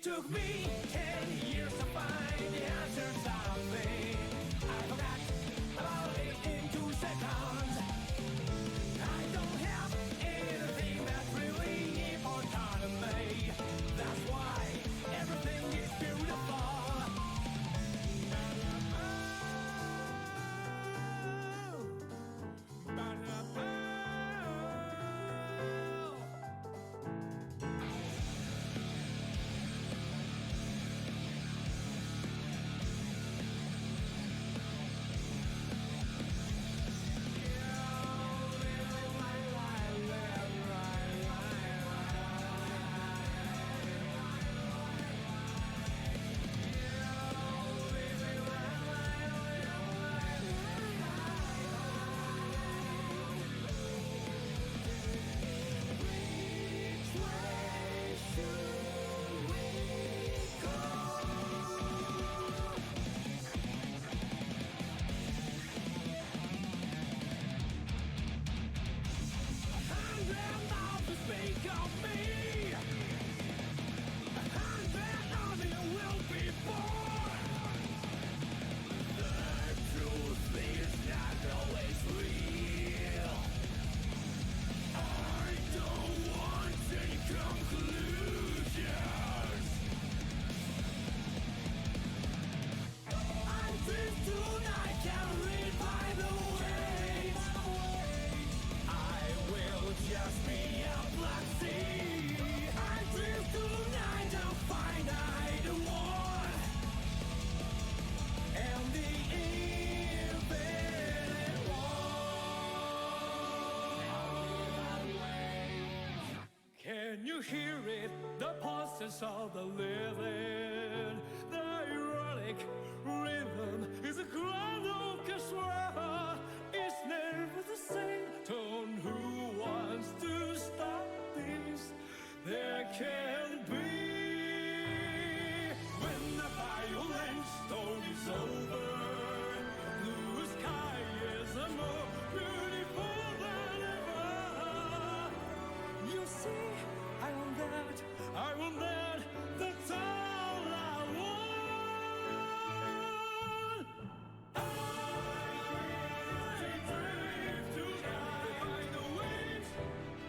took me 10 years to find the answers I made. I forgot about it in 2 seconds. I don't have anything that's really important to me. That's why everything is beautiful. Can you hear it? The pulses of the living. The ironic rhythm is a grand orchestra. It's never the same tone. Who wants to stop this? There can be. When the violent storm is over, blue sky is more beautiful than ever. You see, I want that, that's all I want. I drift tonight by the winds,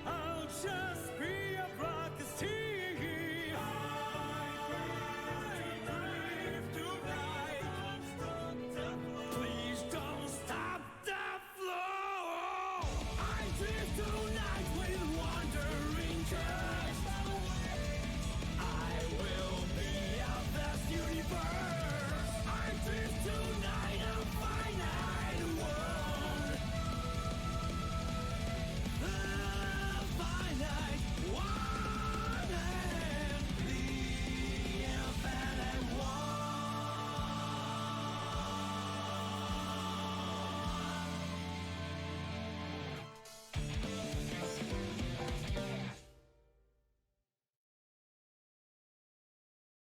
I'll just be a rocket. I drift tonight, please don't stop the flow. I drift tonight with wandering curves. I will be a vast universe. I drift tonight, a finite world. The finite one and the infinite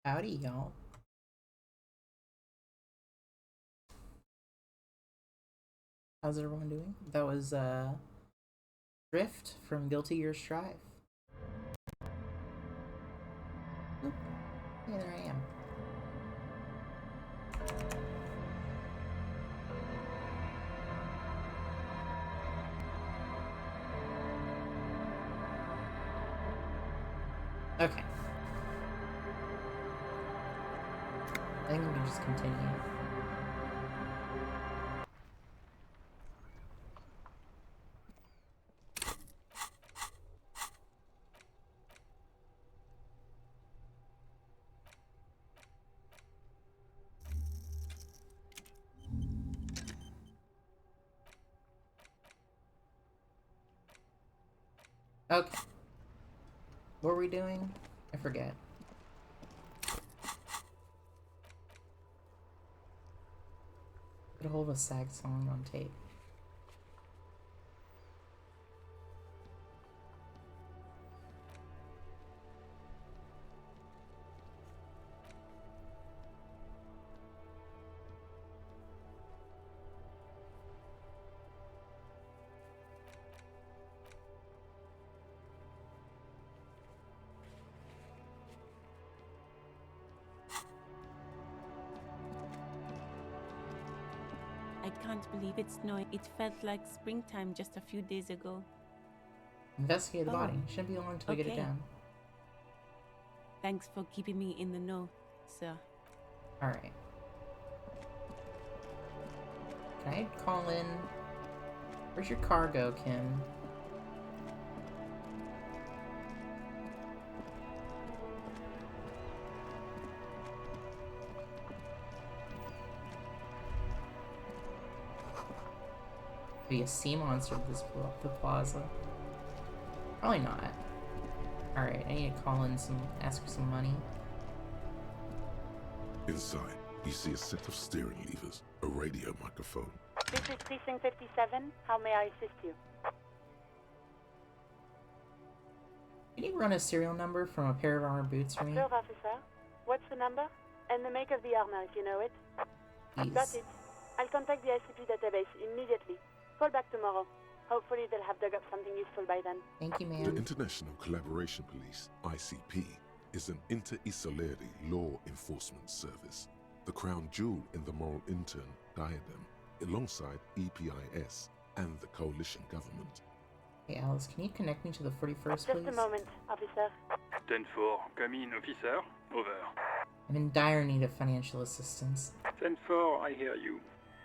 Howdy, y'all. How's everyone doing? That was Drift from Guilty Gear Strive. Oop. Yeah, there I am. Okay. I think we can just continue. Okay. What were we doing? I forget. Get a hold of a SAG song on tape. can't believe it's snowing. It felt like springtime just a few days ago. Investigate the Oh, body. Shouldn't be long until we get it okay. down. Thanks for keeping me in the know, sir. Alright. Can I call in? Where's your cargo, Kim? Be a sea monster at this the plaza. Probably not. Alright, I need to call in ask for some money. Inside, you see a set of steering levers, a radio microphone. This is Precinct 57. How may I assist you? Can you run a serial number from a pair of armored boots for me? Sure, officer. What's the number? And the make of the armor, if you know it. Please. Got it. I'll contact the SCP database immediately. Call back tomorrow. Hopefully they'll have dug up something useful by then. Thank you, The ma'am. International Collaboration Police, ICP, is an inter-Isolari law enforcement service, the crown jewel in the moral intern diadem, alongside EPIS and the coalition government. Hey, Alice, can you connect me to the 41st, Just please? a moment, officer. 10-4, come in, officer. Over. I'm in dire need of financial assistance. 10-4, I hear you.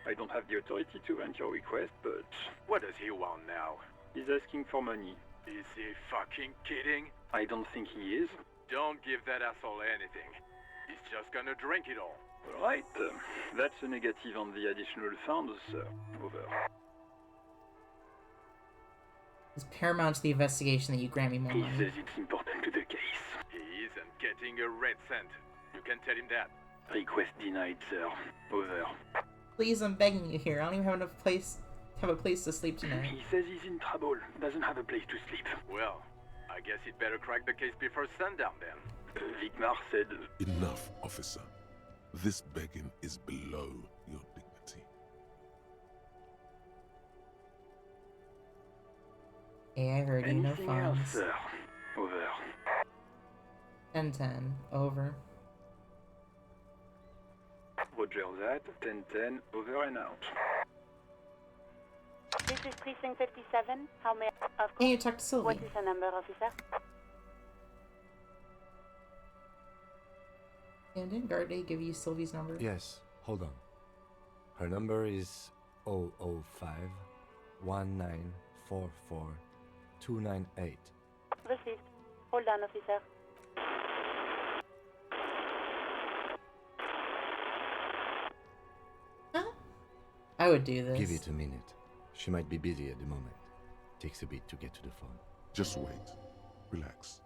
I don't have the authority to grant your request, but... What does he want now? He's asking for money. Is he fucking kidding? I don't think he is. Don't give that asshole anything. He's just gonna drink it all. Right, that's a negative on the additional funds, sir. Over. It's paramount to the investigation that you grant me more He money. says it's important to the case. He isn't getting a red cent. You can tell him that. Request denied, sir. Over. Please, I'm begging you here. I don't even have enough have a place to sleep tonight. He says he's in trouble. Doesn't have a place to sleep. Well, I guess he'd better crack the case before sundown then. Vigmar said... Enough, officer. This begging is below your dignity. Hey, I heard you. No Anything else, funds. sir? Over. 10-10. Over. Roger that. 10-10. Over and out. This is Precinct 57. How may I... Of Can course. you talk to Sylvie? What is the number, officer? Yeah, didn't Guard Day give you Sylvie's number? Yes, hold on. Her number is 005 1944 298. Received. Hold on, officer. Huh? I would do this. Give it a minute. She might be busy at the moment. Takes a bit to get to the phone. Just wait. Relax.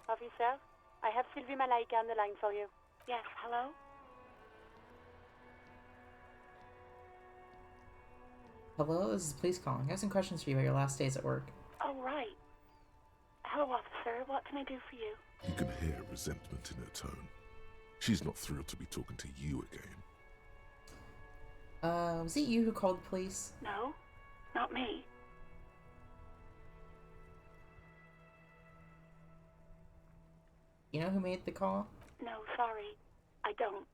Officer, I have Sylvie Malaika on the line for you. Yes, hello? Hello, this is police calling. I have some questions for you about your last days at work. Oh, right. Hello, officer. What can I do for you? You can hear resentment in her tone. She's not thrilled to be talking to you again. Was it you who called the police? No, not me. You know who made the call? No, sorry. I don't.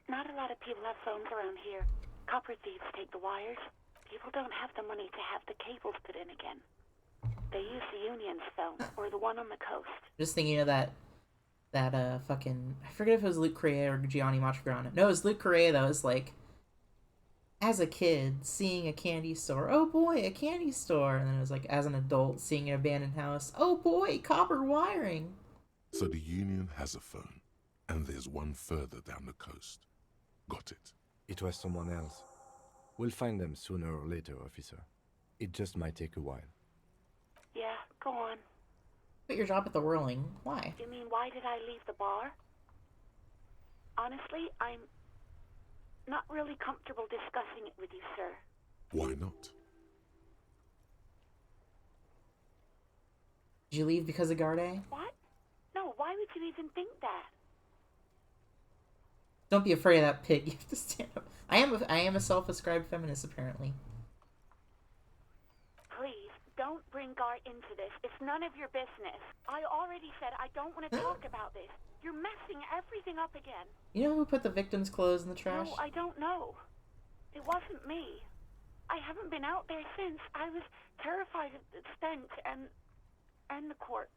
Not a lot of people have phones around here. Copper thieves take the wires. People don't have the money to have the cables put in again. They use the Union's phone, or the one on the coast. Just thinking of that fucking... I forget if it was Luke Correa or Gianni Montegrano. No, it was Luke Correa that was like, as a kid, seeing a candy store. Oh boy, a candy store. And then it was like, as an adult, seeing an abandoned house. Oh boy, copper wiring. So the Union has a phone, and there's one further down the coast. Got it. It was someone else. We'll find them sooner or later, officer. It just might take a while. Yeah, go on. Quit your job at the Whirling. Why? You mean, why did I leave the bar? Honestly, I'm not really comfortable discussing it with you, sir. Why not? Did you leave because of Garde? What? No, why would you even think that? Don't be afraid of that pig. You have to stand up. I am a self-ascribed feminist, apparently. Please, don't bring bring Gar into this. It's none of your business. I already said I don't want to talk about this. You're messing everything up again. You know who put the victim's clothes in the trash? No, I don't know. It wasn't me. I haven't been out there since. I was terrified of the stench and the corpse.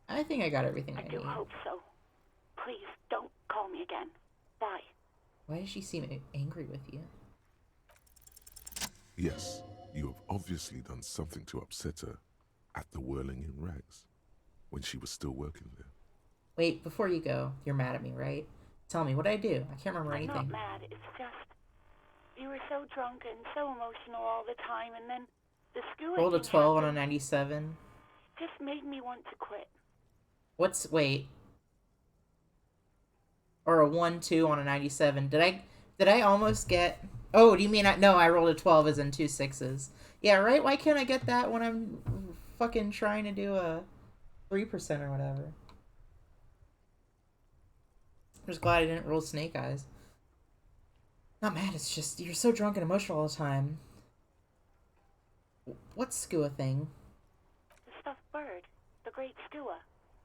I think I got everything I do need. hope so. Please, don't call me again. Bye. Why does she seem angry with you? Yes, you have obviously done something to upset her at the Whirling in Rags when she was still working there. Wait, before you go, you're mad at me, right? Tell me, what did I do? I can't remember I'm anything. not mad. It's just you were so drunk and so emotional all the time, and then the school Rolled a 12 on a 97. just made me want to quit. Wait. Or a 1-2 on a 97. Did I almost get... Oh, do you mean no, I rolled a 12 as in 2 6s. Yeah, right? Why can't I get that when I'm fucking trying to do a 3% or whatever? I'm just glad I didn't roll snake eyes. Not mad, it's just you're so drunk and emotional all the time. What's skua thing? The stuffed bird. The great skua.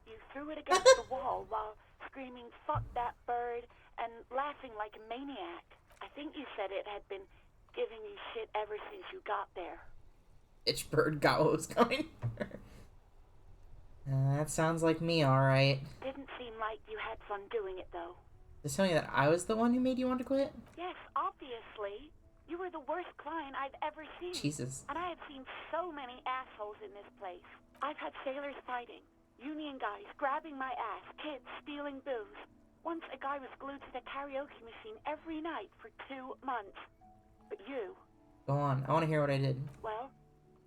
You threw it against the wall while screaming, "Fuck that bird," and laughing like a maniac. I think you said it had been giving you shit ever since you got there. Bitch bird got what was coming. That sounds like me, alright. Didn't seem like you had fun doing it, though. Just tell me that I was the one who made you want to quit? Yes, obviously. You were the worst client I've ever seen. Jesus. And I have seen so many assholes in this place. I've had sailors fighting, union guys grabbing my ass, kids stealing booze. Once a guy was glued to the karaoke machine every night for 2 months. But you... Go on, I want to hear what I did. Well,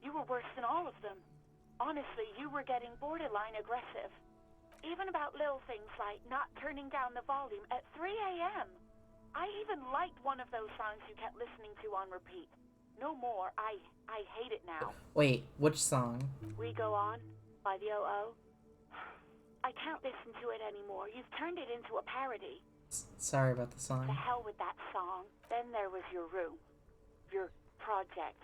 you were worse than all of them. Honestly, you were getting borderline aggressive. Even about little things like not turning down the volume at 3 a.m. I even liked one of those songs you kept listening to on repeat. No more. I hate it now. Wait, which song? We Go On by the O.O. I can't listen to it anymore. You've turned it into a parody. Sorry about the song. To hell with that song. Then there was your room. Your project.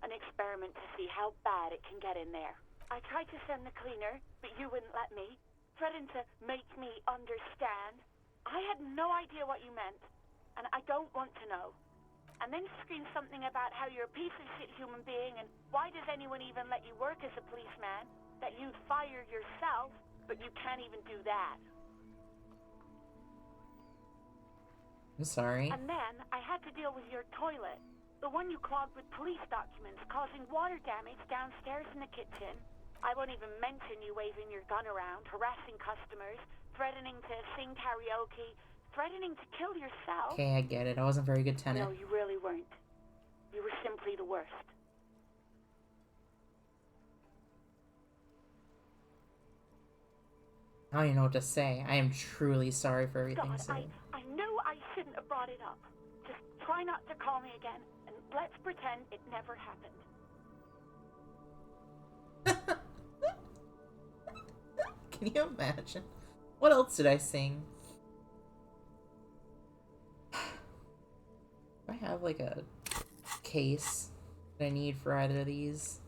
An experiment to see how bad it can get in there. I tried to send the cleaner, but you wouldn't let me. Threatened to make me understand. I had no idea what you meant, and I don't want to know. And then you screamed something about how you're a piece of shit human being, and why does anyone even let you work as a policeman? That you'd fire yourself, but you can't even do that. I'm sorry. And then I had to deal with your toilet. The one you clogged with police documents, causing water damage downstairs in the kitchen. I won't even mention you waving your gun around, harassing customers, threatening to sing karaoke, threatening to kill yourself. Okay, I get it. I wasn't a very good tenant. No, you really weren't. You were simply the worst. I don't even know what to say. I am truly sorry for everything God, said. I knew I shouldn't have brought it up. Just try not to call me again, and let's pretend it never happened. Can you imagine? What else did I sing? Do I have like a case that I need for either of these?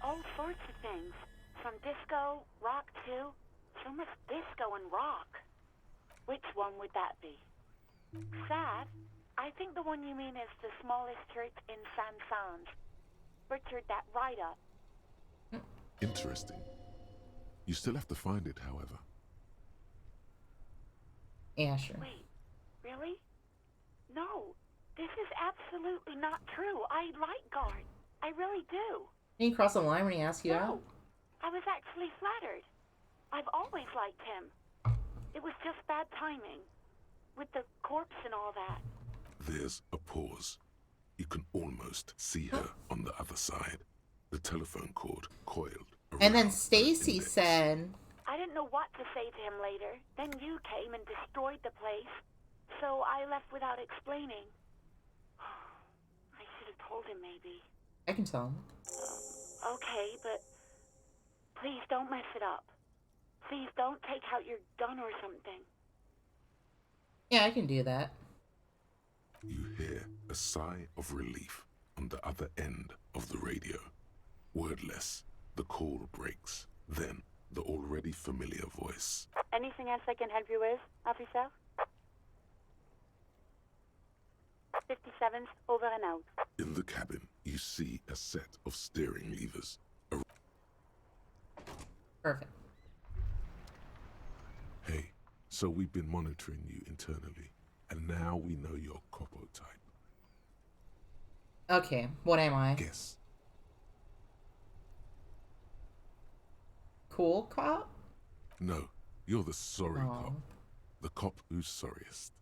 All sorts of things. From disco, rock too. So much disco and rock. Which one would that be? Sad? I think the one you mean is the smallest church in San Sanz. Butchered that right up. Interesting. You still have to find it, however. Yeah, sure. Wait, really? No, this is absolutely not true. I like Guard. I really do. Didn't he cross the line when he asked you No, out? I was actually flattered. I've always liked him. It was just bad timing. With the corpse and all that. There's a pause. You can almost see her on the other side. The telephone cord coiled around And then her Stacy index. said, I didn't know what to say to him later. Then you came and destroyed the place. So I left without explaining. I should have told him, maybe. I can tell him. Okay, but please don't mess it up. Please don't take out your gun or something. Yeah, I can do that. You hear a sigh of relief on the other end of the radio. Wordless, the call breaks. Then, the already familiar voice. Anything else I can help you with, officer? 57's over and out. In the cabin, you see a set of steering levers. Perfect. Hey, so we've been monitoring you internally, and now we know your Copo type. Okay, what am I? Guess. Cool cop? No, you're the sorry Aw. cop. The cop who's sorriest.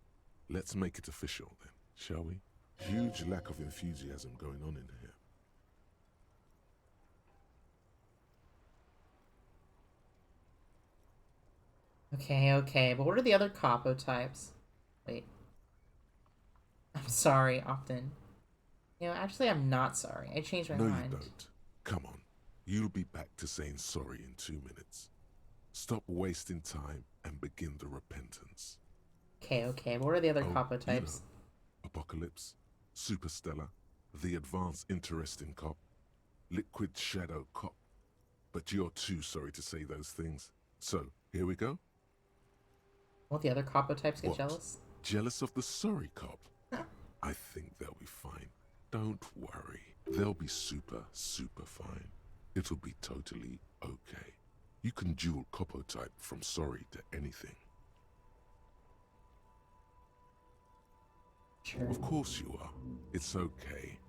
Let's make it official then, shall we? Huge lack of enthusiasm going on in here. Okay, but what are the other capo types? Wait. I'm sorry, Often. You know, actually, I'm not sorry. I changed my No, mind. you don't. Come on. You'll be back to saying sorry in 2 minutes. Stop wasting time and begin the repentance. Okay, but what are the other Oh, capo you types? know, Apocalypse, Superstellar, the Advanced Interesting Cop, Liquid Shadow Cop. But you're too sorry to say those things. So, here we go. Won't the other capo types get What? jealous? Jealous of the sorry cop? I think they'll be fine. Don't worry. They'll be super fine. It'll be totally okay. You can dual Copo type from sorry to anything. Sure. Of course you are. It's okay.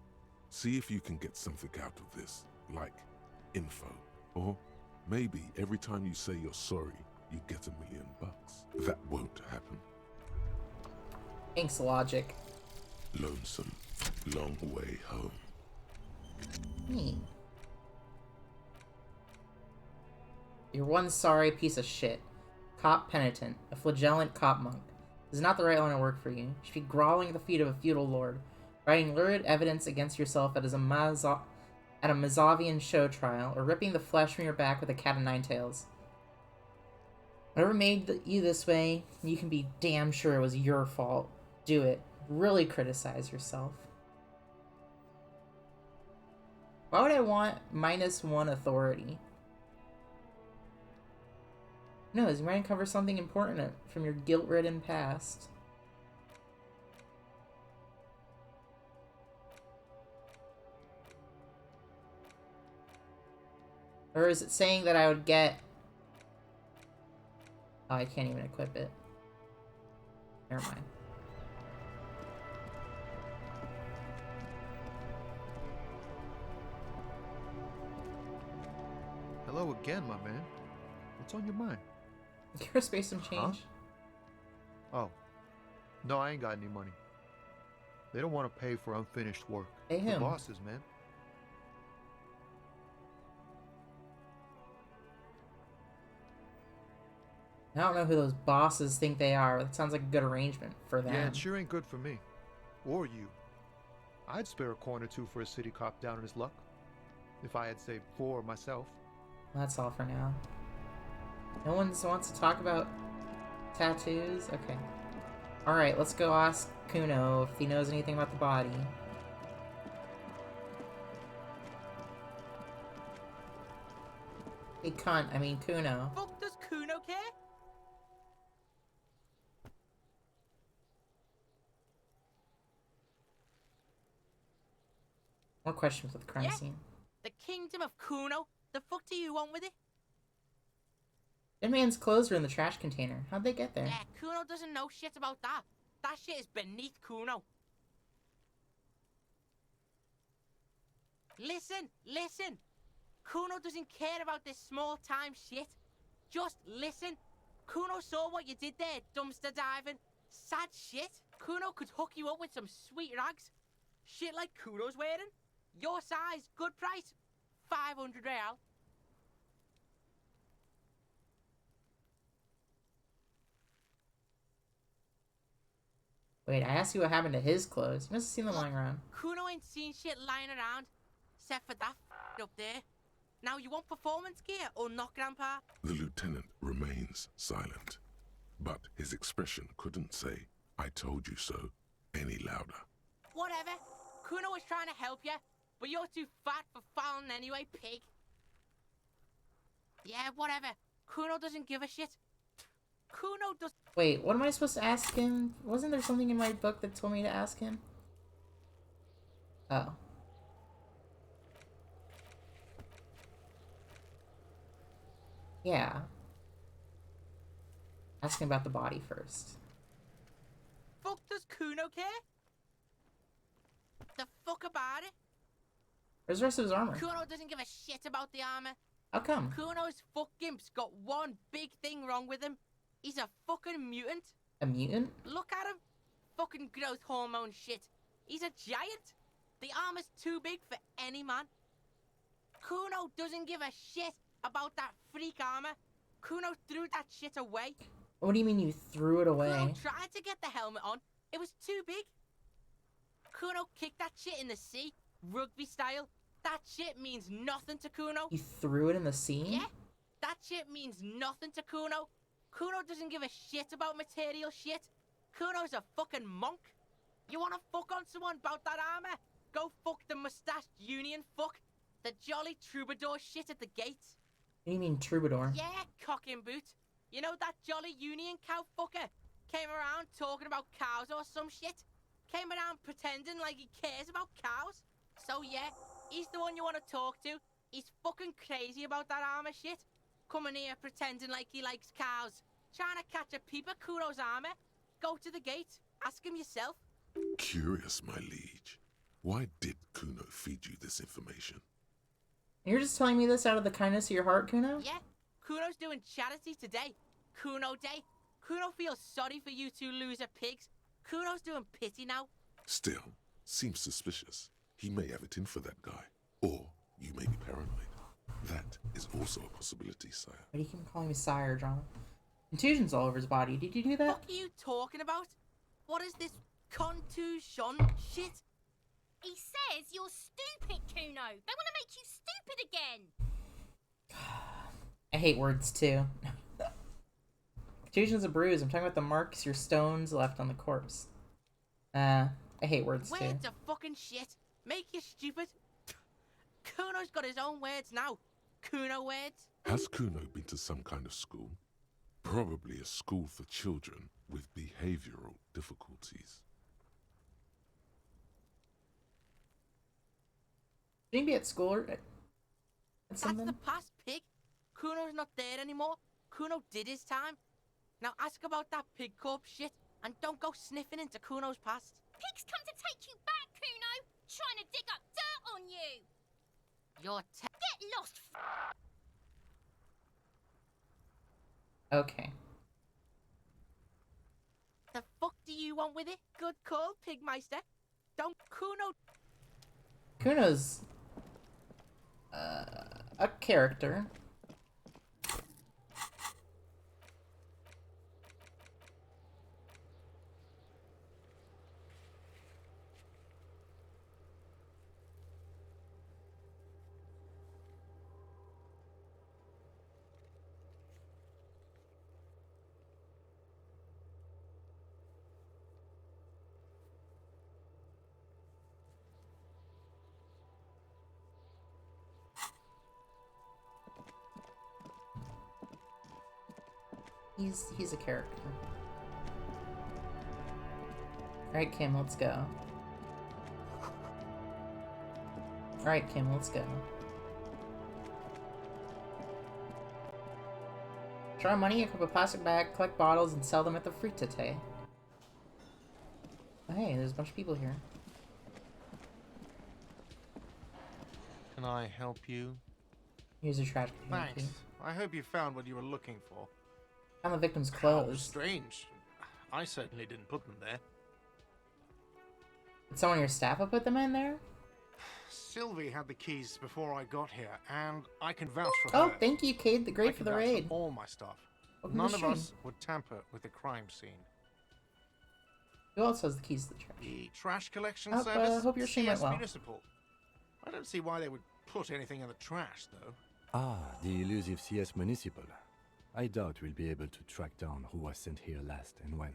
See if you can get something out of this, like info. Or maybe every time you say you're sorry, you get $1 million. That won't happen. Thanks, Logic. Lonesome, long way home. Me. You're one sorry piece of shit. Cop penitent, a flagellant cop monk. This is not the right line of work for you. You should be groveling at the feet of a feudal lord, writing lurid evidence against yourself at a Mazovian show trial, or ripping the flesh from your back with a cat of nine tails. Whatever made you this way, you can be damn sure it was your fault. Do it. Really criticize yourself. Why would I want -1 authority? No, you might uncover something important from your guilt-ridden past. Or is it saying that I would get... Oh, I can't even equip it. Never mind. Hello again, my man. What's on your mind? Give her space some change. Oh. No, I ain't got any money. They don't want to pay for unfinished work. Pay him. The bosses, man. I don't know who those bosses think they are. That sounds like a good arrangement for them. Yeah, it sure ain't good for me. Or you. I'd spare a coin or two for a city cop down on his luck. If I had saved 4 myself. That's all for now. No one wants to talk about tattoos? Okay. Alright, let's go ask Kuno if he knows anything about the body. Hey, cunt. I mean, Kuno. Fuck does Kuno care? More questions with the crime scene. The kingdom of Kuno? The fuck do you want with it? Dead man's clothes are in the trash container. How'd they get there? Yeah, Kuno doesn't know shit about that. That shit is beneath Kuno. Listen! Kuno doesn't care about this small-time shit. Just listen. Kuno saw what you did there, dumpster diving. Sad shit. Kuno could hook you up with some sweet rags. Shit like Kuno's wearing. Your size, good price. 500 real. Wait, I asked you what happened to his clothes. You must have seen them lying around. Kuno ain't seen shit lying around, except for that up there. Now you want performance gear or not, Grandpa? The lieutenant remains silent, but his expression couldn't say, "I told you so," any louder. Whatever. Kuno was trying to help you, but you're too fat for fouling anyway, pig. Yeah, whatever. Kuno doesn't give a shit. Kuno does. Wait, what am I supposed to ask him? Wasn't there something in my book that told me to ask him? Oh. Yeah. Ask him about the body first. Fuck does Kuno care? The fuck about it? Where's the rest of his armor? Kuno doesn't give a shit about the armor. How come? Kuno's fuck gimp's got one big thing wrong with him. He's a fucking mutant. A mutant? Look at him. Fucking growth hormone shit. He's a giant. The armor's too big for any man. Kuno doesn't give a shit about that freak armor. Kuno threw that shit away. What do you mean you threw it away? Kuno tried to get the helmet on. It was too big. Kuno kicked that shit in the sea, rugby style. That shit means nothing to Kuno. You threw it in the sea? Yeah, that shit means nothing to Kuno. Kuno doesn't give a shit about material shit. Kuno's a fucking monk. You wanna fuck on someone about that armor? Go fuck the mustached union fuck. The jolly troubadour shit at the gates. What do you mean troubadour? Yeah, cock and boot. You know that jolly union cow fucker? Came around talking about cows or some shit. Came around pretending like he cares about cows. So yeah, he's the one you want to talk to. He's fucking crazy about that armor shit. Coming here pretending like he likes cows. Trying to catch a peep at Kuno's armor. Go to the gate. Ask him yourself. Curious, my liege. Why did Kuno feed you this information? You're just telling me this out of the kindness of your heart, Kuno? Yeah, Kuno's doing charity today. Kuno Day. Kuno feels sorry for you two loser pigs. Kuno's doing pity now. Still, seems suspicious. He may have it in for that guy. Or you may be paranoid. That is also a possibility, sire. Why do you keep calling me sire, John? Contusions all over his body. Did you do that? What are you talking about? What is this contusion shit? He says you're stupid, Kuno. They want to make you stupid again. I hate words, too. Contusion's a bruise. I'm talking about the marks your stones left on the corpse. I hate words, too. Words are fucking shit. Make you stupid. Kuno's got his own words now. Kuno words. Has Kuno been to some kind of school? Probably a school for children with behavioral difficulties. Should he be at school or at That's something? the past, pig. Kuno's not there anymore. Kuno did his time. Now ask about that pig corpse shit and don't go sniffing into Kuno's past. Pigs come to take you back, Kuno. Trying to dig up dirt on you. You're Get lost. Okay. The fuck do you want with it? Good call, Pigmeister. Don't Kuno. Kuno's a character. He's a character. Alright, Kim, let's go. Alright, Kim, let's go. Draw money, equip a plastic bag, collect bottles, and sell them at the free-to-tay. Oh, hey, there's a bunch of people here. Can I help you? Here's a trash can. Thanks. I hope you found what you were looking for. Found the victim's How clothes. strange. I certainly didn't put them there. Did someone on your staff have put them in there? Sylvie had the keys before I got here, and I can vouch for Oh, her. thank you, Cade the I Great, can for the vouch raid. all my stuff. Welcome to None the of stream. us would tamper with the crime scene. Who else has the keys to the trash? The trash collection Oh, service? hope your stream went CS well. Municipal. I don't see why they would put anything in the trash, though. Ah, the elusive CS Municipal. I doubt we'll be able to track down who was sent here last and when.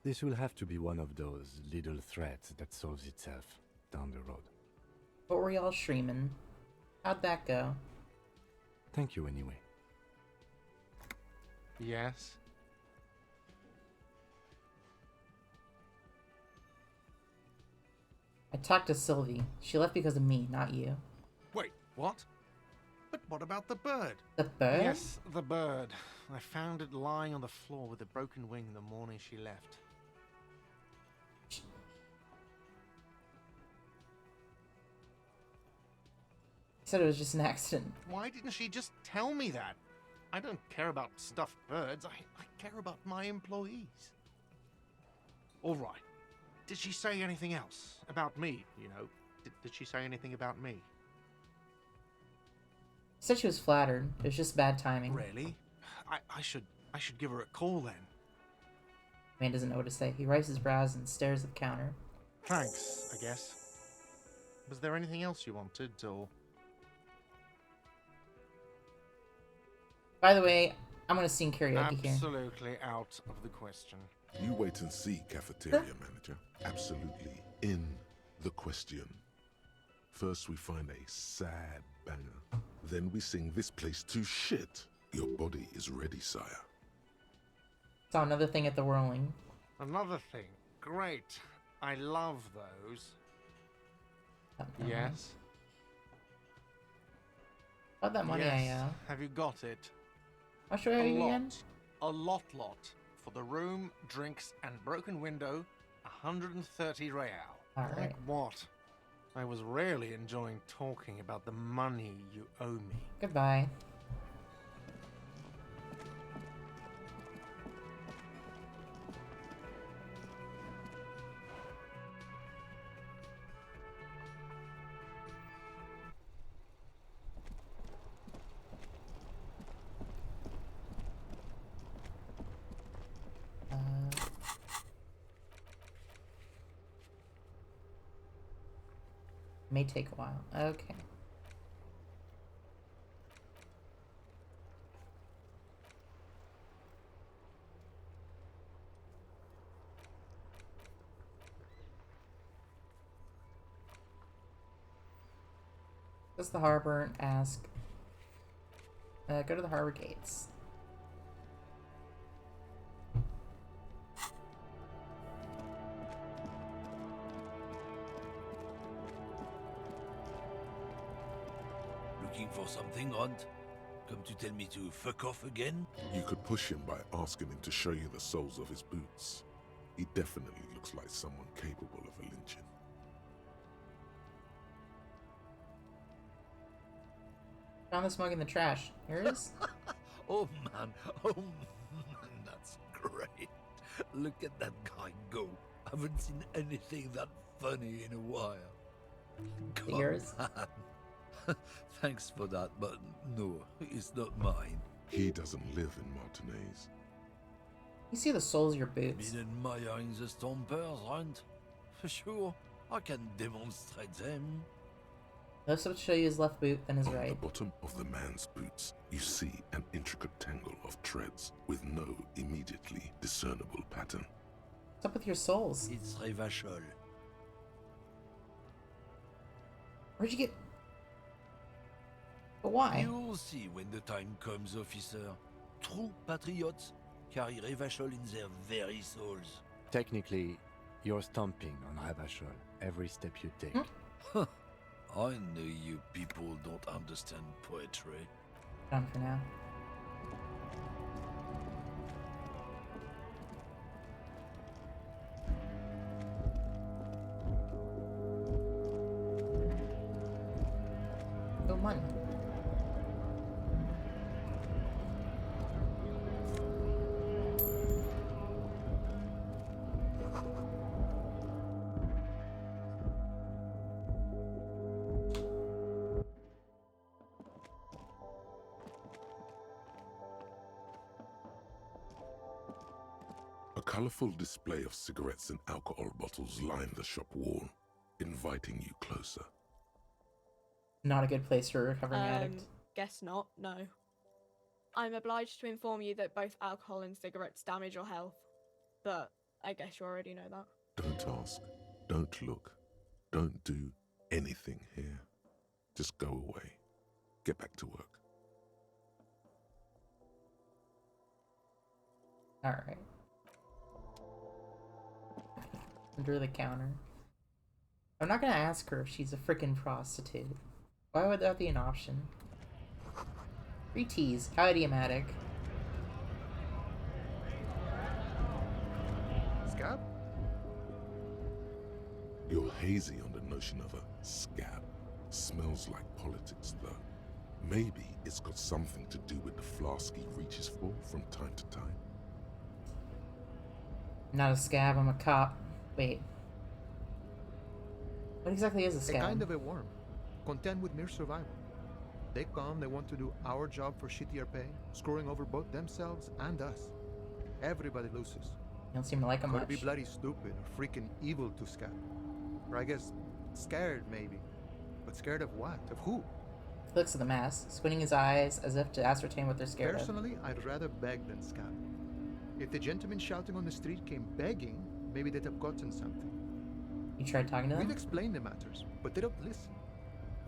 This will have to be one of those little threats that solves itself down the road. What were y'all streaming? How'd that go? Thank you anyway. Yes. I talked to Sylvie. She left because of me, not you. Wait, what? But what about the bird? The bird? Yes, the bird. I found it lying on the floor with a broken wing the morning she left. He said it was just an accident. Why didn't she just tell me that? I don't care about stuffed birds. I care about my employees. All right. Did she say anything else about me, you know? Did she say anything about me? He said she was flattered. It was just bad timing. Really? I should give her a call then. Man doesn't know what to say. He wipes his brows and stares at the counter. Thanks, I guess. Was there anything else you wanted, or...? By the way, I'm gonna sing karaoke here. Absolutely out of the question. You wait and see, cafeteria manager. Absolutely in the question. First we find a sad banger. Then we sing this place to shit. Your body is ready, sire. Saw another thing at the whirling. Another thing. Great. I love those. Yes. About that money yes. I Have you got it? I'll show you again. A lot. For the room, drinks, and broken window, 130 real. Alright. Like what? I was really enjoying talking about the money you owe me. Goodbye. May take a while. Okay. Go to the harbor and ask. Go to the harbor gates. Looking for something, Hunt? Come to tell me to fuck off again? You could push him by asking him to show you the soles of his boots. He definitely looks like someone capable of a lynching. Found this mug in the trash. Here it is. Oh man, that's great. Look at that guy go. Haven't seen anything that funny in a while. Come Yours? on. Thanks for that, but no, it's not mine. He doesn't live in Martinez. You see the soles of your boots. Been admiring the stompers, Hunt? For sure, I can demonstrate them. Let's show you his left boot, then his On right. the bottom of the man's boots, you see an intricate tangle of treads with no immediately discernible pattern. What's up with your soles? It's Revachol. Where'd you get... But why? You'll see when the time comes, officer. True patriots carry Revachol in their very souls. Technically, you're stomping on Ravachol every step you take. I know you people don't understand poetry. Done for now. No money. colourful display of cigarettes and alcohol bottles line the shop wall, inviting you closer. Not a good place for a recovering addict. Guess not, no. I'm obliged to inform you that both alcohol and cigarettes damage your health. But I guess you already know that. Don't ask, don't look, don't do anything here. Just go away. Get back to work. Alright. Under the counter. I'm not gonna ask her if she's a frickin' prostitute. Why would that be an option? Free teas. How idiomatic. Scab? You're hazy on the notion of a scab. Smells like politics, though. Maybe it's got something to do with the flask he reaches for from time to time. Not a scab, I'm a cop. Wait. What exactly is a scab? A kind of a worm, content with mere survival. They come, they want to do our job for shittier pay, screwing over both themselves and us. Everybody loses. You don't seem to like them much. Gotta be bloody stupid or freaking evil to scab. Or I guess, scared maybe. But scared of what? Of who? He looks at the mask, squinting his eyes as if to ascertain what they're scared Personally, I'd rather beg than scab. If the gentleman shouting on the street came begging, maybe they'd have gotten something. You tried talking to them? We'd explain the matters, but they don't listen.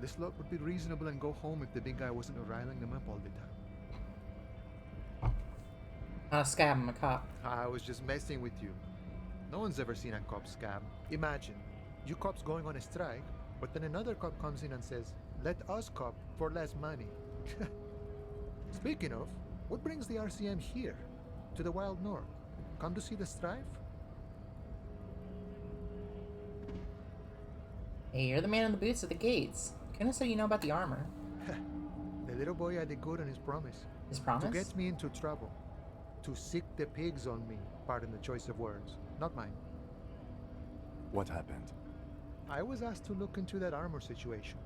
This lot would be reasonable and go home if the big guy wasn't riling them up all the time. Not a scab, I'm a cop. I was just messing with you. No one's ever seen a cop scab. Imagine, you cops going on a strike, but then another cop comes in and says, "Let us cop for less money." Speaking of, what brings the RCM here? To the wild north? Come to see the strife? Hey, you're the man in the boots at the gates. Couldn't have said you know about the armor. The little boy had the good on his promise. His promise? To get me into trouble. To sick the pigs on me. Pardon the choice of words. Not mine. What happened? I was asked to look into that armor situation.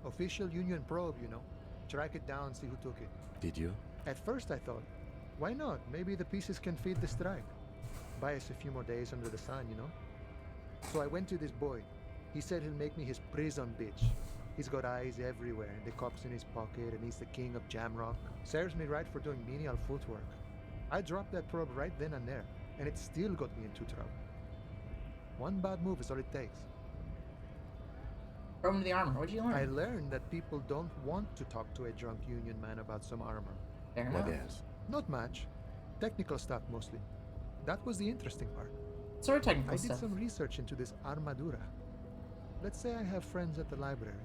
Official union probe, you know. Track it down, see who took it. Did you? At first I thought, why not? Maybe the pieces can feed the strike. Buy us a few more days under the sun, you know? So I went to this boy. He said he'll make me his prison bitch. He's got eyes everywhere, the cops in his pocket, and he's the king of Jamrock. Serves me right for doing menial footwork. I dropped that probe right then and there, and it still got me into trouble. One bad move is all it takes. Probe into the armor. What'd you learn? I learned that people don't want to talk to a drunk union man about some armor. Fair What enough. else? Not much. Technical stuff mostly. That was the interesting part. Sort of technical I stuff. did some research into this armadura. Let's say I have friends at the library.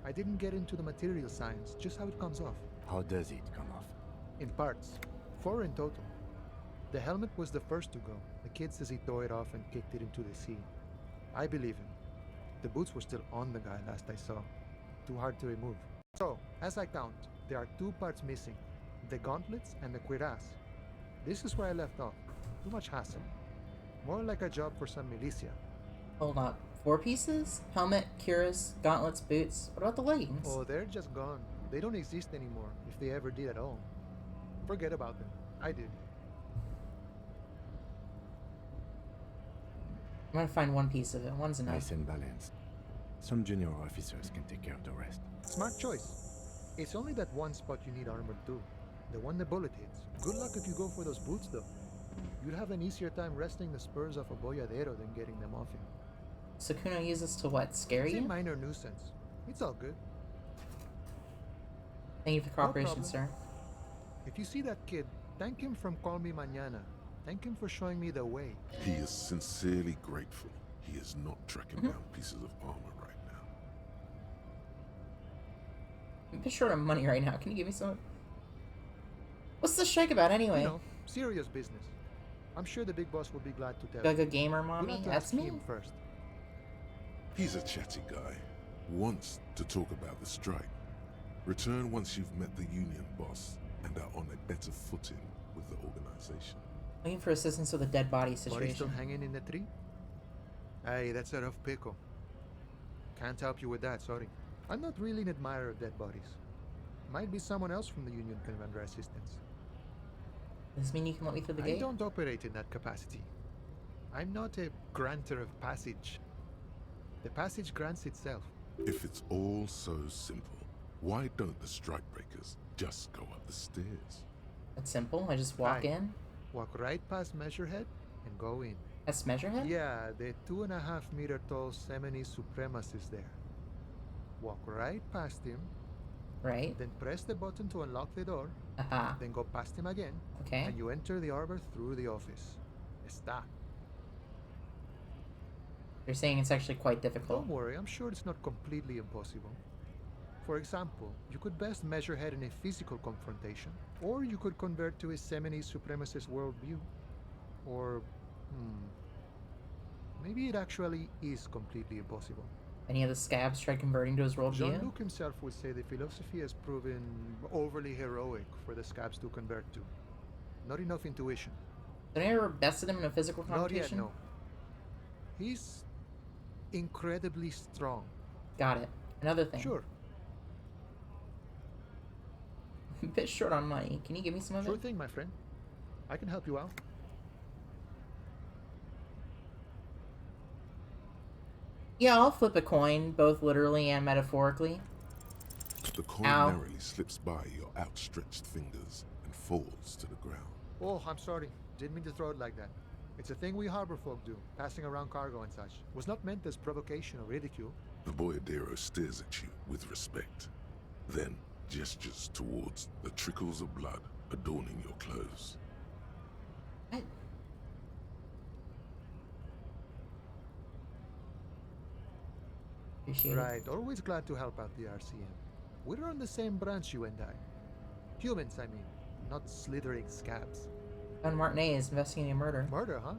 I didn't get into the material science, just how it comes off. How does it come off? In parts. 4 in total. The helmet was the first to go. The kid says he tore it off and kicked it into the sea. I believe him. The boots were still on the guy last I saw. Too hard to remove. So, as I count, there are 2 parts missing. The gauntlets and the cuirass. This is where I left off. Too much hassle. More like a job for some militia. Hold up. 4 pieces? Helmet, cuirass, gauntlets, boots. What about the leggings? Oh, they're just gone. They don't exist anymore, if they ever did at all. Forget about them. I did. I'm gonna find 1 piece of it. One's enough. Nice and balanced. Some junior officers can take care of the rest. Smart choice. It's only that one spot you need armor too. The one the bullet hits. Good luck if you go for those boots though. You'd have an easier time wresting the spurs off a boyadero than getting them off him. So Kuno uses to what? Scare It's a you? minor nuisance. It's all good. Thank you for the cooperation, sir. If you see that kid, thank him from Call Me Mañana. Thank him for showing me the way. He is sincerely grateful. He is not tracking down pieces of armor right now. I'm a bit short on money right now. Can you give me some? What's the strike about anyway? You know, serious business. I'm sure the big boss will be glad to tell Gaga you. gamer You'll mommy? have to That's ask me. him first. He's a chatty guy. Wants to talk about the strike. Return once you've met the union boss and are on a better footing with the organization. Looking for assistance with a dead body Body still situation. hanging in the tree? Hey, that's a rough pickle. Can't help you with that, sorry. I'm not really an admirer of dead bodies. Might be someone else from the union can render assistance. Does this mean you can let me through the I gate? don't operate in that capacity. I'm not a granter of passage. The passage grants itself. If it's all so simple, why don't the strikebreakers just go up the stairs? That's simple. I just walk in. Walk right past Measurehead and go in. That's Measurehead? Yeah, the 2.5-meter tall Semini Supremus is there. Walk right past him. Right. Then press the button to unlock the door. Aha. Then go past him again. Okay. And you enter the arbor through the office. Está. You're saying it's actually quite difficult. Don't worry, I'm sure it's not completely impossible. For example, you could best Measurehead in a physical confrontation, or you could convert to a Semini Supremacist worldview. Or, maybe it actually is completely impossible. Any of the scabs tried converting to his worldview? Jean-Luc himself would say the philosophy has proven overly heroic for the scabs to convert to. Not enough intuition. Did I ever bested him in a physical Not confrontation? yet, no. He's incredibly strong. Got it. Another thing. Sure. I'm a bit short on money. Can you give me some of Sure it? thing, my friend. I can help you out. Yeah, I'll flip a coin, both literally and metaphorically. The coin Ow. narrowly slips by your outstretched fingers and falls to the ground. Oh, I'm sorry. Didn't mean to throw it like that. It's a thing we harbor folk do, passing around cargo and such. Was not meant as provocation or ridicule. The boyadero stares at you with respect, then gestures towards the trickles of blood adorning your clothes. What? Appreciate it. Right, always glad to help out the RCM. We're on the same branch, you and I. Humans, I mean, not slithering scabs. And Martinet is investigating a murder. Murder, huh?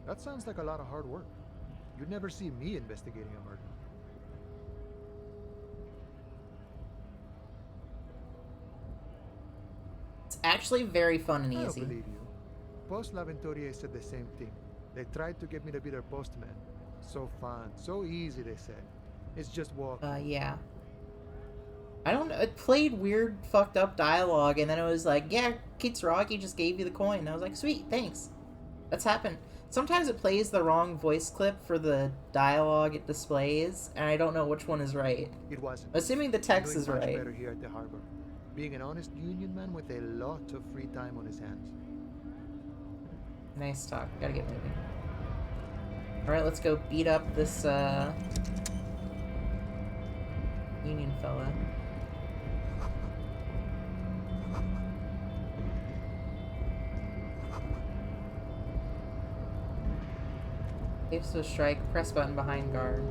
That sounds like a lot of hard work. You'd never see me investigating a murder. It's actually very fun and I don't easy. believe you. Post L'Aventurier said the same thing. They tried to get me to be their postman. So fun, so easy, they said. It's just walk. Yeah. I don't know. It played weird, fucked up dialogue, and then it was like, yeah, Kitsuragi just gave you the coin. And I was like, sweet, thanks. That's happened. Sometimes it plays the wrong voice clip for the dialogue it displays, and I don't know which one is right. It wasn't. Assuming the text Doing is much right. better here at the harbor. Being an honest union man with a lot of free time on his hands. Nice talk. Gotta get moving. Alright, let's go beat up this, union fella. Tapes to strike, press button behind guard.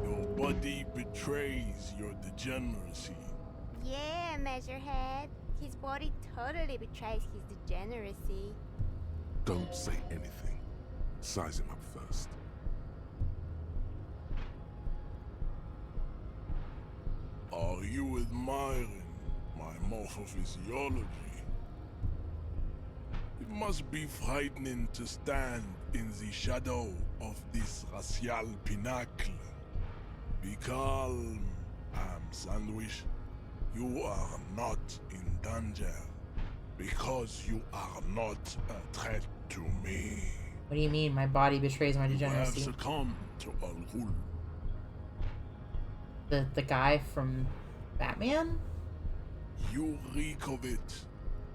Your body betrays your degeneracy. Yeah, Measurehead. His body totally betrays his degeneracy. Don't say anything. Size him up first. Are you admiring my morphophysiology? It must be frightening to stand in the shadow of this racial pinnacle. Be calm, Sandwich. You are not in danger because you are not a threat to me. What do you mean my body betrays my You have degeneracy? succumbed to Al Ghul. The guy from Batman? You reek of it.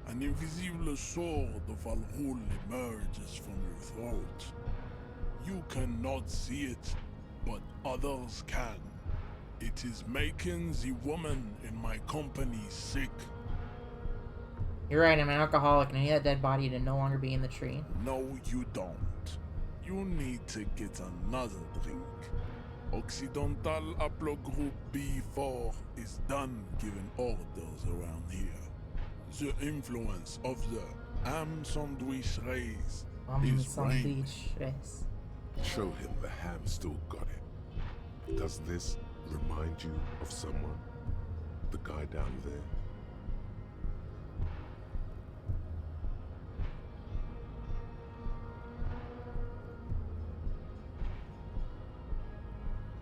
An invisible sword of Al Ghul emerges from your throat. You cannot see it, but others can. It is making the woman in my company sick. You're right, I'm an alcoholic and I need that dead body to no longer be in the tree. No, you don't. You need to get another drink. Occidental Haplogroup B4 is done giving orders around here. The influence of the ham sandwich race is reigning. Show him the ham still got it. Does this remind you of someone? The guy down there?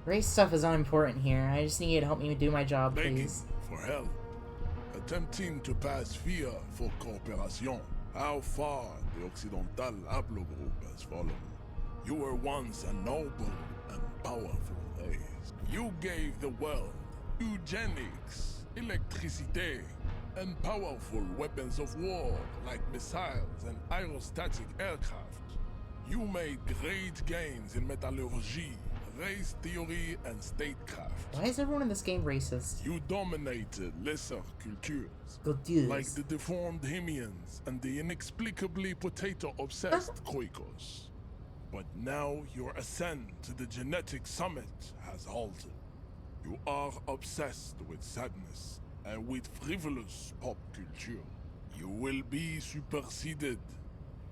Race stuff is unimportant here. I just need you to help me do my job, Begging please. for help. Attempting to pass via for cooperation. How far the Occidental Hablo group has fallen. You were once a noble and powerful race. You gave the world eugenics, electricity, and powerful weapons of war like missiles and aerostatic aircraft. You made great gains in metallurgy, race theory, and statecraft. Why is everyone in this game racist? You dominated lesser cultures, Cultures. like the deformed Hemians and the inexplicably potato-obsessed Khoikos. But now your ascent to the genetic summit has halted. You are obsessed with sadness and with frivolous pop culture. You will be superseded.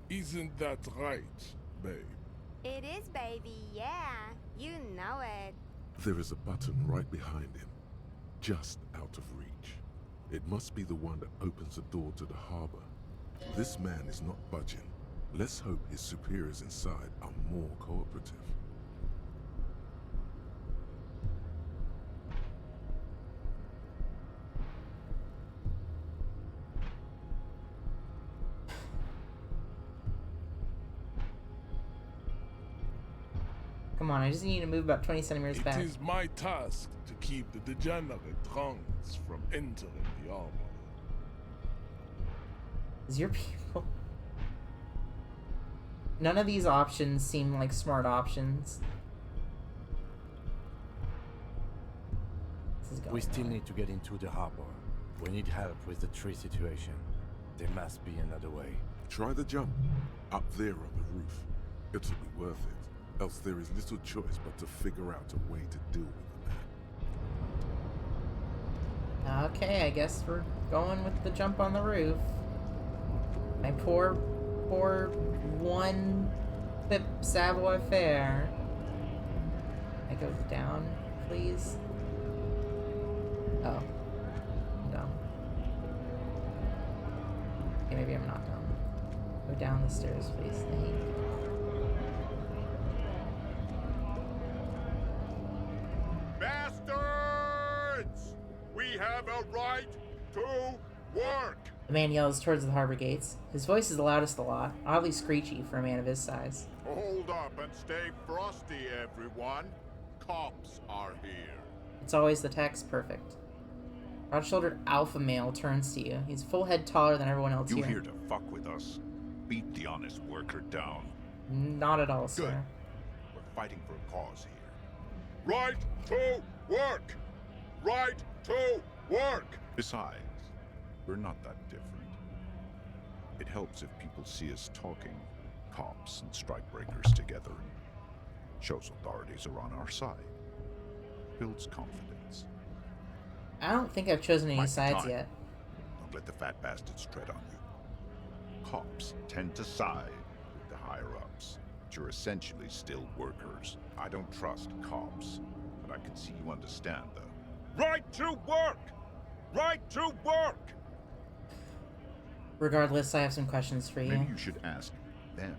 Isn't that right, babe? It is, baby, yeah. You know it. There is a button right behind him, just out of reach. It must be the one that opens the door to the harbor. This man is not budging. Let's hope his superiors inside are more cooperative. Come on, I just need to move about 20 centimeters back. It is my task to keep the degenerate drunks from entering the harbor. Is your people? None of these options seem like smart options. This is going We still on. need to get into the harbor. We need help with the tree situation. There must be another way. Try the jump, up there on the roof. It'll be worth it, else there is little choice but to figure out a way to deal with the man. Okay, I guess we're going with the jump on the roof. My poor one Pip Savoy fare. I go down, please. Oh. I'm dumb. Okay, maybe I'm not dumb. Go down the stairs, please. Thank you. Bastards! We have a right to work! The man yells towards the harbor gates. His voice is the loudest a lot, oddly screechy for a man of his size. Hold up and stay frosty, everyone. Cops are here. It's always the text. Perfect. Broad-shouldered alpha male turns to you. He's a full head taller than everyone else You here. here to fuck with us? Beat the honest worker down. Not at all, sir. Good. We're fighting for a cause here. Right to work! Right to work! Besides, we're not that different. It helps if people see us talking, cops and strikebreakers together. Shows authorities are on our side. Builds confidence. I don't think I've chosen any Might be sides time. yet. Don't let the fat bastards tread on you. Cops tend to side with the higher-ups, but you're essentially still workers. I don't trust cops, but I can see you understand the right to work! Right to work! Regardless, I have some questions for you. Maybe you should ask them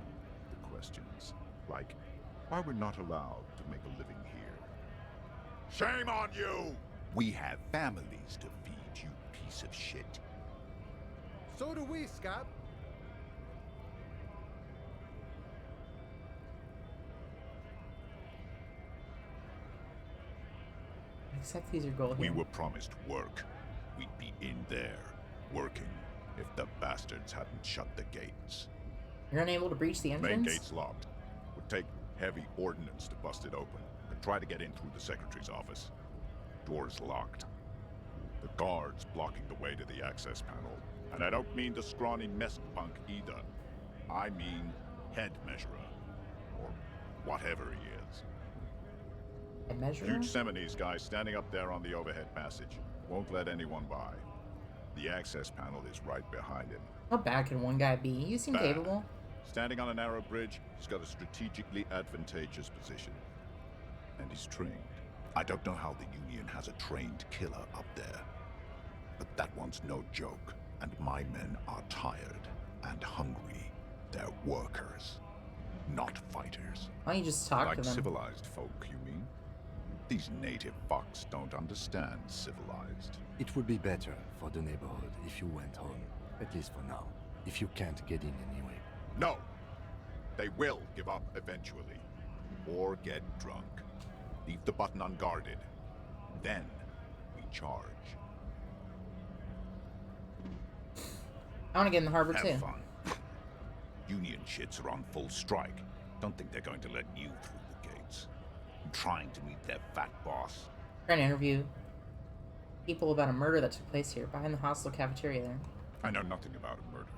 the questions, like why we're not allowed to make a living here. Shame on you! We have families to feed, you piece of shit. So do we, Scott. Except these are gold. We were promised work. We'd be in there, working, if the bastards hadn't shut the gates. You're unable to breach the Main entrance? gate's locked. Would take heavy ordnance to bust it open, and try to get in through the secretary's office. Door's locked. The guard's blocking the way to the access panel. And I don't mean the scrawny mess punk either. I mean head measurer. Or whatever he is. Head measurer? Huge Seminese guy standing up there on the overhead passage. Won't let anyone by. The access panel is right behind him. How bad can one guy be? You seem Bad. capable. Standing on a narrow bridge, he's got a strategically advantageous position. And he's trained. I don't know how the Union has a trained killer up there. But that one's no joke. And my men are tired and hungry. They're workers, not fighters. Why don't you just talk like to them? civilized folk, you mean? These native fucks don't understand civilized. It would be better for the neighborhood if you went home, at least for now, if you can't get in anyway. No! They will give up eventually. Or get drunk. Leave the button unguarded. Then we charge. I want to get in the harbor too. Have fun. Union shits are on full strike. Don't think they're going to let you through the gates. I'm trying to meet their fat boss. Trying to interview people about a murder that took place here behind the hostel cafeteria there. I know nothing about a murder.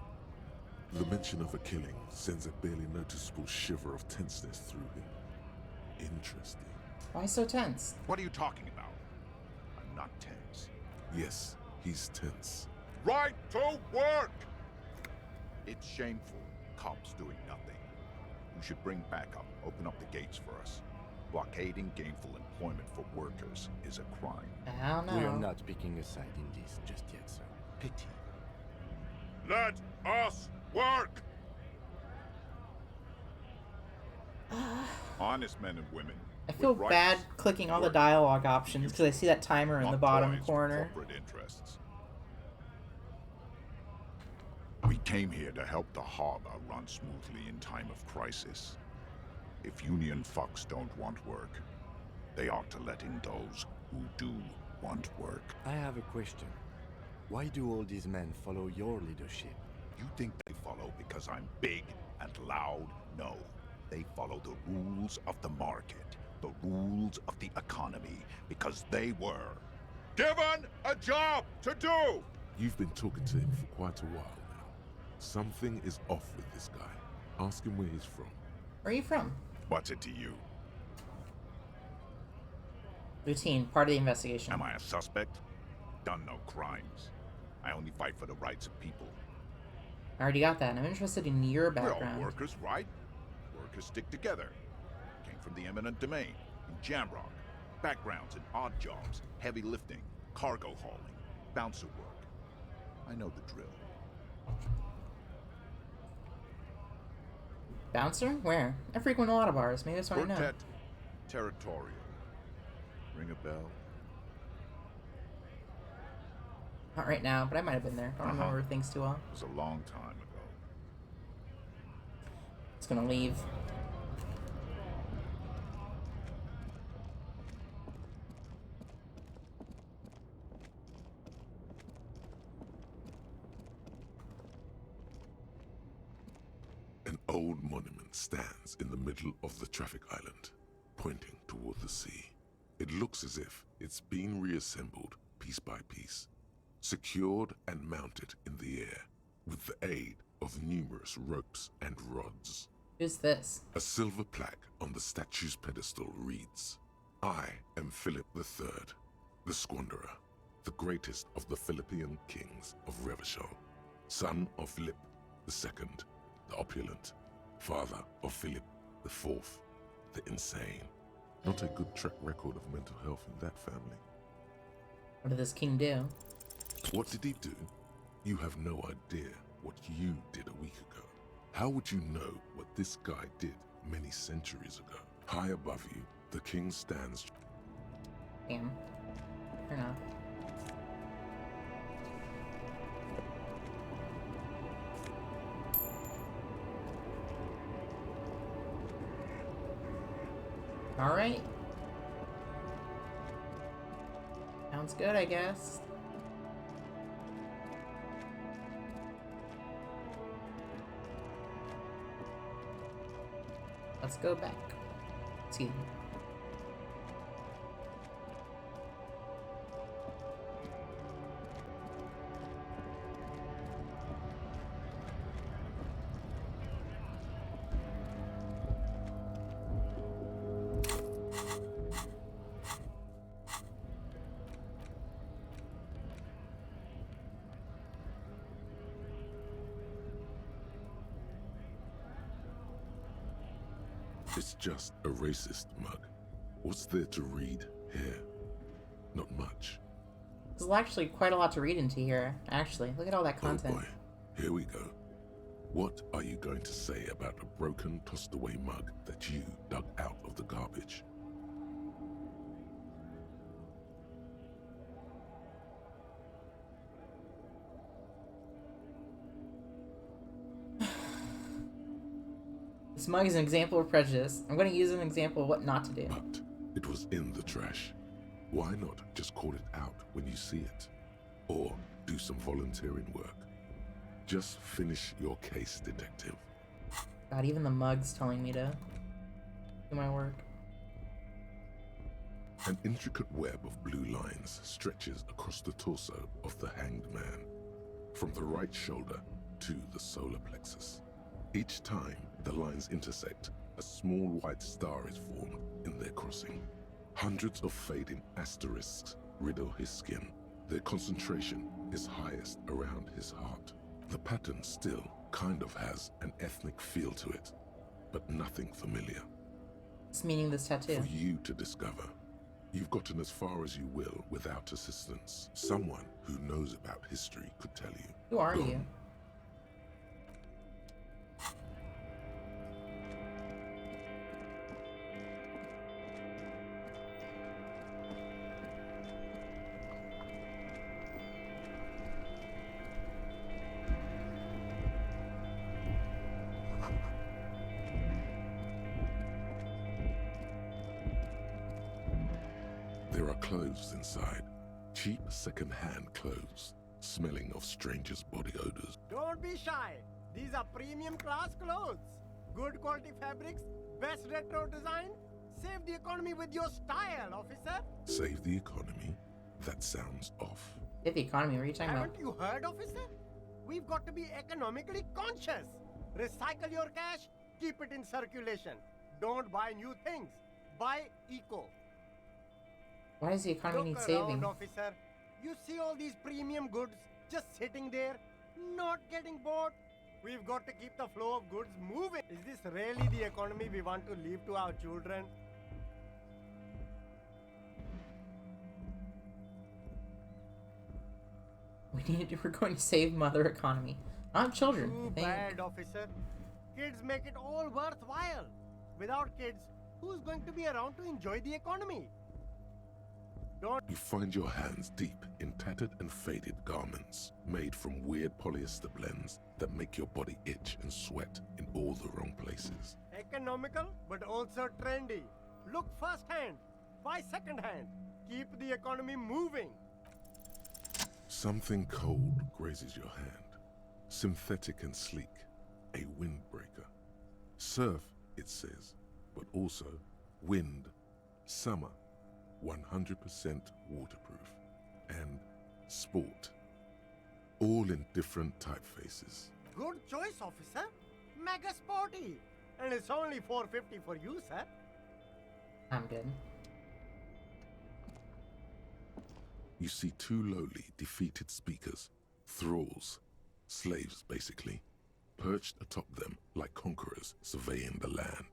The mention of a killing sends a barely noticeable shiver of tenseness through him. Interesting. Why so tense? What are you talking about? I'm not tense. Yes, he's tense. Right to work! It's shameful. Cops doing nothing. You should bring backup. Open up the gates for us. Blockading gainful employment for workers is a crime. I don't know. We are not picking a side in this just yet, sir. Pity. Let us work! Honest men and women. I feel with bad rights, clicking all the work, dialogue options because I see that timer in the not bottom toys for corner. corporate interests. We came here to help the harbor run smoothly in time of crisis. If Union fucks don't want work, they ought to let in those who do want work. I have a question. Why do all these men follow your leadership? You think they follow because I'm big and loud? No. They follow the rules of the market, the rules of the economy, because they were given a job to do! You've been talking to him for quite a while now. Something is off with this guy. Ask him where he's from. Where are you from? What's it to you? Routine, part of the investigation. Am I a suspect? Done no crimes. I only fight for the rights of people. I already got that, and I'm interested in your We're all background. workers, right? Workers stick together. Came from the eminent domain, in Jamrock. Backgrounds in odd jobs, heavy lifting, cargo hauling, bouncer work. I know the drill. Bouncer? Where? I frequent a lot of bars. Maybe that's why I know. Quartet Territorial. Ring a bell? Not right now, but I might have been there. I don't remember things too well. It was a long time ago. It's gonna leave. An old monument stands in the middle of the traffic island, pointing toward the sea. It looks as if it's been reassembled piece by piece, secured and mounted in the air with the aid of numerous ropes and rods. Who's this? A silver plaque on the statue's pedestal reads, "I am Philip III, the Squanderer, the greatest of the Philippian kings of Revachol, son of Philip II, the opulent, father of Philip IV, the insane." Not a good track record of mental health in that family. What did this king do? What did he do? You have no idea what you did a week ago. How would you know what this guy did many centuries ago? High above you, the king stands. Damn. Fair enough. Alright. Sounds good, I guess. Let's go back. Excuse me. It's just a racist mug. What's there to read here? Not much. There's actually quite a lot to read into here, actually. Look at all that content. Oh boy, here we go. What are you going to say about a broken, tossed away mug that you dug out of the garbage? Smug is an example of prejudice. I'm going to use an example of what not to do. But it was in the trash. Why not just call it out when you see it? Or do some volunteering work? Just finish your case, detective. God, even the mug's telling me to do my work. An intricate web of blue lines stretches across the torso of the hanged man, from the right shoulder to the solar plexus. Each time the lines intersect, a small white star is formed in their crossing. Hundreds of fading asterisks riddle his skin. Their concentration is highest around his heart. The pattern still kind of has an ethnic feel to it, but nothing familiar. What's meaning this tattoo? For you to discover. You've gotten as far as you will without assistance. Someone who knows about history could tell you. Who are you? There are clothes inside. Cheap second-hand clothes, smelling of strangers' body odors. Don't be shy. These are premium class clothes. Good quality fabrics, best retro design. Save the economy with your style, officer. Save the economy? That sounds off. Save the economy? What are you talking about? Haven't you heard, officer? We've got to be economically conscious. Recycle your cash, keep it in circulation. Don't buy new things. Buy eco. Why does the economy need Look saving? around, officer. You see all these premium goods just sitting there, not getting bought. We've got to keep the flow of goods moving. Is this really the economy we want to leave to our children? We're going to save mother economy. Not children. Too I think. bad, officer. Kids make it all worthwhile. Without kids, who's going to be around to enjoy the economy? You find your hands deep in tattered and faded garments made from weird polyester blends that make your body itch and sweat in all the wrong places. Economical, but also trendy. Look first-hand, buy second-hand. Keep the economy moving. Something cold grazes your hand. Synthetic and sleek. A windbreaker. Surf, it says, but also wind, summer, 100% waterproof, and sport. All in different typefaces. Good choice, officer. Mega sporty. And it's only $4.50 for you, sir. I'm good. You see two lowly, defeated speakers, thralls, slaves basically, perched atop them like conquerors surveying the land.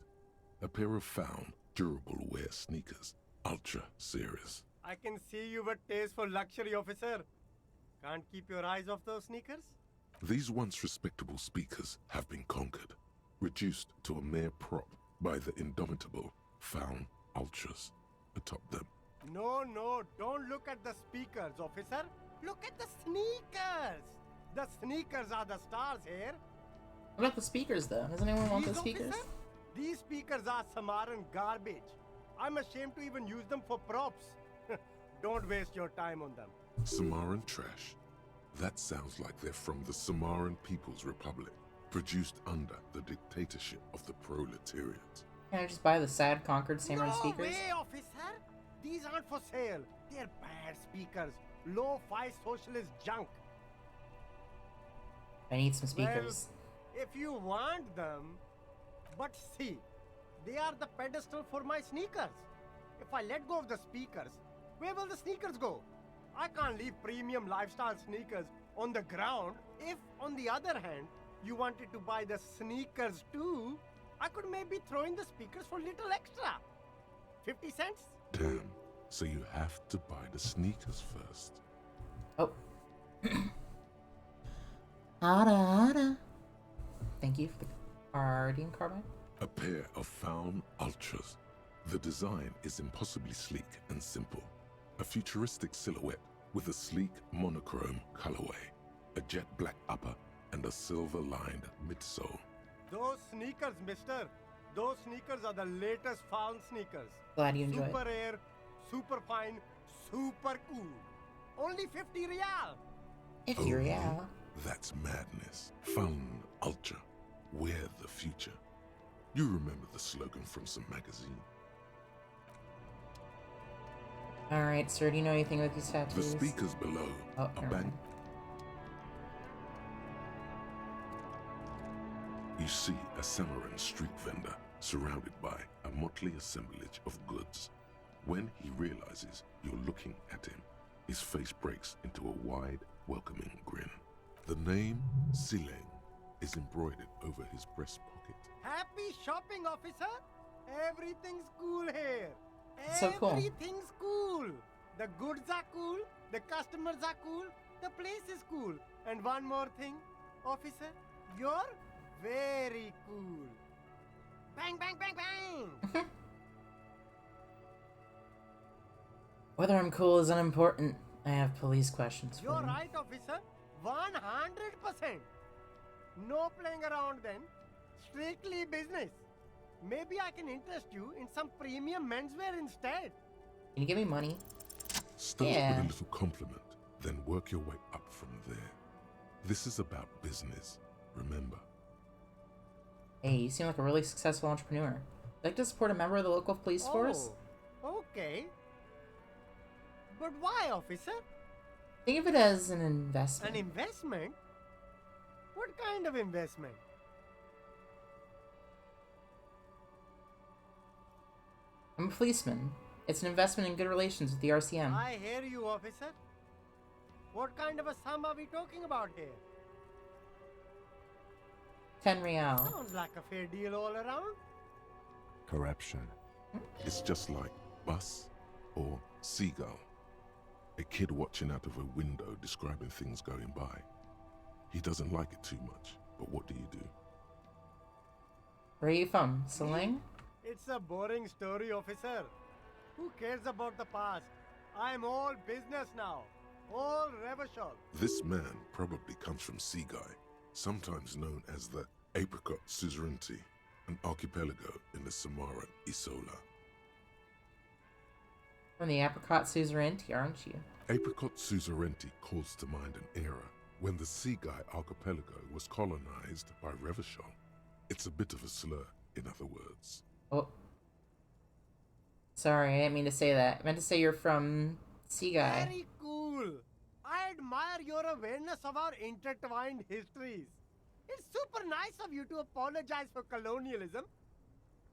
A pair of found, durable wear sneakers, ultra serious. I can see you've a taste for luxury, officer. Can't keep your eyes off those sneakers? These once respectable speakers have been conquered, reduced to a mere prop by the indomitable found ultras atop them. No, don't look at the speakers, officer. Look at the sneakers. The sneakers are the stars here. What about the speakers, though? Does anyone want the speakers? Officer? These speakers are Samaran garbage. I'm ashamed to even use them for props. Don't waste your time on them. Samaran trash? That sounds like they're from the Samaran People's Republic, produced under the dictatorship of the proletariat. Can I just buy the sad conquered samurai speakers? No way, officer. These aren't for sale. They're bad speakers. Low-fi socialist junk. I need some speakers. Well, if you want them, but see, they are the pedestal for my sneakers. If I let go of the speakers, where will the sneakers go? I can't leave premium lifestyle sneakers on the ground. If, on the other hand, you wanted to buy the sneakers too, I could maybe throw in the speakers for little extra. 50 cents? Damn. So you have to buy the sneakers first. Oh. Ada. Thank you for the Guardian Carbine. A pair of found ultras. The design is impossibly sleek and simple. A futuristic silhouette with a sleek monochrome colorway, a jet black upper, and a silver-lined midsole. Those sneakers, mister. Those sneakers are the latest found sneakers. Glad you enjoy it. Super rare, super fine, super cool. Only 50 real. 50 real? That's madness. Fun, ultra. We're the future. You remember the slogan from some magazine. Alright, sir, do you know anything about these tattoos? The speakers below are bang. You see a Samaran street vendor surrounded by a motley assemblage of goods. When he realizes you're looking at him, his face breaks into a wide, welcoming grin. The name Sileng is embroidered over his breast pocket. Happy shopping, officer. Everything's cool here. So cool. Everything's cool. The goods are cool. The customers are cool. The place is cool. And one more thing, officer, you're very cool. Bang, bang, bang, bang. Whether I'm cool is unimportant. I have police questions for You're you. right, officer. 100%. No playing around then. Strictly business. Maybe I can interest you in some premium menswear instead. Can you give me money? Start with a little compliment, then work your way up from there. This is about business, remember. Hey, you seem like a really successful entrepreneur. Would you like to support a member of the local police force? Oh, okay. But why, officer? Think of it as an investment. An investment? What kind of investment? I'm a policeman. It's an investment in good relations with the RCM. I hear you, officer. What kind of a sum are we talking about here? 10 real. Sounds like a fair deal all around. Corruption. It's just like bus or seagull. A kid watching out of a window describing things going by. He doesn't like it too much, but what do you do? Where are you from? Sileng? It's a boring story, officer. Who cares about the past? I'm all business now. All Revachol. This man probably comes from Seaguy, sometimes known as the Apricot Suzerainty, an archipelago in the Samaran Isola. From the Apricot Suzerainty, aren't you? Apricot Suzerainty calls to mind an era when the Seaguy archipelago was colonized by Revachol. It's a bit of a slur, in other words. Oh. Sorry, I didn't mean to say that. I meant to say you're from Seaguy. Very cool. I admire your awareness of our intertwined histories. It's super nice of you to apologize for colonialism,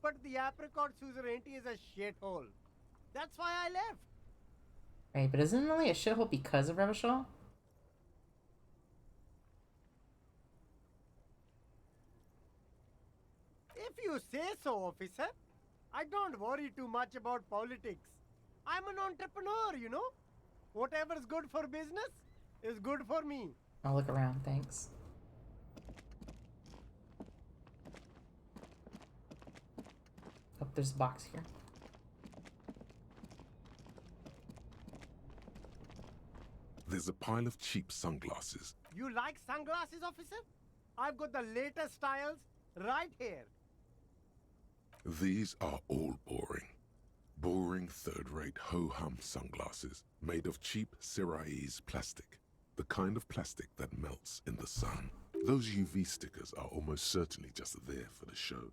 but the Apricot Suzerainty is a shithole. That's why I left. Right, but isn't it only a shithole because of Revachol? If you say so, officer. I don't worry too much about politics. I'm an entrepreneur, you know. Whatever's good for business is good for me. I'll look around, thanks. Oh, there's a box here. There's a pile of cheap sunglasses. You like sunglasses, officer? I've got the latest styles right here. These are all boring. Boring third-rate ho-hum sunglasses made of cheap Syrahese plastic. The kind of plastic that melts in the sun. Those UV stickers are almost certainly just there for the show.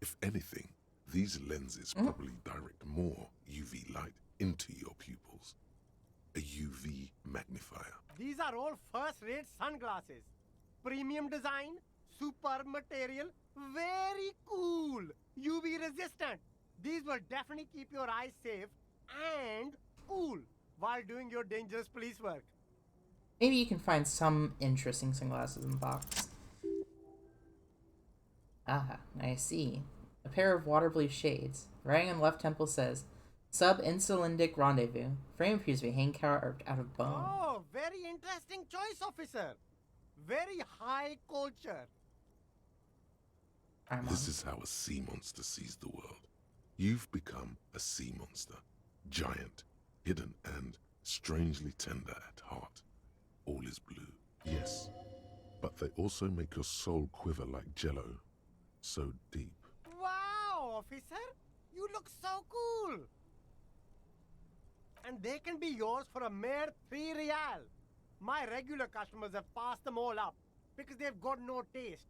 If anything, these lenses probably direct more UV light into your pupils. A UV magnifier. These are all first-rate sunglasses. Premium design, superb material, very cool, UV resistant. These will definitely keep your eyes safe and cool while doing your dangerous police work. Maybe you can find some interesting sunglasses in the box. Ah, I see. A pair of water blue shades. Writing on the left temple says, Sub-insulindic rendezvous. Frame appears to be hand carved out of bone. Oh, very interesting choice, officer. Very high culture. This is how a sea monster sees the world. You've become a sea monster. Giant, hidden, and strangely tender at heart. All is blue, yes. But they also make your soul quiver like jello so deep. Wow, officer! You look so cool! And they can be yours for a mere 3 real. My regular customers have passed them all up because they've got no taste.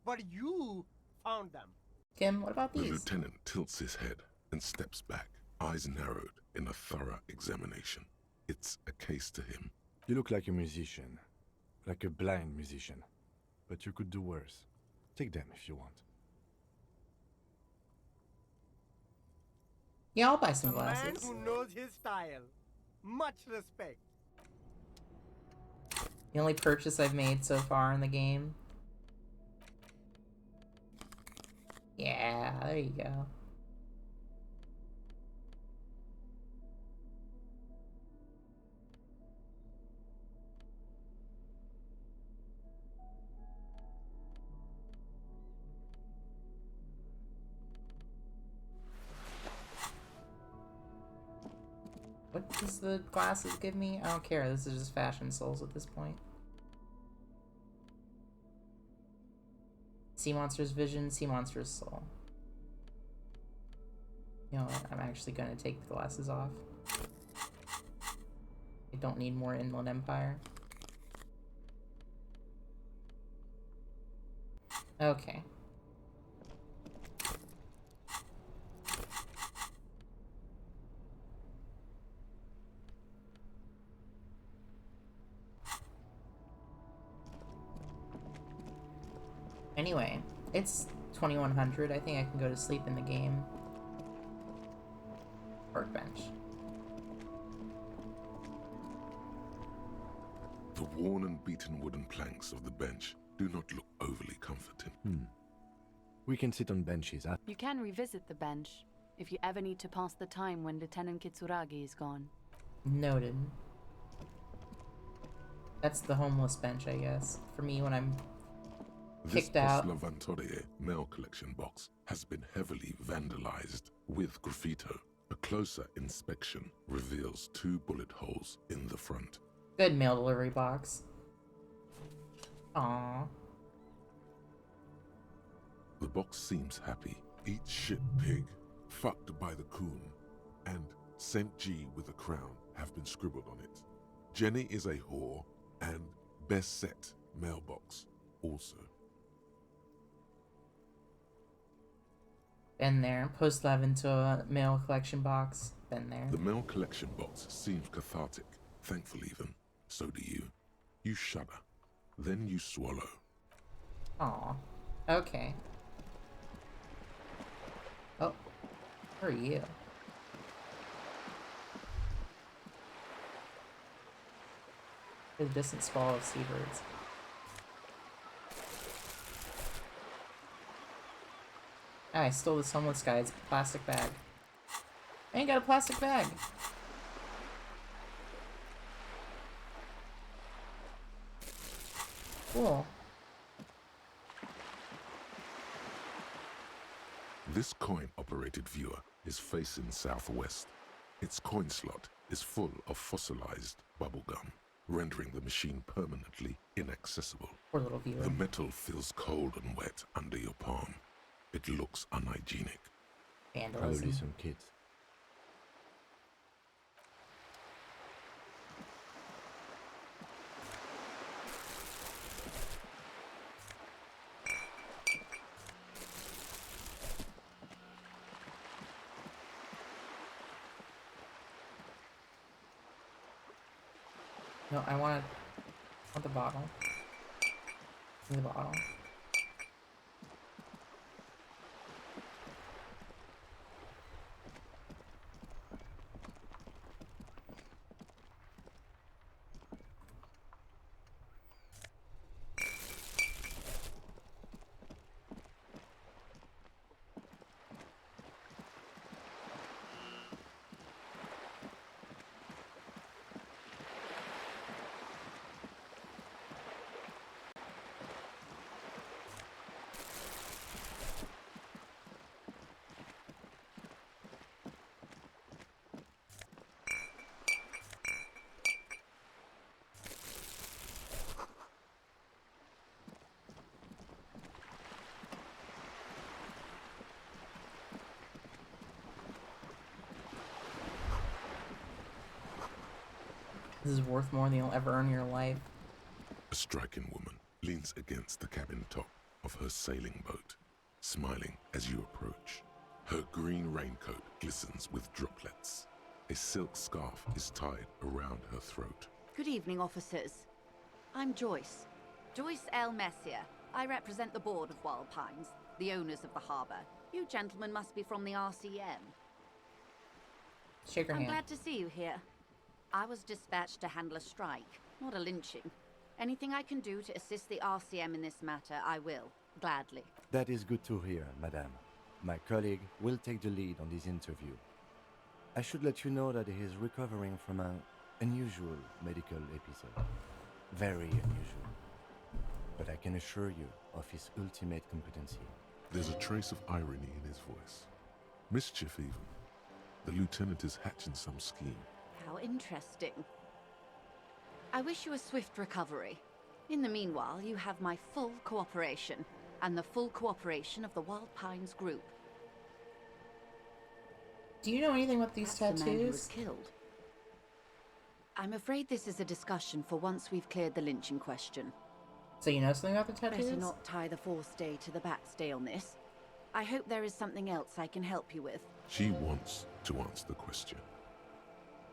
But you found them. Kim, what about The these? lieutenant tilts his head and steps back, eyes narrowed in a thorough examination. It's a case to him. You look like a musician. Like a blind musician. But you could do worse. Take them if you want. Yeah, I'll buy some A man glasses. who knows his style. Much respect. The only purchase I've made so far in the game. Yeah, there you go. What does the glasses give me? I don't care. This is just fashion souls at this point. Sea Monster's Vision, Sea Monster's Soul. You know what? I'm actually going to take the glasses off. I don't need more Inland Empire. Okay. Anyway, it's 2100. I think I can go to sleep in the game. Workbench. The worn and beaten wooden planks of the bench do not look overly comforting. We can sit on benches. You can revisit the bench if you ever need to pass the time when Lieutenant Kitsuragi is gone. Noted. That's the homeless bench, I guess. For me, when I'm This kicked out. Post-Lavantorie mail collection box has been heavily vandalized with graffito. A closer inspection reveals 2 bullet holes in the front. Good mail delivery box. Aww. The box seems happy. Eat shit pig, fucked by the coon, and Saint G with a crown have been scribbled on it. Jenny is a whore, and best set mailbox also. Been there. Post love into a mail collection box. Been there. The mail collection box seems cathartic, thankful even. So do you. You shudder. Then you swallow. Aw. Okay. Oh. Who are you? A distant squall of seabirds. Ah, I stole this homeless guy's plastic bag. I ain't got a plastic bag. Cool. This coin-operated viewer is facing southwest. Its coin slot is full of fossilized bubblegum, rendering the machine permanently inaccessible. Poor little viewer. The metal feels cold and wet under your palm. It looks unhygienic. Probably some kids. No, I want the bottle. Give me the bottle. This is worth more than you'll ever earn in your life. A striking woman leans against the cabin top of her sailing boat, smiling as you approach. Her green raincoat glistens with droplets. A silk scarf is tied around her throat. Good evening, officers. I'm Joyce. Joyce L. Messier. I represent the board of Wild Pines, the owners of the harbour. You gentlemen must be from the RCM. Shake her hand. I'm glad to see you here. I was dispatched to handle a strike, not a lynching. Anything I can do to assist the RCM in this matter, I will, gladly. That is good to hear, madame. My colleague will take the lead on this interview. I should let you know that he is recovering from an unusual medical episode. Very unusual. But I can assure you of his ultimate competency. There's a trace of irony in his voice. Mischief, even. The lieutenant is hatching some scheme. How interesting. I wish you a swift recovery. In the meanwhile, you have my full cooperation, and the full cooperation of the Wild Pines group. Do you know anything about these That's the man who was tattoos? killed. I'm afraid this is a discussion for once we've cleared the lynching question. So you know something about the tattoos? Better not tie the forestay to the backstay on this. I hope there is something else I can help you with. She wants to answer the question.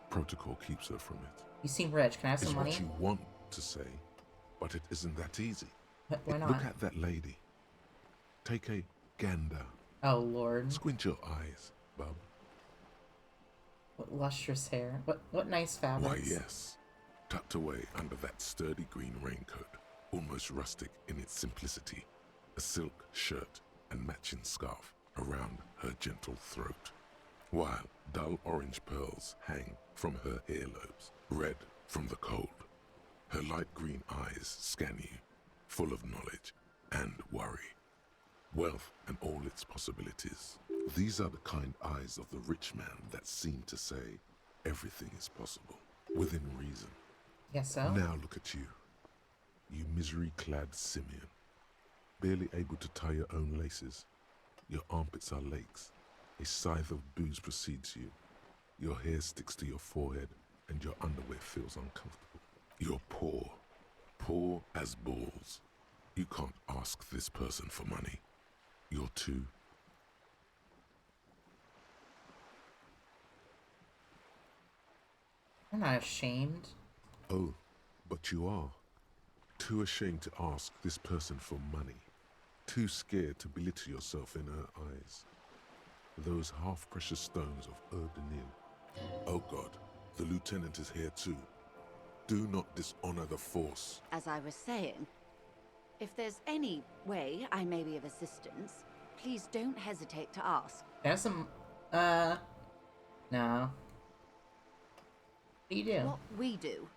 Protocol keeps her from it. You seem rich. Can I have It's some money? what you want to say, but it isn't that easy. Why not? Look at that lady. Take a gander. Oh, Lord. Squint your eyes, bub. What lustrous hair. What nice fabrics. Why, yes. Tucked away under that sturdy green raincoat, almost rustic in its simplicity, a silk shirt and matching scarf around her gentle throat, while dull orange pearls hang from her earlobes, red from the cold. Her light green eyes scan you, full of knowledge and worry. Wealth and all its possibilities. These are the kind eyes of the rich man that seem to say everything is possible, within reason. Yes, so? Now look at you. You misery-clad simian. Barely able to tie your own laces. Your armpits are lakes. A scythe of booze precedes you. Your hair sticks to your forehead, and your underwear feels uncomfortable. You're poor. Poor as balls. You can't ask this person for money. You're too... I'm not ashamed. Oh, but you are. Too ashamed to ask this person for money. Too scared to belittle yourself in her eyes. Those half-precious stones of Erdenin. Oh God, the lieutenant is here too. Do not dishonor the force. As I was saying, if there's any way I may be of assistance, please don't hesitate to ask. There's some, no. What do you do? What we do?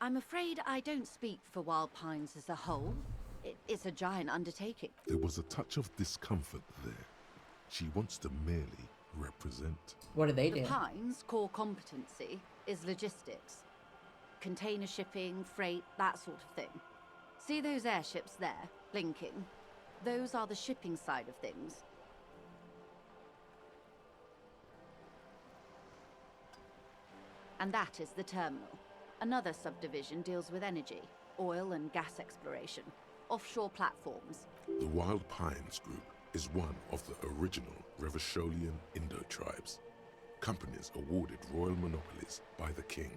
I'm afraid I don't speak for Wild Pines as a whole. It's a giant undertaking. There was a touch of discomfort there. She wants to merely represent. What do they do? The Pines' core competency is logistics. Container shipping, freight, that sort of thing. See those airships there, blinking? Those are the shipping side of things. And that is the terminal. Another subdivision deals with energy, oil and gas exploration, offshore platforms. The Wild Pines Group is one of the original Revacholian Indo-tribes. Companies awarded royal monopolies by the king,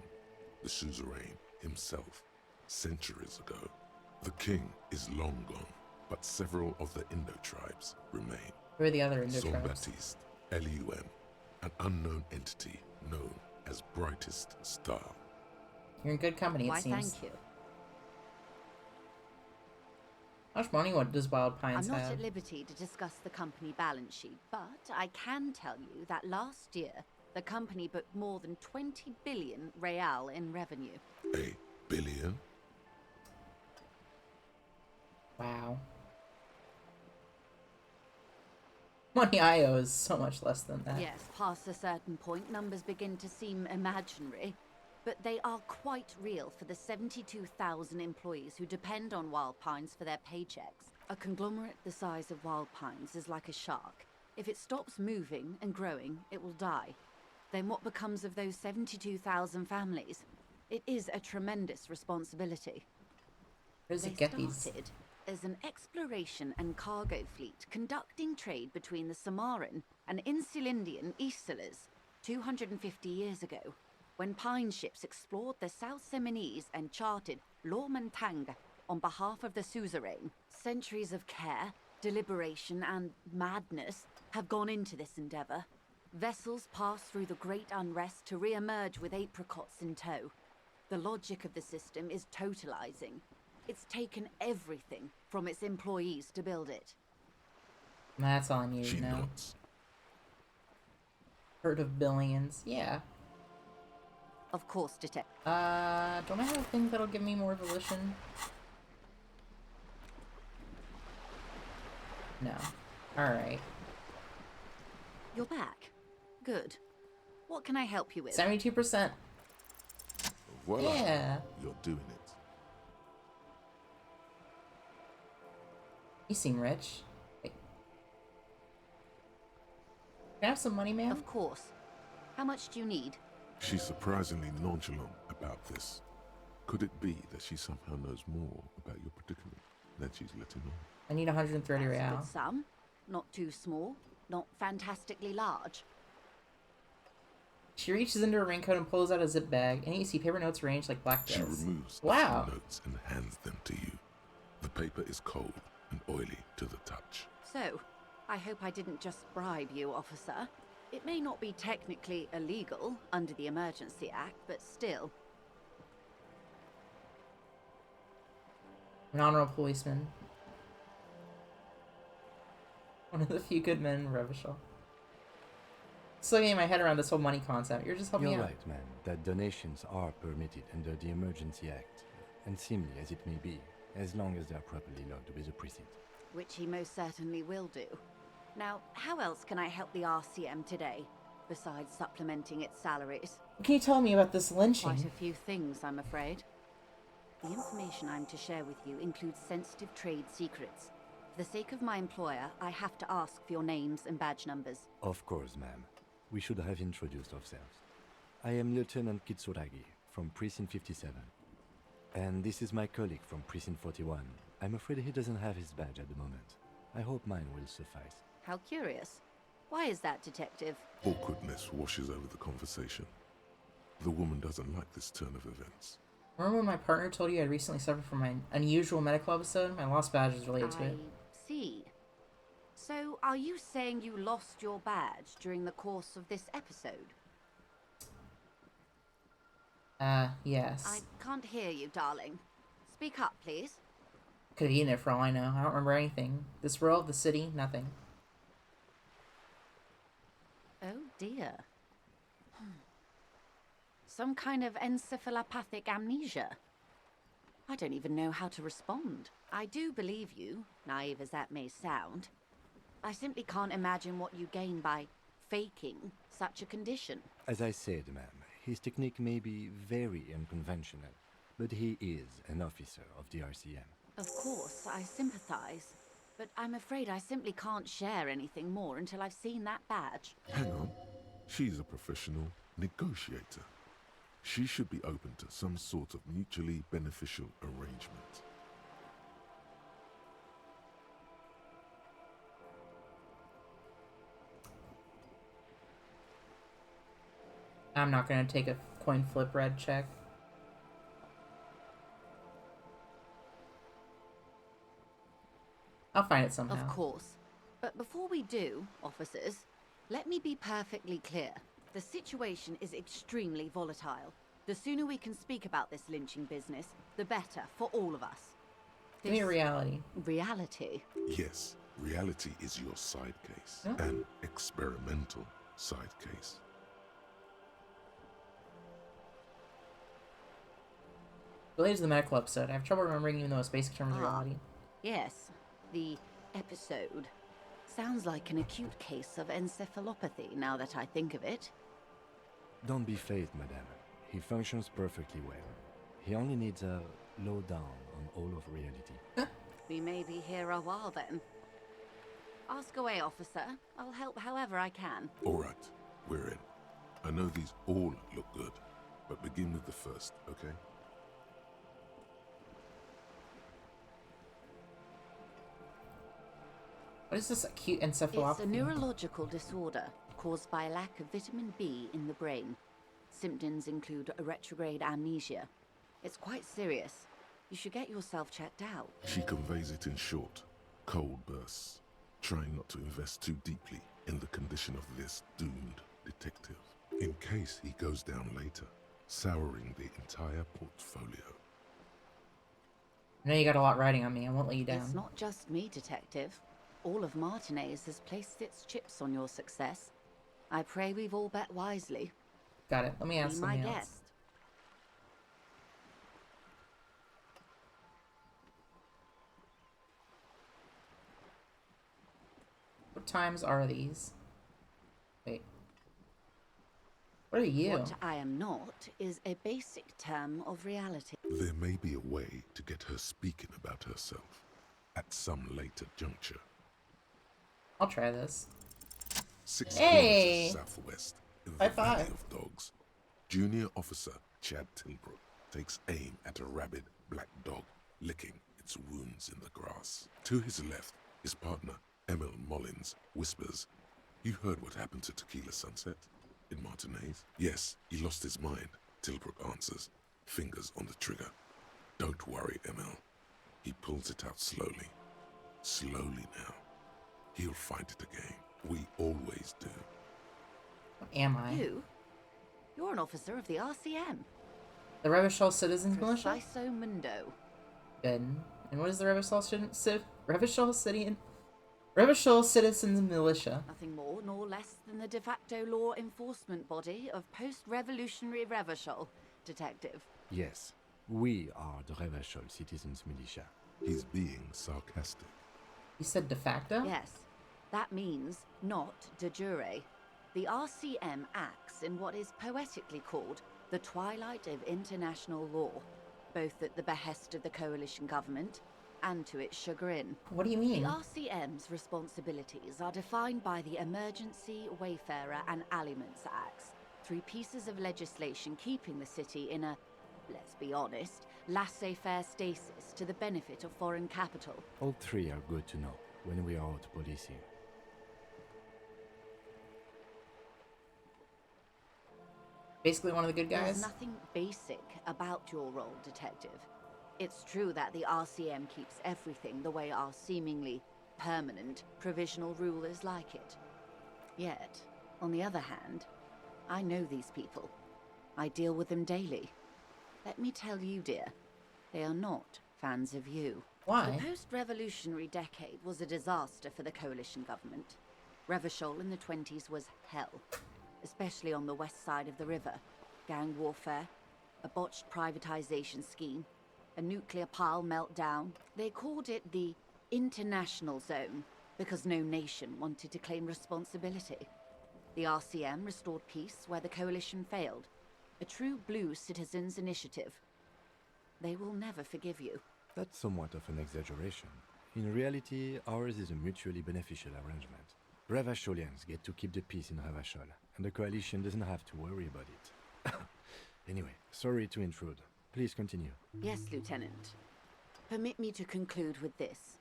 the suzerain himself, centuries ago. The king is long gone, but several of the Indo-tribes remain. Who are the other Indo-tribes? Baptiste, Elysium, an unknown entity known as Brightest Star. You're in good company, it seems. Why, thank you. How much money does Wild Pines I'm not have? at liberty to discuss the company balance sheet, but I can tell you that last year, the company booked more than 20 billion real in revenue. A billion? Wow. Money I owe is so much less than that. Yes, past a certain point, numbers begin to seem imaginary, but they are quite real for the 72,000 employees who depend on Wild Pines for their paychecks. A conglomerate the size of Wild Pines is like a shark. If it stops moving and growing, it will die. Then what becomes of those 72,000 families? It is a tremendous responsibility. Where's the They Geppies? started as an exploration and cargo fleet conducting trade between the Samaran and Insulindian Isolas 250 years ago, when pine ships explored the South Seminese and charted Lomantang on behalf of the suzerain. Centuries of care, deliberation, and madness have gone into this endeavor. Vessels pass through the great unrest to re-emerge with apricots in tow. The logic of the system is totalizing. It's taken everything from its employees to build it. That's all I need She to know. nods. Heard of billions? Yeah. Of course, Detective. Don't I have a thing that'll give me more volition? No. Alright. You're back. Good. What can I help you with? 72%. Voila. Yeah. You're doing it. You seem rich. Wait. Can I have some money, ma'am? Of course. How much do you need? She's surprisingly nonchalant about this. Could it be that she somehow knows more about your predicament than she's letting on? I need 130 That's a real. good sum. Not too small. Not fantastically large. She reaches into her raincoat and pulls out a zip bag, and you see paper notes arranged like black She bills. removes Wow. a few notes and hands them to you. The paper is cold and oily to the touch. So, I hope I didn't just bribe you, officer. It may not be technically illegal under the Emergency Act, but still. An honorable policeman. One of the few good men in Revachol. Still getting my head around this whole money concept. You're just helping me You're out. right, man, that donations are permitted under the Emergency Act, and seemly as it may be, as long as they are properly logged with the precinct. Which he most certainly will do. Now, how else can I help the RCM today, besides supplementing its salaries? What can you tell me about this lynching? Quite a few things, I'm afraid. The information I'm to share with you includes sensitive trade secrets. For the sake of my employer, I have to ask for your names and badge numbers. Of course, ma'am. We should have introduced ourselves. I am Lieutenant Kitsuragi from Precinct 57. And this is my colleague from Precinct 41. I'm afraid he doesn't have his badge at the moment. I hope mine will suffice. How curious. Why is that, Detective? Awkwardness washes over the conversation. The woman doesn't like this turn of events. Remember when my partner told you I recently suffered from my unusual medical episode? My lost badge is related to it. I see. So, are you saying you lost your badge during the course of this episode? Yes. I can't hear you, darling. Speak up, please. Could have eaten it for all I know. I don't remember anything. This world, the city, nothing. Oh dear. Some kind of encephalopathic amnesia. I don't even know how to respond. I do believe you, naive as that may sound. I simply can't imagine what you gain by faking such a condition. As I said, ma'am, his technique may be very unconventional, but he is an officer of the RCM. Of course, I sympathize, but I'm afraid I simply can't share anything more until I've seen that badge. Hang on. She's a professional negotiator. She should be open to some sort of mutually beneficial arrangement. I'm not gonna take a coin flip red check. I'll find it somehow. Of course. But before we do, officers, let me be perfectly clear. The situation is extremely volatile. The sooner we can speak about this lynching business, the better for all of us. Give me a reality. Reality? Yes, reality is your side case. An experimental side case. Related to the medical episode, I have trouble remembering even though its basic term is reality. Yes, the episode. Sounds like an acute case of encephalopathy now that I think of it. Don't be phased, madame. He functions perfectly well. He only needs a lowdown on all of reality. We may be here a while then. Ask away, officer. I'll help however I can. All right, we're in. I know these all look good, but begin with the first, okay? What is this acute It's encephalopathy? a neurological disorder caused by a lack of vitamin B in the brain. Symptoms include a retrograde amnesia. It's quite serious. You should get yourself checked out. She conveys it in short, cold bursts, trying not to invest too deeply in the condition of this doomed detective, in case he goes down later, souring the entire portfolio. I know you got a lot riding on me. I won't let you down. It's not just me, Detective. All of Martinez has placed its chips on your success. I pray we've all bet wisely. Got it. Let me ask Be my something else. guest. What times are these? Wait. What are you? What I am not is a basic term of reality. There may be a way to get her speaking about herself at some later juncture. I'll try this. 6 Hey! kilometers southwest in High the Valley five. of Dogs, Junior Officer Chad Tilbrook takes aim at a rabid black dog licking its wounds in the grass. To his left, his partner, Emil Mullins, whispers, "You heard what happened to Tequila Sunset in Martinez?" "Yes, he lost his mind," Tilbrook answers, fingers on the trigger. "Don't worry, Emil." He pulls it out slowly. Slowly now. He'll find it again. We always do. What am I? You're an officer of the RCM. The Revachol Citizens Militia? Preciso Mundo. Good. And what is the Revachol Citizens Militia? Nothing more nor less than the de facto law enforcement body of post-revolutionary Revachol, Detective. Yes, we are the Revachol Citizens Militia. He's being sarcastic. You said de facto? Yes, that means not de jure. The RCM acts in what is poetically called the twilight of international law, both at the behest of the coalition government and to its chagrin. What do you mean? The RCM's responsibilities are defined by the Emergency, Wayfarer and Aliments Acts, 3 pieces of legislation keeping the city in a, let's be honest, laissez-faire stasis to the benefit of foreign capital. All 3 are good to know when we are out policing. Basically one of the good guys? There's nothing basic about your role, Detective. It's true that the RCM keeps everything the way our seemingly permanent provisional rulers like it. Yet, on the other hand, I know these people. I deal with them daily. Let me tell you, dear, they are not fans of you. Why? The post-revolutionary decade was a disaster for the coalition government. Revachol in the 20s was hell, especially on the west side of the river. Gang warfare, a botched privatization scheme, a nuclear pile meltdown. They called it the international zone because no nation wanted to claim responsibility. The RCM restored peace where the coalition failed. A true blue citizens' initiative. They will never forgive you. That's somewhat of an exaggeration. In reality, ours is a mutually beneficial arrangement. Revacholians get to keep the peace in Revachol, and the coalition doesn't have to worry about it. Anyway, sorry to intrude. Please continue. Yes, Lieutenant. Permit me to conclude with this.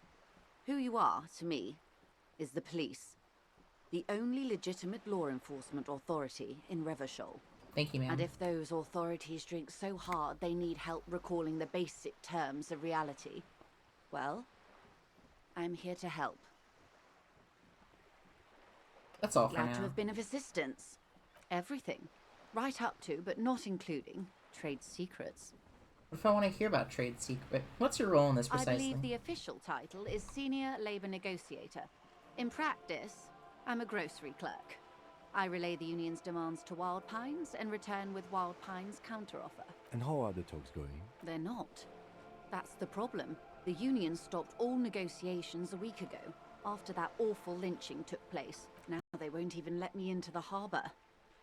Who you are, to me, is the police. The only legitimate law enforcement authority in Revachol. Thank you, ma'am. And if those authorities drink so hard they need help recalling the basic terms of reality, well, I'm here to help. That's all for Glad now. to have been of assistance. Everything. Right up to, but not including, trade secrets. What if I want to hear about trade secret? What's your role in this precisely? I believe the official title is Senior Labor Negotiator. In practice, I'm a grocery clerk. I relay the union's demands to Wild Pines and return with Wild Pines' counteroffer. And how are the talks going? They're not. That's the problem. The union stopped all negotiations a week ago, after that awful lynching took place. Now they won't even let me into the harbor.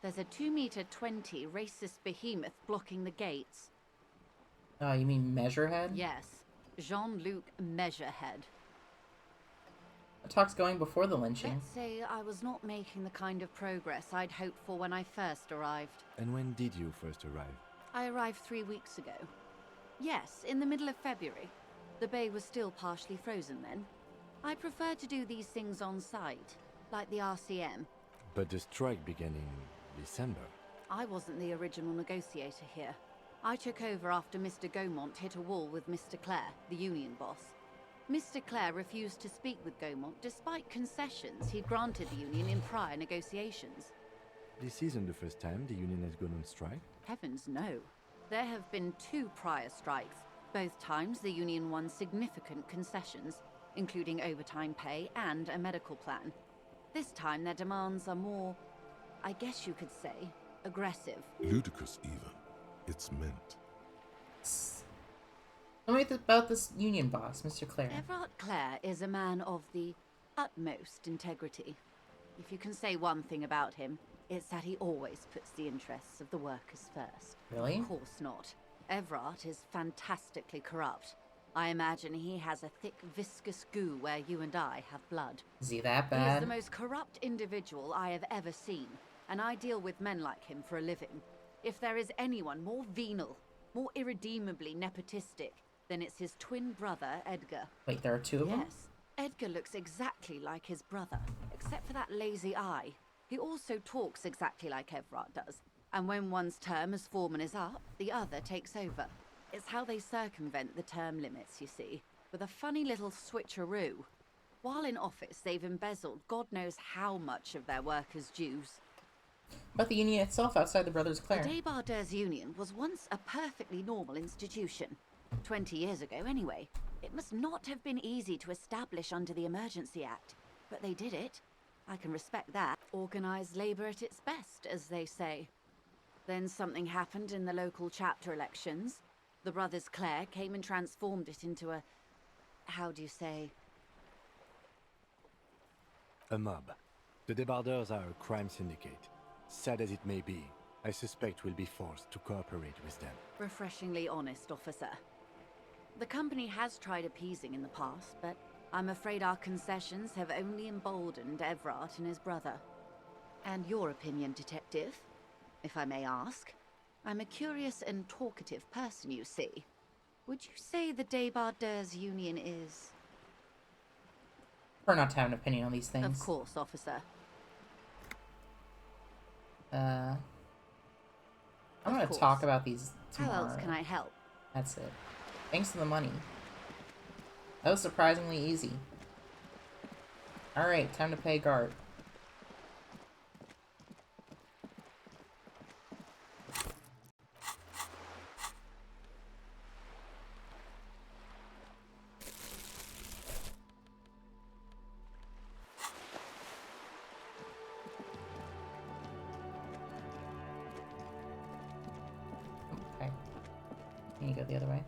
There's a 2-meter-20 racist behemoth blocking the gates. Oh, you mean Measurehead? Yes, Jean-Luc Measurehead. The talk's going before the lynching. Let's say I was not making the kind of progress I'd hoped for when I first arrived. And when did you first arrive? I arrived 3 weeks ago. Yes, in the middle of February. The bay was still partially frozen then. I prefer to do these things on site, like the RCM. But the strike began in December. I wasn't the original negotiator here. I took over after Mr. Gaumont hit a wall with Mr. Clare, the union boss. Mr. Clare refused to speak with Gaumont despite concessions he'd granted the union in prior negotiations. This isn't the first time the union has gone on strike. Heavens no. There have been 2 prior strikes. Both times the union won significant concessions, including overtime pay and a medical plan. This time their demands are more, I guess you could say, aggressive. Ludicrous even. It's meant. Tell me about this union boss, Mr. Clare. Everard Clare is a man of the utmost integrity. If you can say one thing about him, it's that he always puts the interests of the workers first. Really? Of course not. Everard is fantastically corrupt. I imagine he has a thick, viscous goo where you and I have blood. Is he that He is bad? the most corrupt individual I have ever seen, and I deal with men like him for a living. If there is anyone more venal, more irredeemably nepotistic, then it's his twin brother, Edgar. Wait, there are 2 of them? Yes. Edgar looks exactly like his brother, except for that lazy eye. He also talks exactly like Everard does, and when one's term as foreman is up, the other takes over. It's how they circumvent the term limits, you see, with a funny little switcheroo. While in office, they've embezzled God knows how much of their workers' dues. But the union itself outside the Brothers Clare. The Débardeurs Union was once a perfectly normal institution. 20 years ago, anyway. It must not have been easy to establish under the Emergency Act, but they did it. I can respect that. Organised labour at its best, as they say. Then something happened in the local chapter elections. The Brothers Clare came and transformed it into a... how do you say? A mob. The Débardeurs are a crime syndicate. Sad as it may be, I suspect we'll be forced to cooperate with them. Refreshingly honest, officer. The company has tried appeasing in the past, but I'm afraid our concessions have only emboldened Everard and his brother. And your opinion, detective, if I may ask? I'm a curious and talkative person, you see. Would you say the Débardeurs Union is... Prefer not to have an opinion on these things. Of course, officer. I'm gonna talk about these tomorrow. How else can I help? That's it. Thanks to the money. That was surprisingly easy. Alright, time to pay guard. Okay. Can you go the other way?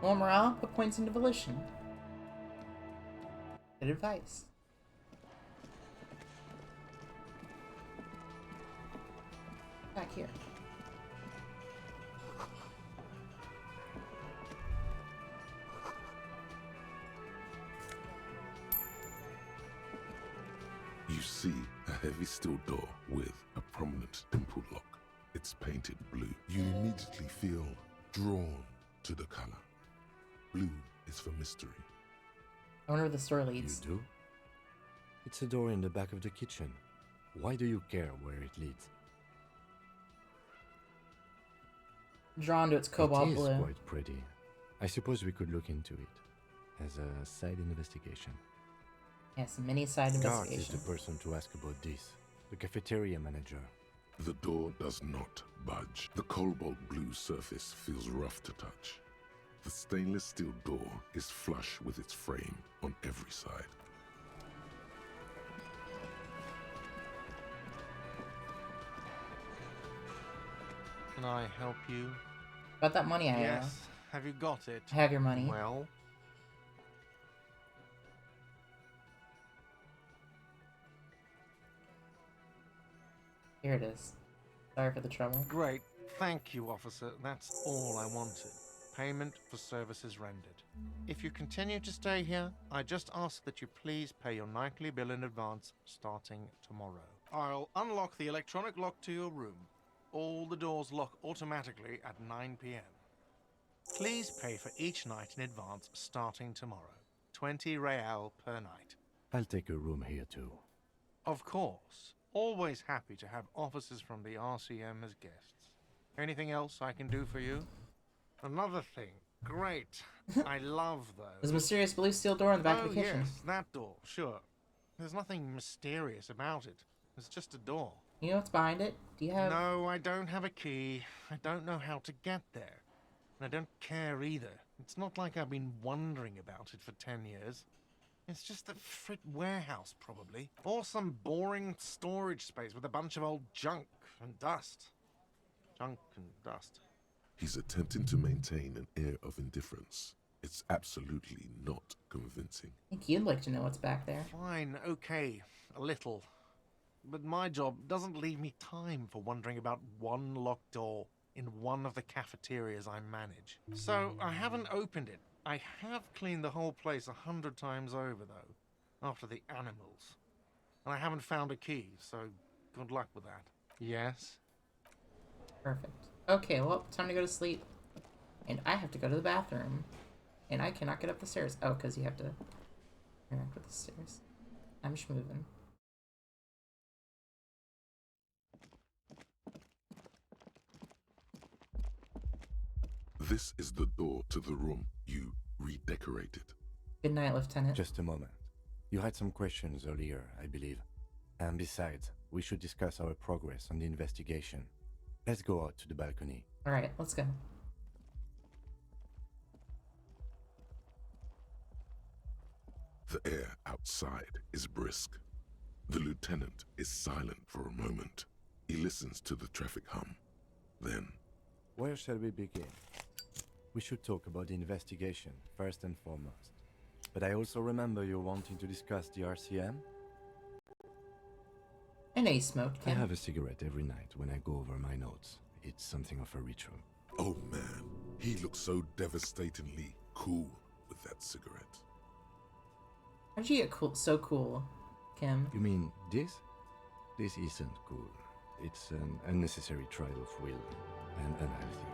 More morale, put points into volition. Good advice. Back here. You see a heavy steel door with a prominent dimple lock. It's painted blue. You immediately feel drawn to the color. Blue is for mystery. I wonder where the story leads. You do? It's a door in the back of the kitchen. Why do you care where it leads? Drawn to its cobalt It is blue. quite pretty. I suppose we could look into it as a side investigation. Yes, mini side Gart is investigation. the person to ask about this. The cafeteria manager. The door does not budge. The cobalt blue surface feels rough to touch. The stainless steel door is flush with its frame on every side. Can I help you? About that money I have. Yes. Have you got it? I have your money. Well, Here it is. Sorry for the trouble. Great. Thank you, officer. That's all I wanted. Payment for services rendered. If you continue to stay here, I just ask that you please pay your nightly bill in advance starting tomorrow. I'll unlock the electronic lock to your room. All the doors lock automatically at 9 p.m. Please pay for each night in advance starting tomorrow. 20 real per night. I'll take a room here too. Of course. Always happy to have officers from the RCM as guests. Anything else I can do for you? Another thing. Great. I love those. There's a mysterious blue steel door in the back of the kitchen. Yes, that door, sure. There's nothing mysterious about it. It's just a door. You know what's behind it? Do you have... No, I don't have a key. I don't know how to get there. And I don't care either. It's not like I've been wondering about it for 10 years. It's just a frit warehouse, probably. Or some boring storage space with a bunch of old junk and dust. Junk and dust. He's attempting to maintain an air of indifference. It's absolutely not convincing. I think you'd like to know what's back there. Fine, okay, a little. But my job doesn't leave me time for wondering about one locked door in one of the cafeterias I manage. So I haven't opened it. I have cleaned the whole place 100 times over, though, after the animals. And I haven't found a key, so good luck with that. Yes? Perfect. Okay, well, time to go to sleep. And I have to go to the bathroom. And I cannot get up the stairs. Oh, because you have to interact with the stairs. I'm just moving. This is the door to the room you redecorated. Good night, Lieutenant. Just a moment. You had some questions earlier, I believe. And besides, we should discuss our progress on the investigation. Let's go out to the balcony. Alright, let's go. The air outside is brisk. The lieutenant is silent for a moment. He listens to the traffic hum. Then... Where shall we begin? We should talk about the investigation, first and foremost. But I also remember you wanting to discuss the RCM? And a smoked I Kim. have a cigarette every night when I go over my notes. It's something of a ritual. Oh man, he looks so devastatingly cool with that cigarette. How'd you get so cool, Kim? You mean this? This isn't cool. It's an unnecessary trial of will and unhealthy.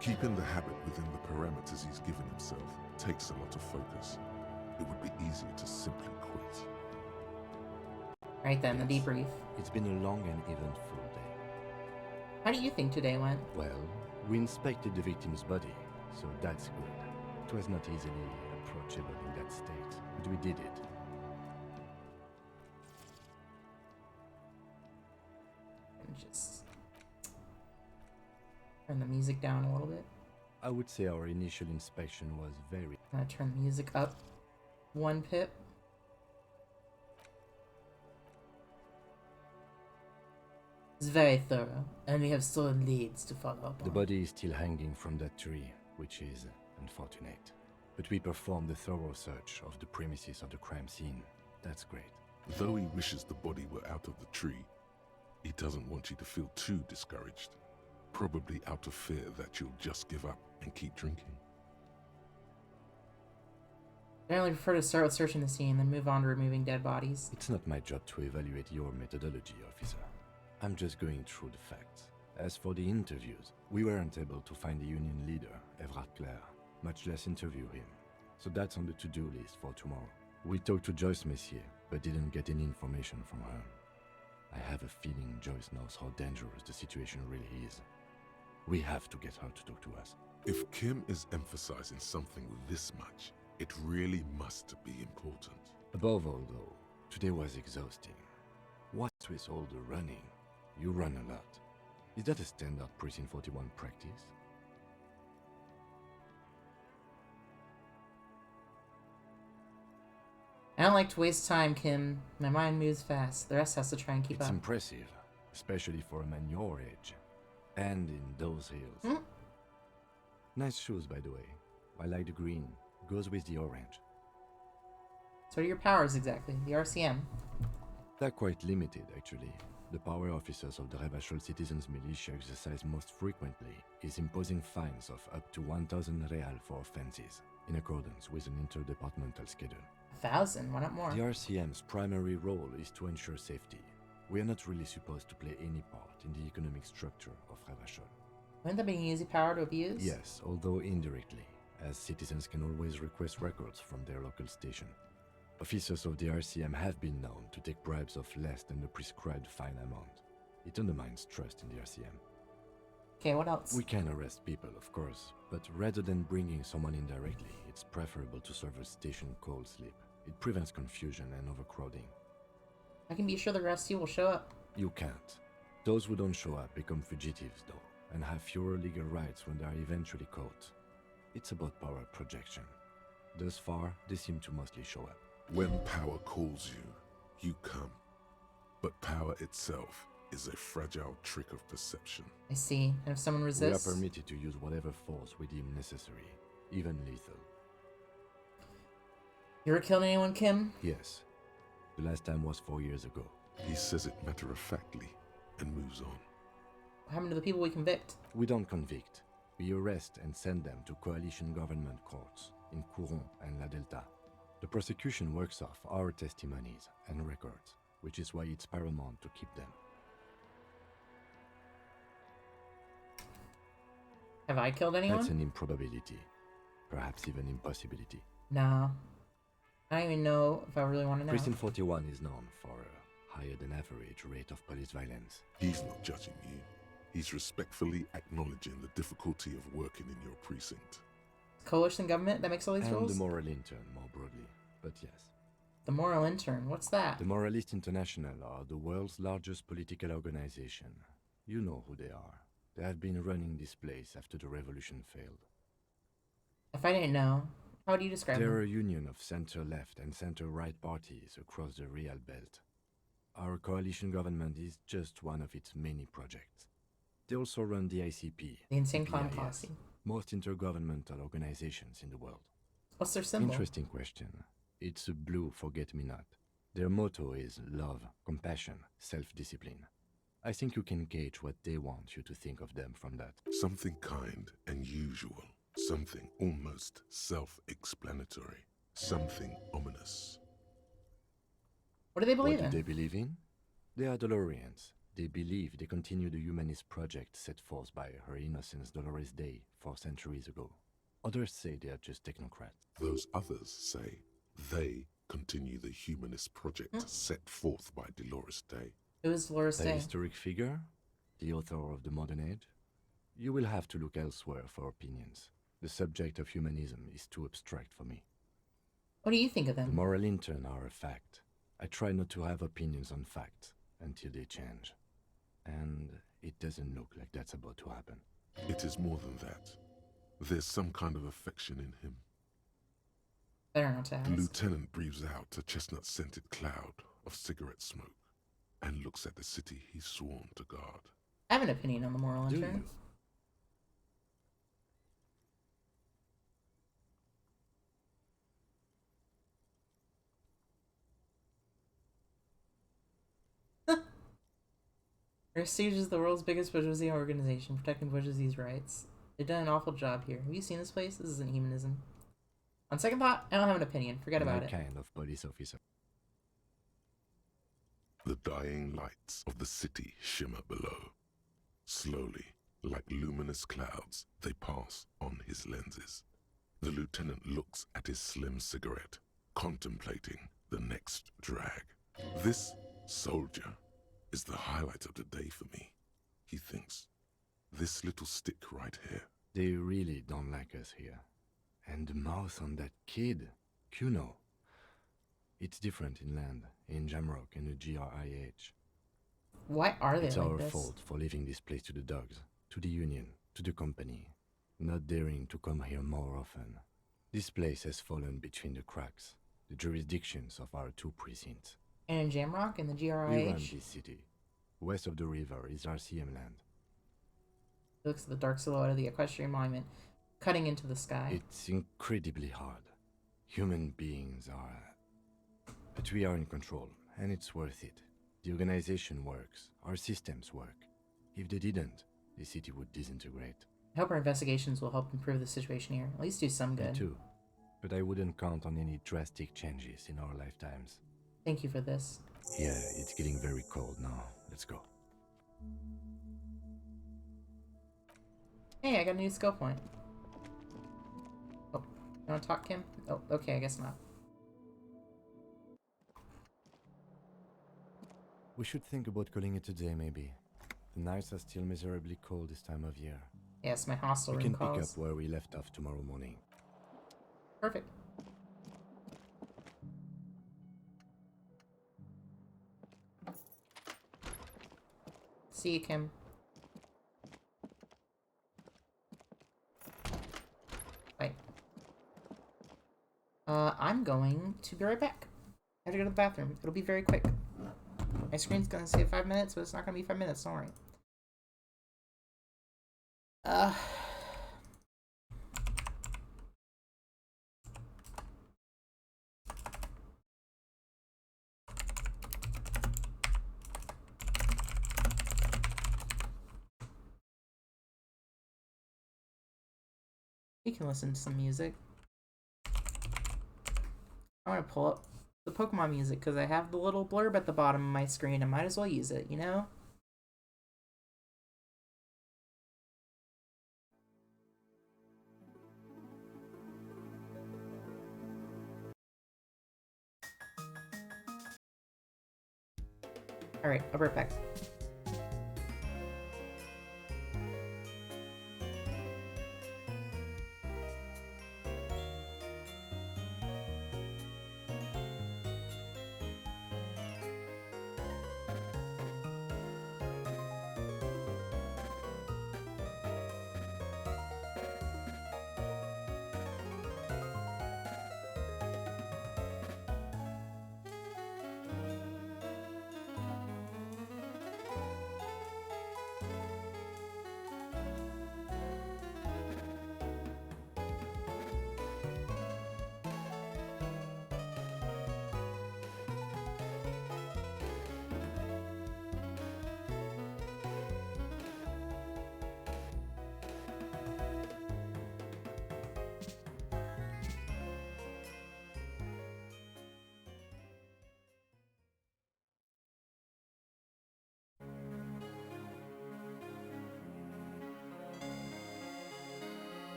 Keeping the habit within the parameters he's given himself takes a lot of focus. It would be easier to simply quit. Right then, the debrief. It's been a long and eventful day. How do you think today went? Well, we inspected the victim's body, so that's good. It was not easily approachable in that state, but we did it. And just turn the music down a little bit. I would say our initial inspection was very... I'm gonna turn the music up 1 pip. It's very thorough, and we have solid leads to follow up on. The body is still hanging from that tree, which is unfortunate. But we performed a thorough search of the premises of the crime scene. That's great. Though he wishes the body were out of the tree, he doesn't want you to feel too discouraged. Probably out of fear that you'll just give up and keep drinking. I generally prefer to start with searching the scene, then move on to removing dead bodies. It's not my job to evaluate your methodology, officer. I'm just going through the facts. As for the interviews, we weren't able to find the union leader, Everard Clare, much less interview him. So that's on the to-do list for tomorrow. We talked to Joyce Messier, but didn't get any information from her. I have a feeling Joyce knows how dangerous the situation really is. We have to get her to talk to us. If Kim is emphasizing something this much, it really must be important. Above all, though, today was exhausting. What's with all the running? You run a lot. Is that a standard Precinct 41 practice? I don't like to waste time, Kim. My mind moves fast. The rest has to try and keep up. It's impressive, especially for a man your age. And in those heels. Nice shoes, by the way. I like the green. Goes with the orange. So what are your powers exactly? The RCM? They're quite limited, actually. the power officers of the Revachol Citizens Militia exercise most frequently is imposing fines of up to 1,000 real for offenses, in accordance with an interdepartmental schedule. 1,000? Why not more? The RCM's primary role is to ensure safety. We are not really supposed to play any part in the economic structure of Revachol. Wouldn't that be an easy power to abuse? Yes, although indirectly, as citizens can always request records from their local station. Officers of the RCM have been known to take bribes of less than the prescribed fine amount. It undermines trust in the RCM. Okay, what else? We can arrest people, of course, but rather than bringing someone in directly, it's preferable to serve a station cold sleep. It prevents confusion and overcrowding. I can be sure the rest of you will show up. You can't. Those who don't show up become fugitives, though, and have fewer legal rights when they are eventually caught. It's about power projection. Thus far, they seem to mostly show up. When power calls you, you come. But power itself is a fragile trick of perception. I see. And if someone resists... We are permitted to use whatever force we deem necessary, even lethal. You ever killed anyone, Kim? Yes. The last time was 4 years ago. He says it matter-of-factly and moves on. What happened to the people we convict? We don't convict. We arrest and send them to coalition government courts in Couron and La Delta. The prosecution works off our testimonies and records, which is why it's paramount to keep them. Have I killed anyone? That's an improbability. Perhaps even impossibility. No. I don't even know if I really want to know. Precinct 41 is known for a higher than average rate of police violence. He's not judging you. He's respectfully acknowledging the difficulty of working in your precinct. Coalition government that makes all these and rules? The Moral Intern, more broadly, but yes. The Moral Intern, what's that? The Moralists International are the world's largest political organization. You know who they are. They have been running this place after the revolution failed. If I didn't know, how would you describe them? They're a union of center-left and center-right parties across the Real Belt. Our coalition government is just one of its many projects. They also run the ICP, the Insane Clown PIS, Posse. Most intergovernmental organizations in the world. What's their symbol? Interesting question. It's a blue forget-me-not. Their motto is love, compassion, self-discipline. I think you can gauge what they want you to think of them from that. Something kind and usual. Something almost self-explanatory. Something ominous. What do they believe in? What do they believe in? They are Dolorians. They believe they continue the humanist project set forth by Her Innocence Dolores Day 4 centuries ago. Others say they are just technocrats. Those others say they continue the humanist project set forth by Dolores Day. Who is Dolores Day? A historic figure? The author of the modern age? You will have to look elsewhere for opinions. The subject of humanism is too abstract for me. What do you think of them? The Moral Intern are a fact. I try not to have opinions on facts until they change. And it doesn't look like that's about to happen. It is more than that. There's some kind of affection in him. Better not to ask. The lieutenant breathes out a chestnut-scented cloud of cigarette smoke and looks at the city he's sworn to guard. I have an opinion on the Moral Intern. Prestige is the world's biggest bourgeoisie organization, protecting bourgeoisie's rights. They've done an awful job here. Have you seen this place? This isn't humanism. On second thought, I don't have an opinion. Forget about it. My kind of police officer. The dying lights of the city shimmer below. Slowly, like luminous clouds, they pass on his lenses. The lieutenant looks at his slim cigarette, contemplating the next drag. This soldier is the highlight of the day for me, he thinks. This little stick right here. They really don't like us here. And the mouth on that kid, Kuno. It's different inland, in Jamrock and the GRIH. Why are they it's like our this? fault for leaving this place to the dogs, to the union, to the company, not daring to come here more often. This place has fallen between the cracks, the jurisdictions of our 2 precincts. And in Jamrock and the GRIH? We run this city. West of the river is RCM land. It looks at the dark silhouette of the equestrian monument, cutting into the sky. It's incredibly hard. Human beings are... But we are in control, and it's worth it. The organization works. Our systems work. If they didn't, the city would disintegrate. I hope our investigations will help improve the situation here. At least do some good. Me too. But I wouldn't count on any drastic changes in our lifetimes. Thank you for this. Yeah, it's getting very cold now. Let's go. Hey, I got a new skill point. Oh, you wanna talk, Kim? Oh, okay, I guess not. We should think about calling it a day, maybe. The nights are still miserably cold this time of year. Yes, my hostel room We can calls. pick up where we left off tomorrow morning. Perfect. See you, Kim. Bye. I'm going to be right back. I have to go to the bathroom. It'll be very quick. My screen's gonna say 5 minutes, but it's not gonna be 5 minutes, don't worry. You can listen to some music. I want to pull up the Pokemon music because I have the little blurb at the bottom of my screen. I might as well use it, you know? Alright, I'll be right back.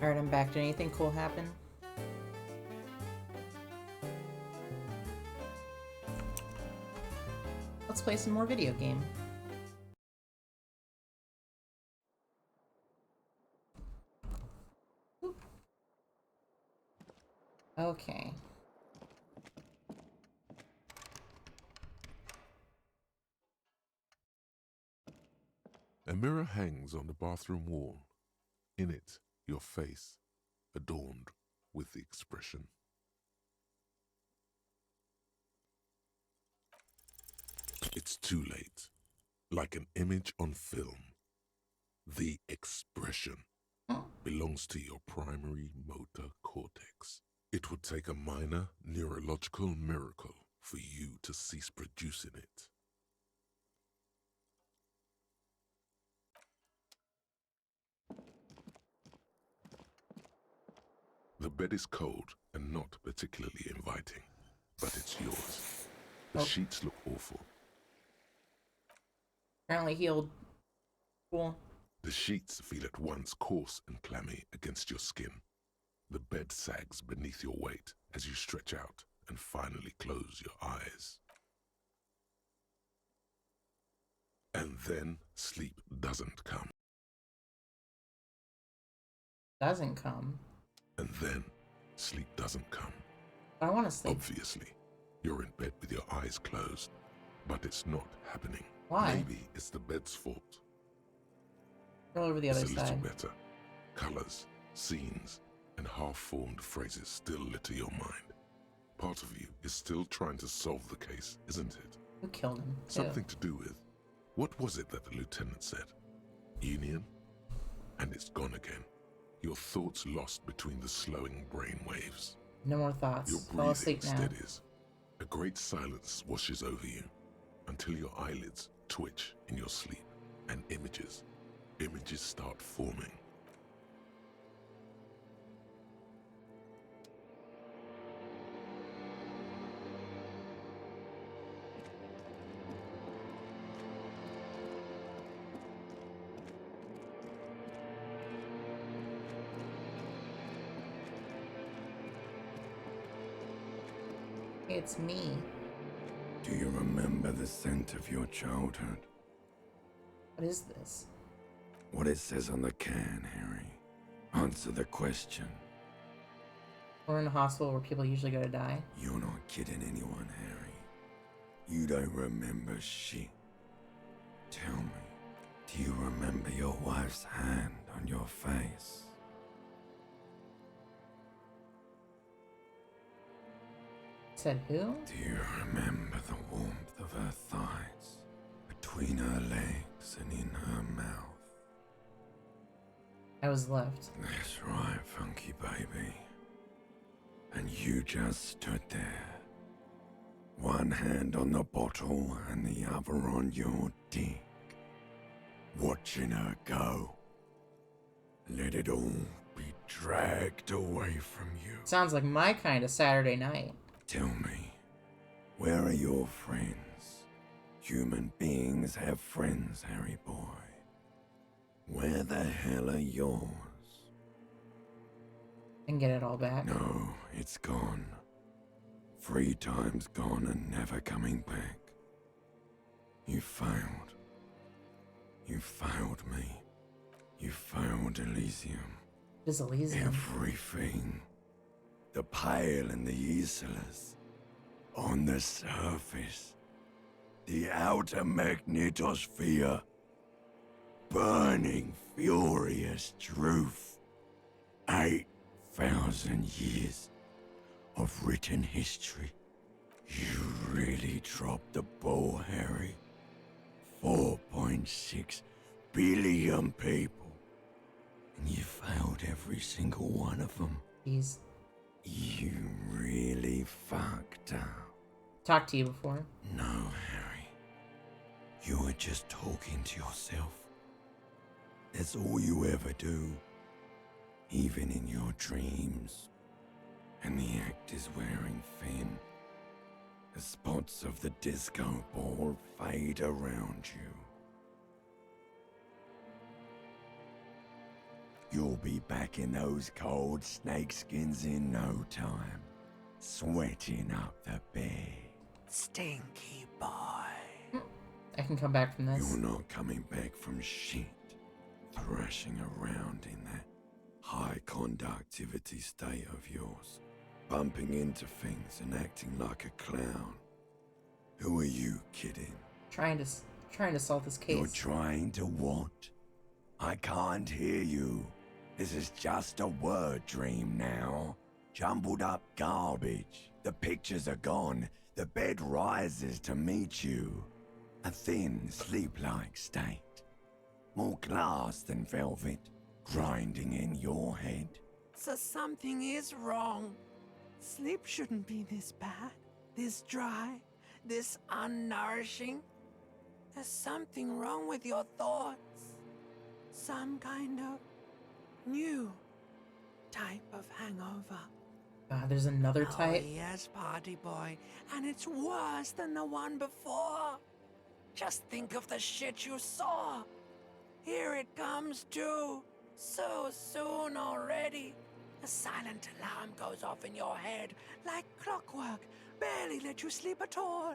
Alright, I'm back. Did anything cool happen? Let's play some more video game. Okay. A mirror hangs on the bathroom wall. In it, your face, adorned with the expression. It's too late. Like an image on film. The expression belongs to your primary motor cortex. It would take a minor neurological miracle for you to cease producing it. The bed is cold and not particularly inviting, but it's yours. The sheets look awful. Apparently healed. Cool. The sheets feel at once coarse and clammy against your skin. The bed sags beneath your weight as you stretch out and finally close your eyes. And then sleep doesn't come. Doesn't come. And then sleep doesn't come. I want to sleep. Obviously, you're in bed with your eyes closed, but it's not happening. Why? Maybe it's the bed's fault. Roll over the other It's a little side. better. Colors, scenes, and half-formed phrases still litter your mind. Part of you is still trying to solve the case, isn't it? Who killed him? Something to do with, what was it that the lieutenant said? Union? And it's gone again. Your thoughts lost between the slowing brain waves. No more thoughts. Your Fall breathing asleep now. steadies. A great silence washes over you until your eyelids twitch in your sleep and images start forming. It's me. Do you remember the scent of your childhood? What is this? What it says on the can, Harry. Answer the question. We're in a hospital where people usually go to die. You're not kidding anyone, Harry. You don't remember shit. Tell me, do you remember your wife's hand on your face? Said who? Do you remember the warmth of her thighs, between her legs and in her mouth? I was left. That's right, funky baby. And you just stood there. One hand on the bottle and the other on your dick. Watching her go. Let it all be dragged away from you. Sounds like my kind of Saturday night. Tell me, where are your friends? Human beings have friends, Harry boy. Where the hell are yours? And get it all back. No, it's gone. 3 times gone and never coming back. You failed. You failed me. You failed Elysium. What is Elysium? Everything. The Pale and the Isolas. On the surface. The outer magnetosphere. Burning, furious truth. 8,000 years of written history. You really dropped the ball, Harry. 4.6 billion people. And you failed every single one of them. Jeez. You really fucked up. Talked to you before. No, Harry. You were just talking to yourself. That's all you ever do. Even in your dreams. And the act is wearing thin. The spots of the disco ball fade around you. You'll be back in those cold snakeskins in no time, sweating up the bed. Stinky boy. I can come back from this. You're not coming back from shit. Thrashing around in that high conductivity state of yours, bumping into things and acting like a clown. Who are you kidding? Trying to solve this case. You're trying to what? I can't hear you. This is just a word dream now. Jumbled up garbage. The pictures are gone. The bed rises to meet you. A thin, sleep-like state. More glass than velvet, grinding in your head. So something is wrong. Sleep shouldn't be this bad, this dry, this unnourishing. There's something wrong with your thoughts. Some kind of new type of hangover. There's another type? Oh, yes, party boy. And it's worse than the one before. Just think of the shit you saw. Here it comes too. So soon already. A silent alarm goes off in your head like clockwork. Barely let you sleep at all.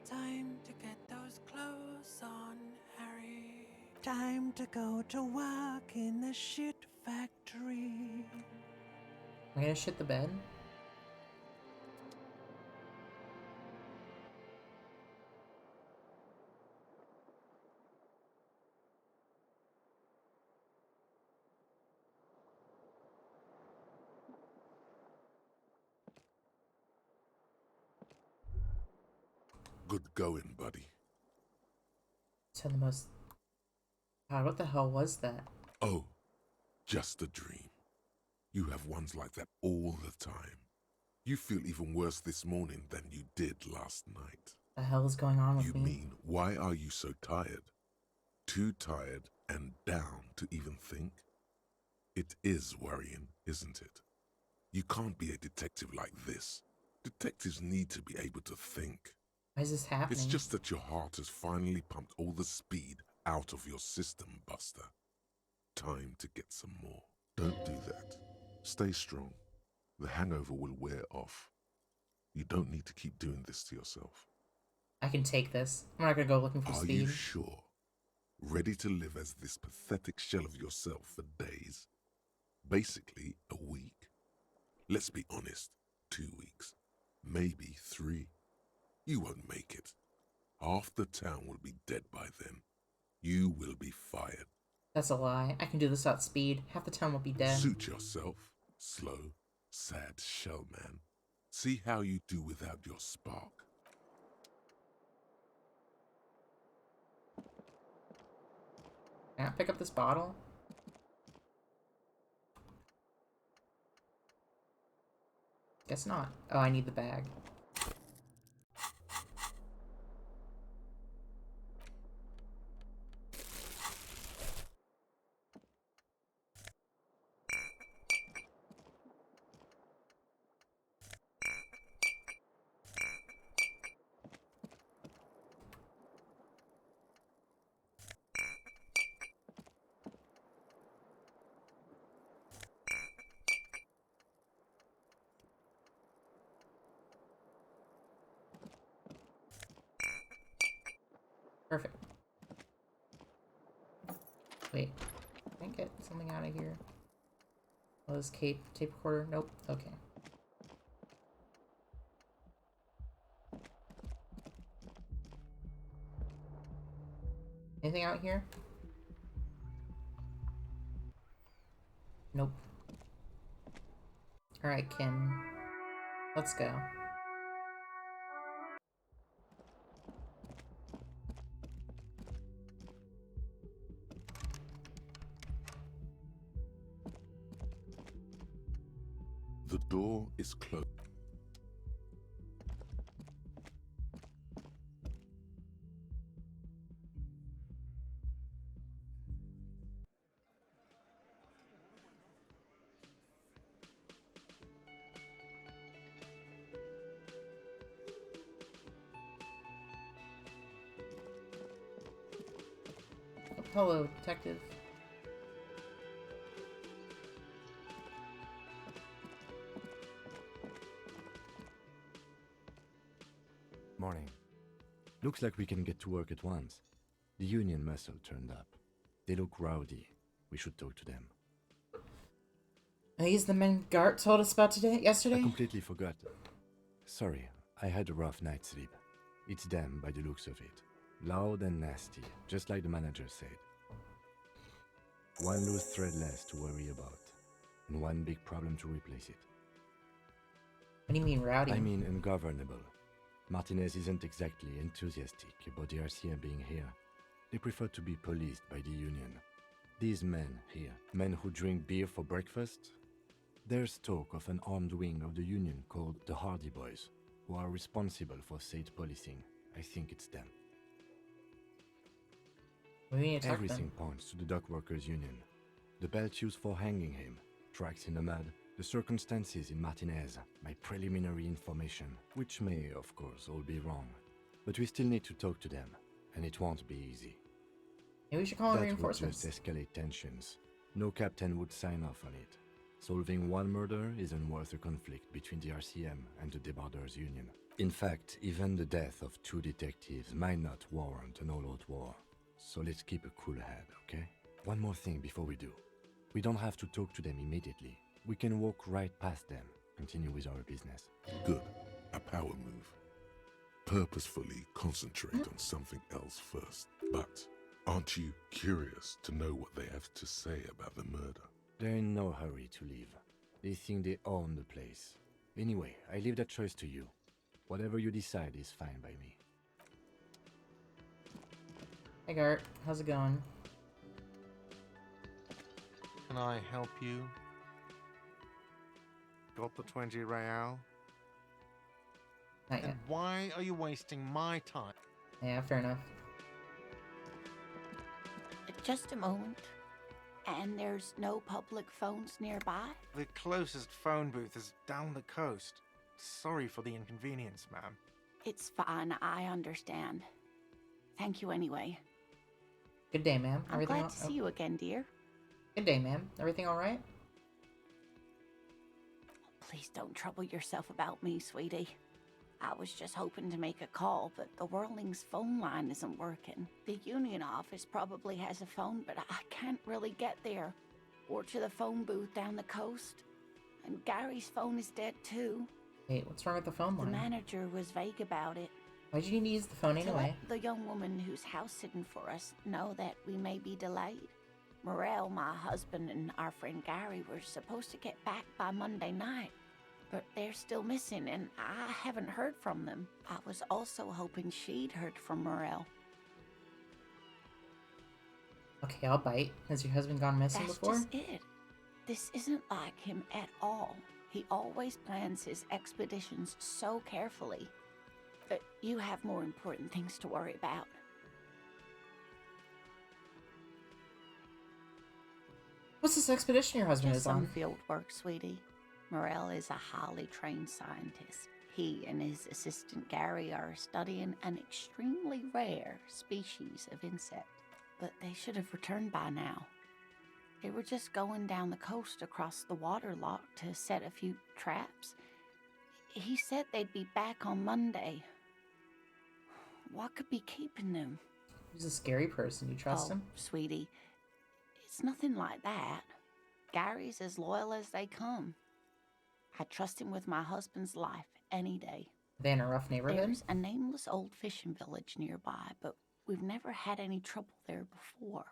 Time to get those clothes on, Harry. Time to go to work in the shit factory. Am I gonna shit the bed? Good going, buddy. So the most... God, what the hell was that? Oh, just a dream. You have ones like that all the time. You feel even worse this morning than you did last night. The hell is going on with You me? mean, why are you so tired? Too tired and down to even think? It is worrying, isn't it? You can't be a detective like this. Detectives need to be able to think. Why is this happening? It's just that your heart has finally pumped all the speed out of your system, Buster. Time to get some more. Don't do that. Stay strong. The hangover will wear off. You don't need to keep doing this to yourself. I can take this. I'm not gonna go looking for Are speed. you sure? Ready to live as this pathetic shell of yourself for days? Basically, a week. Let's be honest, 2 weeks. Maybe 3. You won't make it. Half the town will be dead by then. You will be fired. That's a lie. I can do this at speed. Half the town will be dead. Suit yourself, slow, sad shell man. See how you do without your spark. Can I pick up this bottle? Guess not. Oh, I need the bag. Perfect. Wait, can I get something out of here? Oh, this tape recorder? Nope. Okay. Anything out here? Nope. Alright, Kim. Let's go. The door is closed. Oh, hello, detective. Morning. Looks like we can get to work at once. The union muscle turned up. They look rowdy. We should talk to them. Are these the men Gart told us about yesterday? I completely forgot. Sorry, I had a rough night's sleep. It's them by the looks of it. Loud and nasty, just like the manager said. One loose thread less to worry about, and one big problem to replace it. What do you mean rowdy? I mean ungovernable. Martinez isn't exactly enthusiastic about the RCM being here. They prefer to be policed by the union. These men here, men who drink beer for breakfast, there's talk of an armed wing of the union called the Hardy Boys, who are responsible for state policing. I think it's them. Everything points to the dock workers union. The belt used for hanging him, tracks in the mud, the circumstances in Martinez, my preliminary information, which may, of course, all be wrong. But we still need to talk to them, and it won't be easy. Maybe we should call in That would reinforcements. just escalate tensions. No captain would sign off on it. Solving one murder isn't worth a conflict between the RCM and the Debarders Union. In fact, even the death of 2 detectives might not warrant an all-out war. So let's keep a cool head, okay? One more thing before we do. We don't have to talk to them immediately. We can walk right past them, continue with our business. Good. A power move. Purposefully concentrate on something else first. But aren't you curious to know what they have to say about the murder? They're in no hurry to leave. They think they own the place. Anyway, I leave that choice to you. Whatever you decide is fine by me. Hey Gart, how's it going? Can I help you? Got the 20 real? Not And yet. why are you wasting my time? Yeah, fair enough. Just a moment. And there's no public phones nearby? The closest phone booth is down the coast. Sorry for the inconvenience, ma'am. It's fine, I understand. Thank you anyway. Good day, ma'am. I'm glad to see you again, dear. Good day, ma'am. Everything all right? Please don't trouble yourself about me, sweetie. I was just hoping to make a call, but the Whirling's phone line isn't working. The union office probably has a phone, but I can't really get there. Or to the phone booth down the coast. And Gary's phone is dead too. Wait, what's wrong with the phone The line? manager was vague about it. Why'd you need to use the phone To anyway? let the young woman who's house sitting for us know that we may be delayed. Morel, my husband, and our friend Gary were supposed to get back by Monday night. But they're still missing, and I haven't heard from them. I was also hoping she'd heard from Morel. Okay, I'll bite. Has your husband gone missing That's before? just it. This isn't like him at all. He always plans his expeditions so carefully. But you have more important things to worry about. What's this expedition your husband Just is on? some field work, sweetie. Morel is a highly trained scientist. He and his assistant Gary are studying an extremely rare species of insect. But they should have returned by now. They were just going down the coast across the water lock to set a few traps. He said they'd be back on Monday. What could be keeping them? He's a scary person. You trust him? Sweetie, it's nothing like that. Gary's as loyal as they come. I trust him with my husband's life any day. Are they in a rough neighborhood? There's a nameless old fishing village nearby, but we've never had any trouble there before.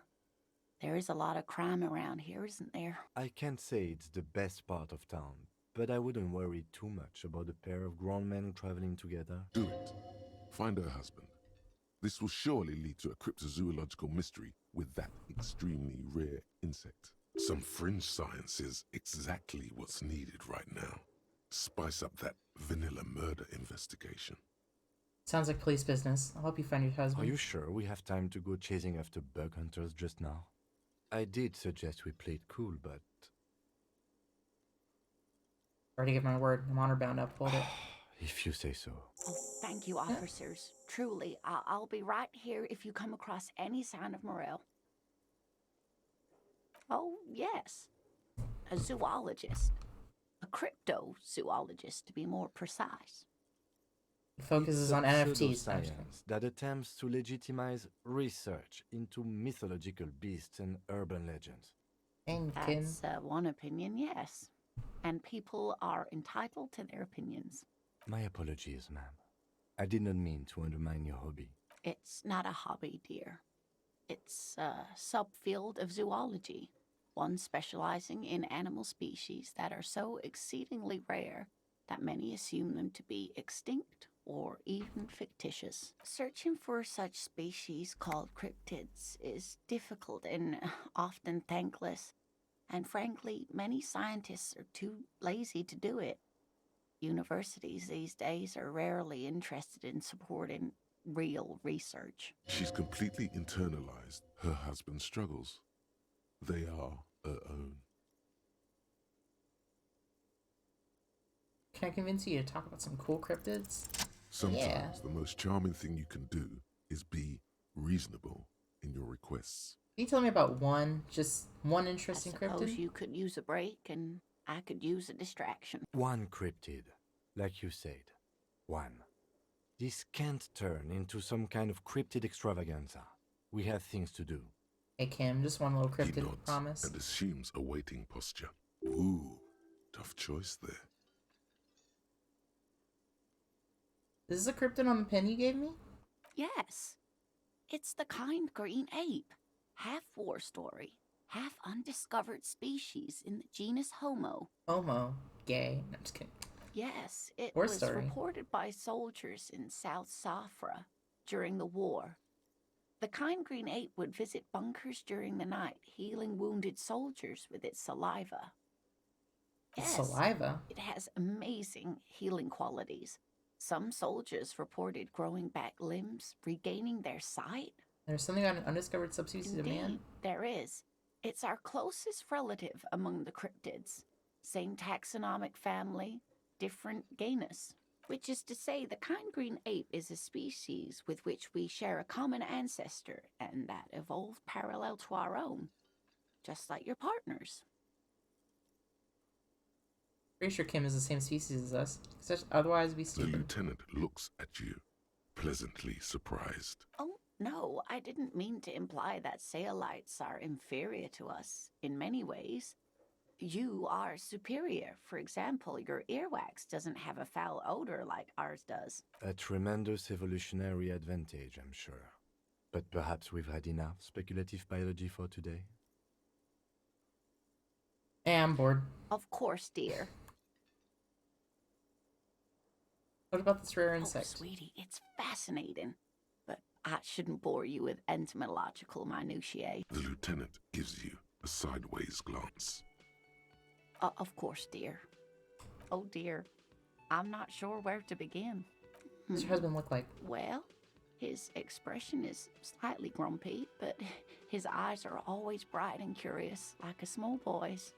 There is a lot of crime around here, isn't there? I can't say it's the best part of town, but I wouldn't worry too much about a pair of grown men traveling together. Do it. Find her husband. This will surely lead to a cryptozoological mystery with that extremely rare insect. Some fringe science is exactly what's needed right now. Spice up that vanilla murder investigation. Sounds like police business. I'll help you find your husband. Are you sure we have time to go chasing after bug hunters just now? I did suggest we play it cool, but... Already give my word. I'm honor bound to uphold it. If you say so. Oh, thank you, officers. Truly, I'll be right here if you come across any sign of Morel. Oh, yes. A zoologist. A cryptozoologist, to be more precise. Focuses It's a on NFTs. pseudoscience that attempts to legitimize research into mythological beasts and urban legends. That's one opinion, yes. And people are entitled to their opinions. My apologies, ma'am. I did not mean to undermine your hobby. It's not a hobby, dear. It's a subfield of zoology, one specializing in animal species that are so exceedingly rare that many assume them to be extinct or even fictitious. Searching for such species called cryptids is difficult and often thankless, and frankly, many scientists are too lazy to do it. Universities these days are rarely interested in supporting real research. She's completely internalized her husband's struggles. They are her own. Can I convince you to talk about some cool cryptids? Sometimes the most charming thing you can do is be reasonable in your requests. Can you tell me about just one interesting I suppose cryptid? you could use a break and I could use a distraction. One cryptid, like you said. One. This can't turn into some kind of cryptid extravaganza. We have things to do. Hey Kim, just one little He cryptid, nods promise. and assumes a waiting posture. Ooh, tough choice there. Is this a cryptid on the pin you gave me? Yes. It's the kind green ape. Half war story, half undiscovered species in the genus Homo. Homo. Gay. No, I'm just kidding. Yes, it War was story. reported by soldiers in South Safra during the war. The kind green ape would visit bunkers during the night, healing wounded soldiers with its saliva. Yes, Saliva? it has amazing healing qualities. Some soldiers reported growing back limbs, regaining their sight. There's something on an undiscovered subspecies of man? Indeed, there is. It's our closest relative among the cryptids. Same taxonomic family, different genus. Which is to say, the kind green ape is a species with which we share a common ancestor and that evolved parallel to our own. Just like your partners. Pretty sure Kim is the same species as us. Otherwise, we The stupid. lieutenant looks at you, pleasantly surprised. Oh, no, I didn't mean to imply that Saolites are inferior to us in many ways. You are superior. For example, your earwax doesn't have a foul odor like ours does. A tremendous evolutionary advantage, I'm sure. But perhaps we've had enough speculative biology for today? Hey, I'm bored. Of course, dear. What about this rare insect? Oh, sweetie, it's fascinating. But I shouldn't bore you with entomological minutiae. The lieutenant gives you a sideways glance. Of course, dear. Oh, dear. I'm not sure where to begin. What's your husband look like? Well, his expression is slightly grumpy, but his eyes are always bright and curious, like a small boy's.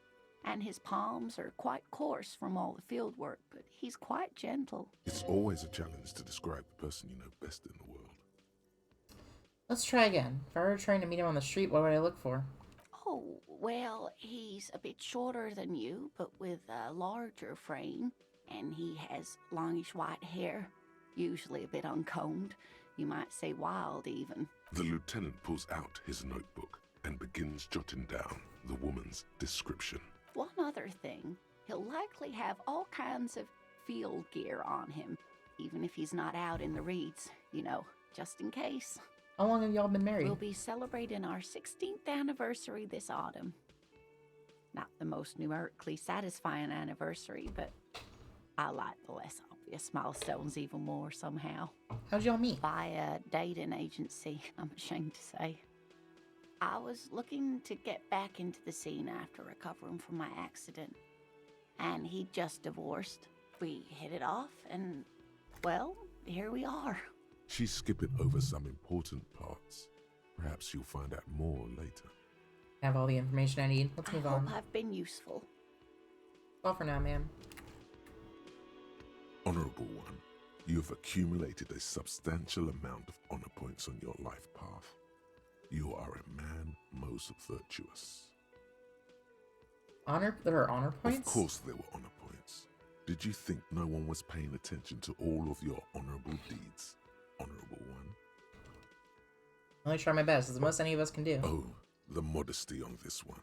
And his palms are quite coarse from all the field work, but he's quite gentle. It's always a challenge to describe the person you know best in the world. Let's try again. If I were trying to meet him on the street, what would I look for? Oh, well, he's a bit shorter than you, but with a larger frame. And he has longish white hair, usually a bit uncombed. You might say wild, even. The lieutenant pulls out his notebook and begins jotting down the woman's description. One other thing, he'll likely have all kinds of field gear on him, even if he's not out in the reeds, you know, just in case. How long have y'all been married? We'll be celebrating our 16th anniversary this autumn. Not the most numerically satisfying anniversary, but I like the less obvious milestones even more somehow. How'd y'all meet? By a dating agency, I'm ashamed to say. I was looking to get back into the scene after recovering from my accident. And he'd just divorced. We hit it off and, well, here we are. She's skipping over some important parts. Perhaps you'll find out more later. I have all the information I need. Let's move I on. hope I've been useful. All for now, ma'am. Honorable one, you have accumulated a substantial amount of honor points on your life path. You are a man most virtuous. Honor? There are honor points? Of course there were honor points. Did you think no one was paying attention to all of your honorable deeds, Honorable One? I'm only try my best. It's the most any of us can do. Oh, the modesty on this one.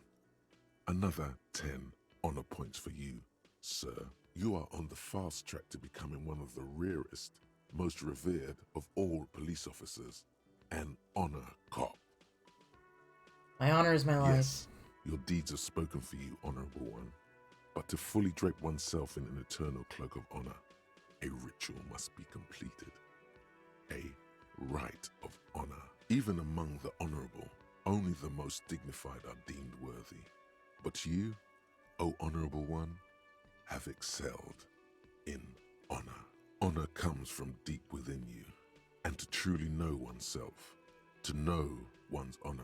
Another 10 honor points for you, sir. You are on the fast track to becoming one of the rarest, most revered of all police officers, an honor cop. My honor is my life. Yes, your deeds have spoken for you, Honorable One. But to fully drape oneself in an eternal cloak of honor, a ritual must be completed. A rite of honor. Even among the honorable, only the most dignified are deemed worthy. But you, O Honorable One, have excelled in honor. Honor comes from deep within you, and to truly know oneself, to know one's honor,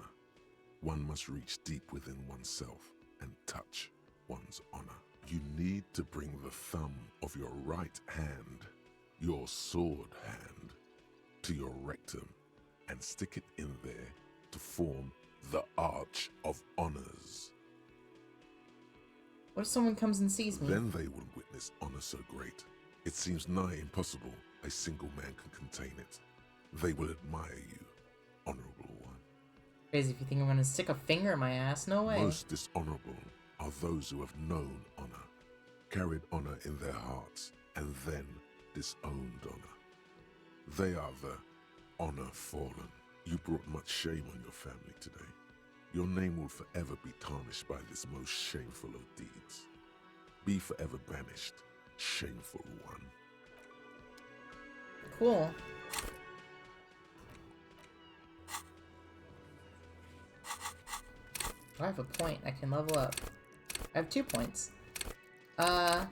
one must reach deep within oneself and touch one's honor. You need to bring the thumb of your right hand, your sword hand, to your rectum and stick it in there to form the Arch of Honors. What if someone comes and sees me? Then they will witness honor so great, it seems nigh impossible a single man can contain it. They will admire you, Honorable One. Crazy if you think I'm gonna stick a finger in my ass. No way. Most dishonorable are those who have known honor, carried honor in their hearts, and then disowned honor. They are the honor fallen. You brought much shame on your family today. Your name will forever be tarnished by this most shameful of deeds. Be forever banished, shameful one. Cool. I have a point. I can level up. I have 2 points. Level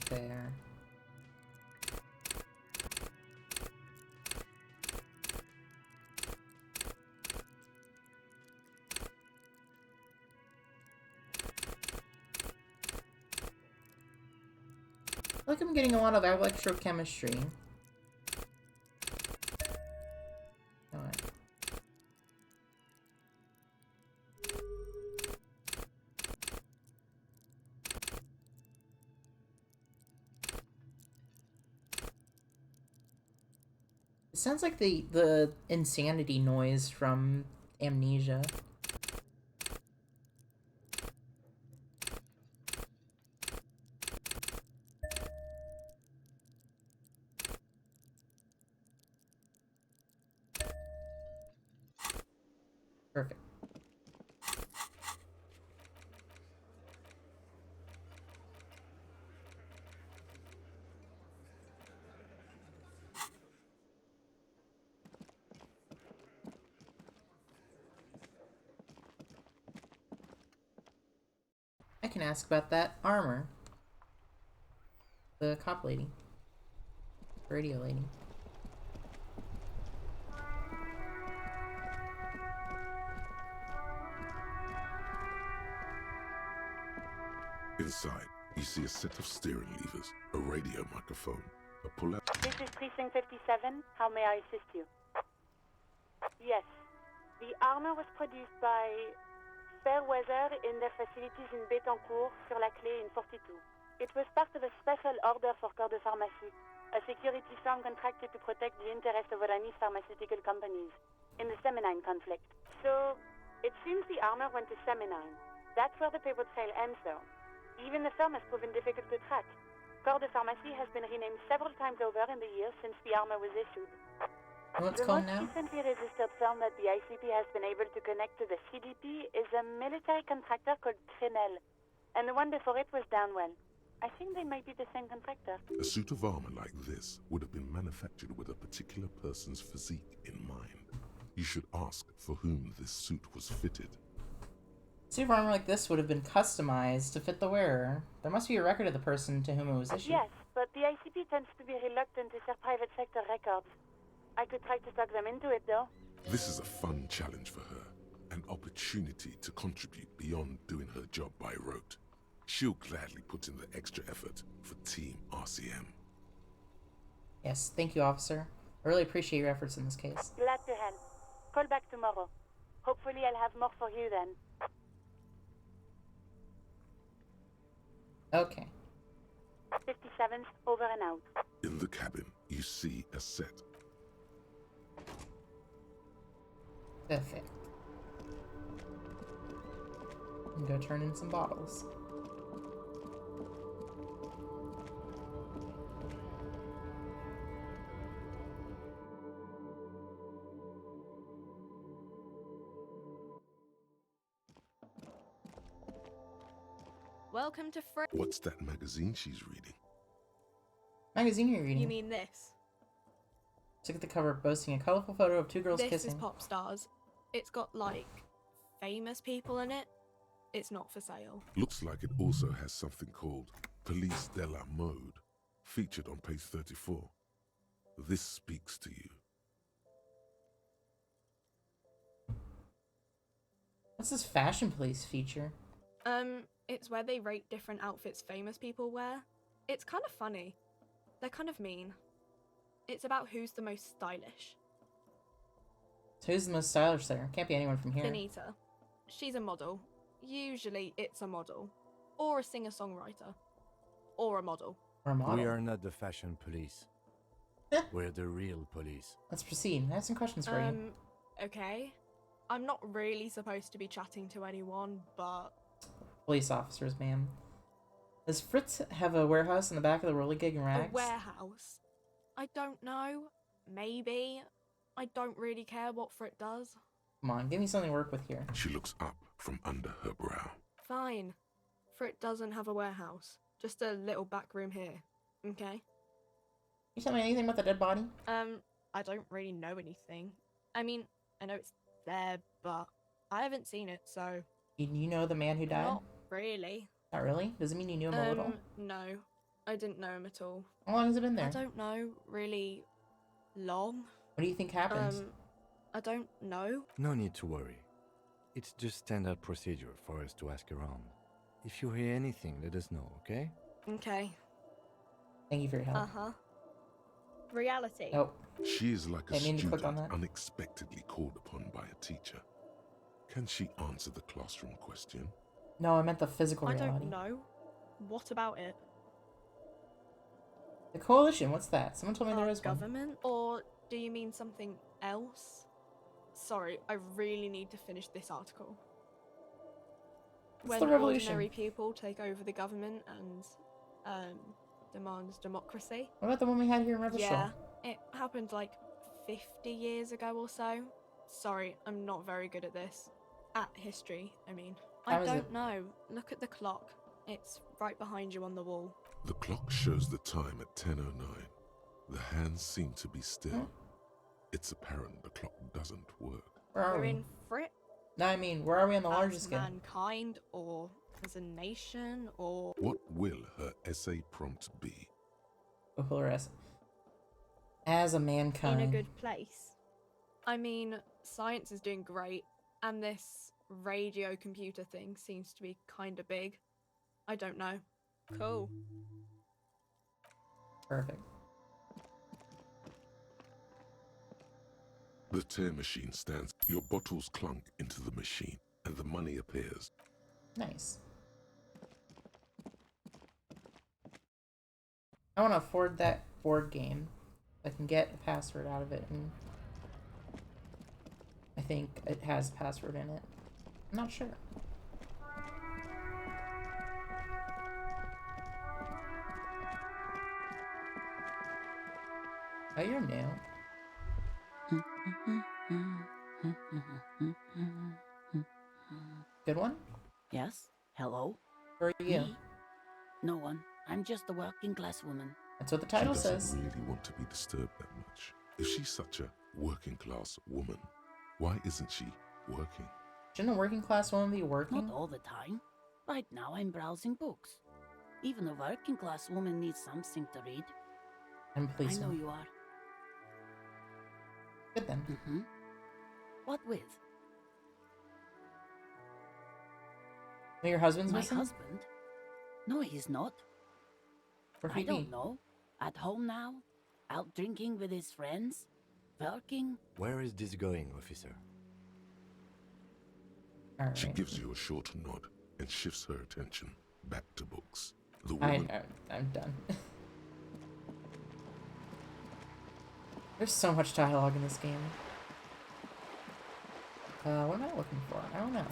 fair. I feel like I'm getting a lot of electrochemistry. Alright. It sounds like the insanity noise from Amnesia. Perfect. I can ask about that armor. The cop lady. Radio lady. Inside, you see a set of steering levers, a radio microphone, a pull-out. This is Precinct 57. How may I assist you? Yes. The armor was produced by Fairweather in their facilities in Bétancourt, sur la Clé in 42. It was part of a special order for Corps de Pharmacie, a security firm contracted to protect the interests of Oranese pharmaceutical companies in the Seminine conflict. So, it seems the armor went to Seminine. That's where the paper trail ends, though. Even the firm has proven difficult to track. Corps de Pharmacie has been renamed several times over in the years since the armor was issued. What's The called most now? recently registered firm that the ICP has been able to connect to the CDP is a military contractor called Trinell, and the one before it was Downwell. I think they might be the same contractor. A suit of armor like this would have been manufactured with a particular person's physique in mind. You should ask for whom this suit was fitted. Suit of armor like this would have been customized to fit the wearer. There must be a record of the person to whom it was issued. Yes, but the ICP tends to be reluctant to share private sector records. I could try to talk them into it, though. This is a fun challenge for her, an opportunity to contribute beyond doing her job by rote. She'll gladly put in the extra effort for Team RCM. Yes, thank you, officer. I really appreciate your efforts in this case. Glad to help. Call back tomorrow. Hopefully I'll have more for you then. Okay. 57's over and out. In the cabin, you see a set. Perfect. And go turn in some bottles. Welcome to Fred. What's that magazine she's reading? Magazine you're reading? You mean this? Look at the cover, boasting a colorful photo of two girls This kissing. is Pop Stars. It's got, like, famous people in it. It's not for sale. Looks like it also has something called Police de la Mode, featured on page 34. This speaks to you. What's this Fashion Police feature? It's where they rate different outfits famous people wear. It's kind of funny. They're kind of mean. It's about who's the most stylish. So who's the most stylish there? Can't be anyone from here. Benita. She's a model. Usually it's a model. Or a singer-songwriter. Or a model. Or a model. We are not the fashion police. We're the real police. Let's proceed. I have some questions for you. Okay. I'm not really supposed to be chatting to anyone, but... Police officers, ma'am. Does Fritz have a warehouse in the back of the Whirligig and Rags? A warehouse? I don't know. Maybe. I don't really care what Frit does. Come on, give me something to work with here. She looks up from under her brow. Fine. Frit doesn't have a warehouse. Just a little back room here. Okay? You tell me anything about the dead body? I don't really know anything. I mean, I know it's there, but I haven't seen it, so... You know the man who died? Not really. Not really? Does it mean you knew him a little? No. I didn't know him at all. How long has it been there? I don't know, really long. What do you think happened? I don't know. No need to worry. It's just standard procedure for us to ask around. If you hear anything, let us know, okay? Okay. Thank you for your help. Uh-huh. Reality. Oh. She is like a I mean to click on student that. unexpectedly called upon by a teacher. Can she answer the classroom question? No, I meant the physical I reality. don't know. What about it? The coalition, what's that? Someone told me there Our was one. government? Or do you mean something else? Sorry, I really need to finish this article. What's When the revolution? ordinary people take over the government and demand democracy. What about the one we had here in Revachol? Yeah, it happened like 50 years ago or so. Sorry, I'm not very good at this. At history, I mean. How I is it? don't know. Look at the clock. It's right behind you on the wall. The clock shows the time at 10:09. The hands seem to be still. It's apparent the clock doesn't work. Where are We're we? in Frit? No, I mean, where are we on the larger As scale? mankind, or as a nation, or... What will her essay prompt be? As a mankind. In a good place. I mean, science is doing great, and this radio computer thing seems to be kinda big. I don't know. Cool. Perfect. The tear machine stands. Your bottles clunk into the machine, and the money appears. Nice. I want to afford that board game. I can get a password out of it, and I think it has a password in it. I'm not sure. Oh, you're new. Good one? Yes? Hello? Who are you? Me? No one. I'm just a working class woman. That's what the title She says. doesn't really want to be disturbed that much. If she's such a working class woman, why isn't she working? Shouldn't a working class woman be working? Not all the time. Right now I'm browsing books. Even a working class woman needs something to read. I'm a I policeman. know you are. Good then. Mm-hmm. What with? No, your husband's My missing? husband? No, he's not. Where'd I he be? don't know. At home now? Out drinking with his friends? Working? Where is this going, officer? She gives you a short nod and shifts her attention back to books. The woman... I'm done. There's so much dialogue in this game. What am I looking for? I don't know.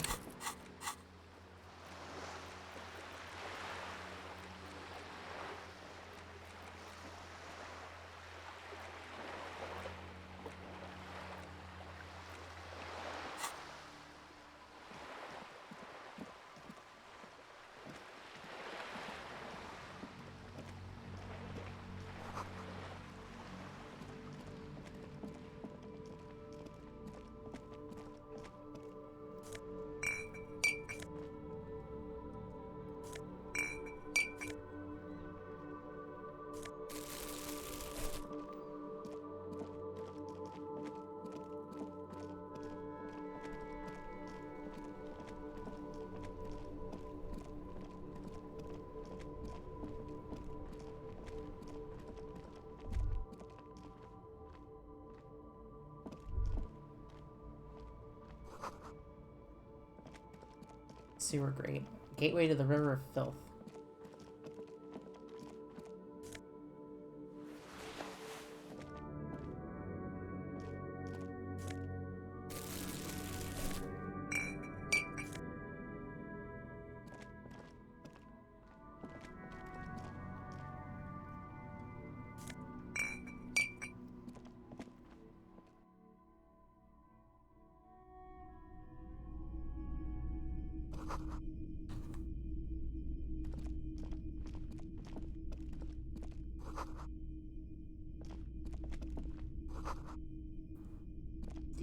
Sewer grate. Gateway to the River of Filth.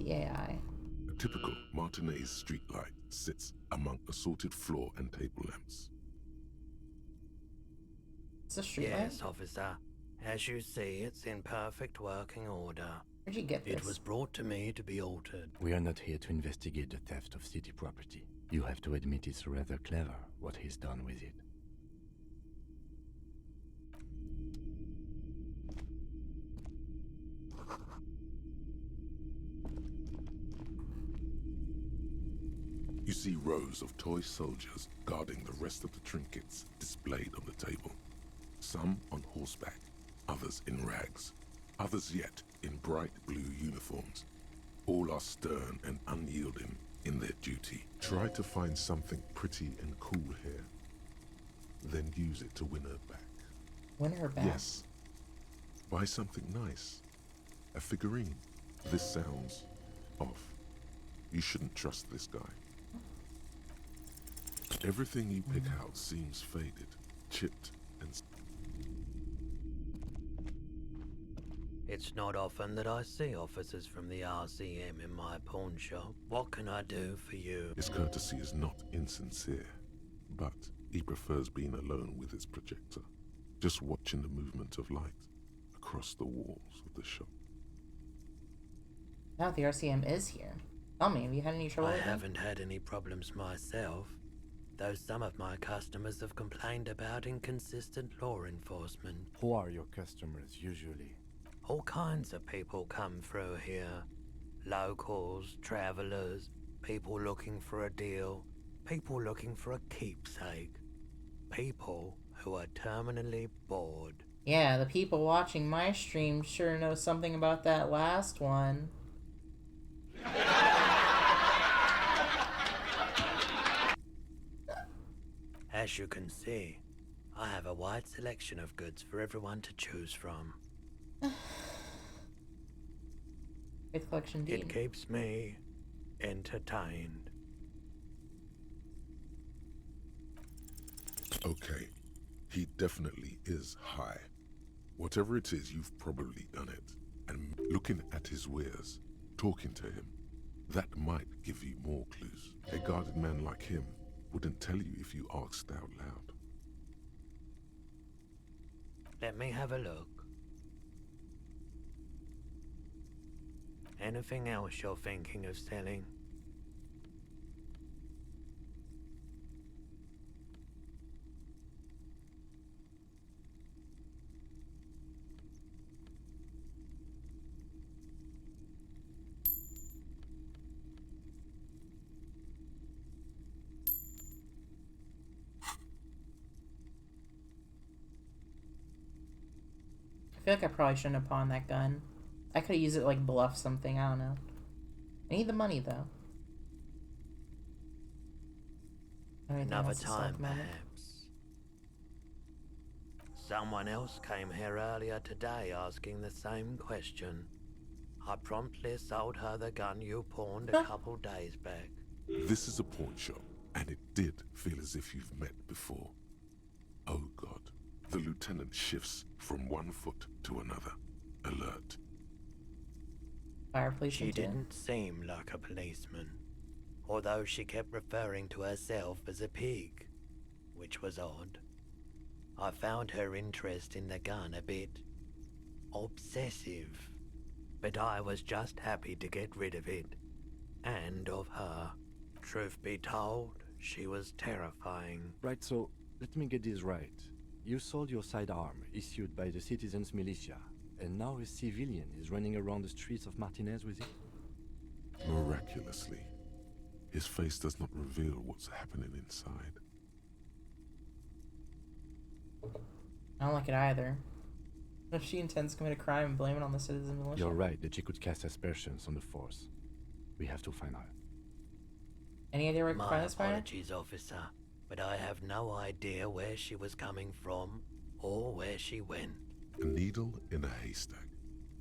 AI. A typical Martinez streetlight sits among assorted floor and table lamps. It's a streetlight? Yes, officer. As you see, it's in perfect working order. Where'd you get this? It was brought to me to be altered. We are not here to investigate the theft of city property. You have to admit it's rather clever what he's done with it. You see rows of toy soldiers guarding the rest of the trinkets displayed on the table. Some on horseback, others in rags, others yet in bright blue uniforms. All are stern and unyielding in their duty. Try to find something pretty and cool here, then use it to win her back. Win her back? Yes. Buy something nice. A figurine. This sounds off. You shouldn't trust this guy. Everything you pick out seems faded, chipped, and... It's not often that I see officers from the RCM in my pawn shop. What can I do for you? His courtesy is not insincere, but he prefers being alone with his projector, just watching the movement of light across the walls of the shop. Now the RCM is here. Tell me, have you had any trouble I with them? haven't had any problems myself, though some of my customers have complained about inconsistent law enforcement. Who are your customers usually? All kinds of people come through here. Locals, travelers, people looking for a deal, people looking for a keepsake, people who are terminally bored. Yeah, the people watching my stream sure know something about that last one. As you can see, I have a wide selection of goods for everyone to choose from. Faith collection D. It keeps me entertained. Okay, he definitely is high. Whatever it is, you've probably done it. And looking at his wares, talking to him, that might give you more clues. A guarded man like him wouldn't tell you if you asked out loud. Let me have a look. Anything else you're thinking of selling? feel like I probably shouldn't have pawned that gun. I could have used it to, like, bluff something. I don't know. I need the money, though. Another time, perhaps. Someone else came here earlier today asking the same question. I promptly sold her the gun you pawned a couple days back. This is a pawn shop, and it did feel as if you've met before. Oh God. The lieutenant shifts from one foot to another. Alert. Fireplace. She didn't seem like a policeman, although she kept referring to herself as a pig, which was odd. I found her interest in the gun a bit obsessive, but I was just happy to get rid of it, and of her. Truth be told, she was terrifying. Right, so let me get this right. You sold your sidearm, issued by the citizens' militia, and now a civilian is running around the streets of Martinez with it? Miraculously, his face does not reveal what's happening inside. I don't like it either. If she intends to commit a crime and blame it on the citizen militia. You're right that she could cast aspersions on the force. We have to find her. Any idea where I can find this My fire? apologies, officer, but I have no idea where she was coming from or where she went. A needle in a haystack.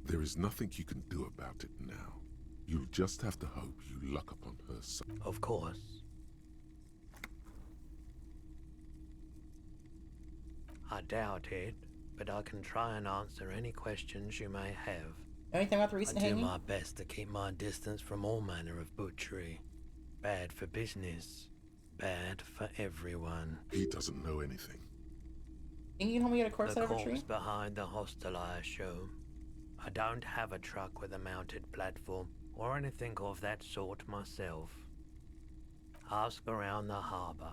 There is nothing you can do about it now. You'll just have to hope you luck upon her side. Of course. I doubt it, but I can try and answer any questions you may have. Anything about the recent I do hanging? my best to keep my distance from all manner of butchery. Bad for business. Bad for everyone. He doesn't know anything. Think you can help me get a corpse The out of a tree? corpse behind the hostel, I assume. I don't have a truck with a mounted platform or anything of that sort myself. Ask around the harbour.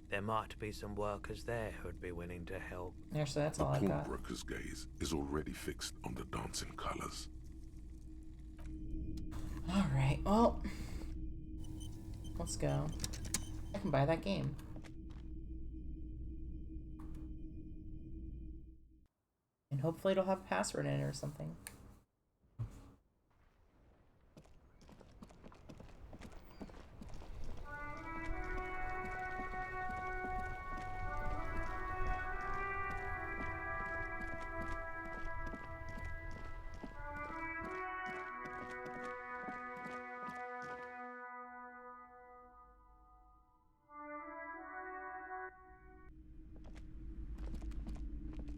There might be some workers there who'd be willing to help. Yeah, so that's The all I got. pawnbroker's gaze is already fixed on the dancing colors. Alright, well. Let's go. I can buy that game. And hopefully it'll have a password in it or something.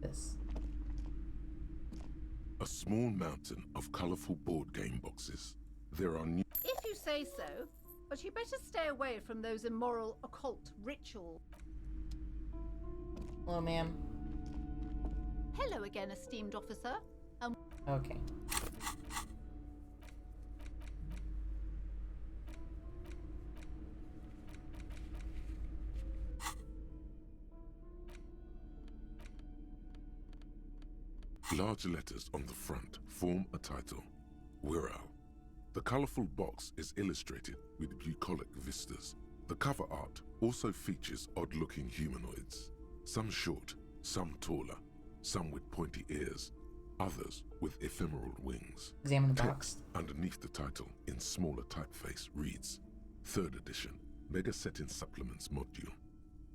This. A small mountain of colorful board game boxes. There are new. If you say so, but you better stay away from those immoral occult rituals. Hello, ma'am. Hello again, esteemed officer. Okay. Large letters on the front form a title. Wirral. The colorful box is illustrated with bucolic vistas. The cover art also features odd-looking humanoids. Some short, some taller, some with pointy ears, others with ephemeral wings. Examine the box. Text underneath the title in smaller typeface reads, 3rd edition, Mega Setting Supplements Module.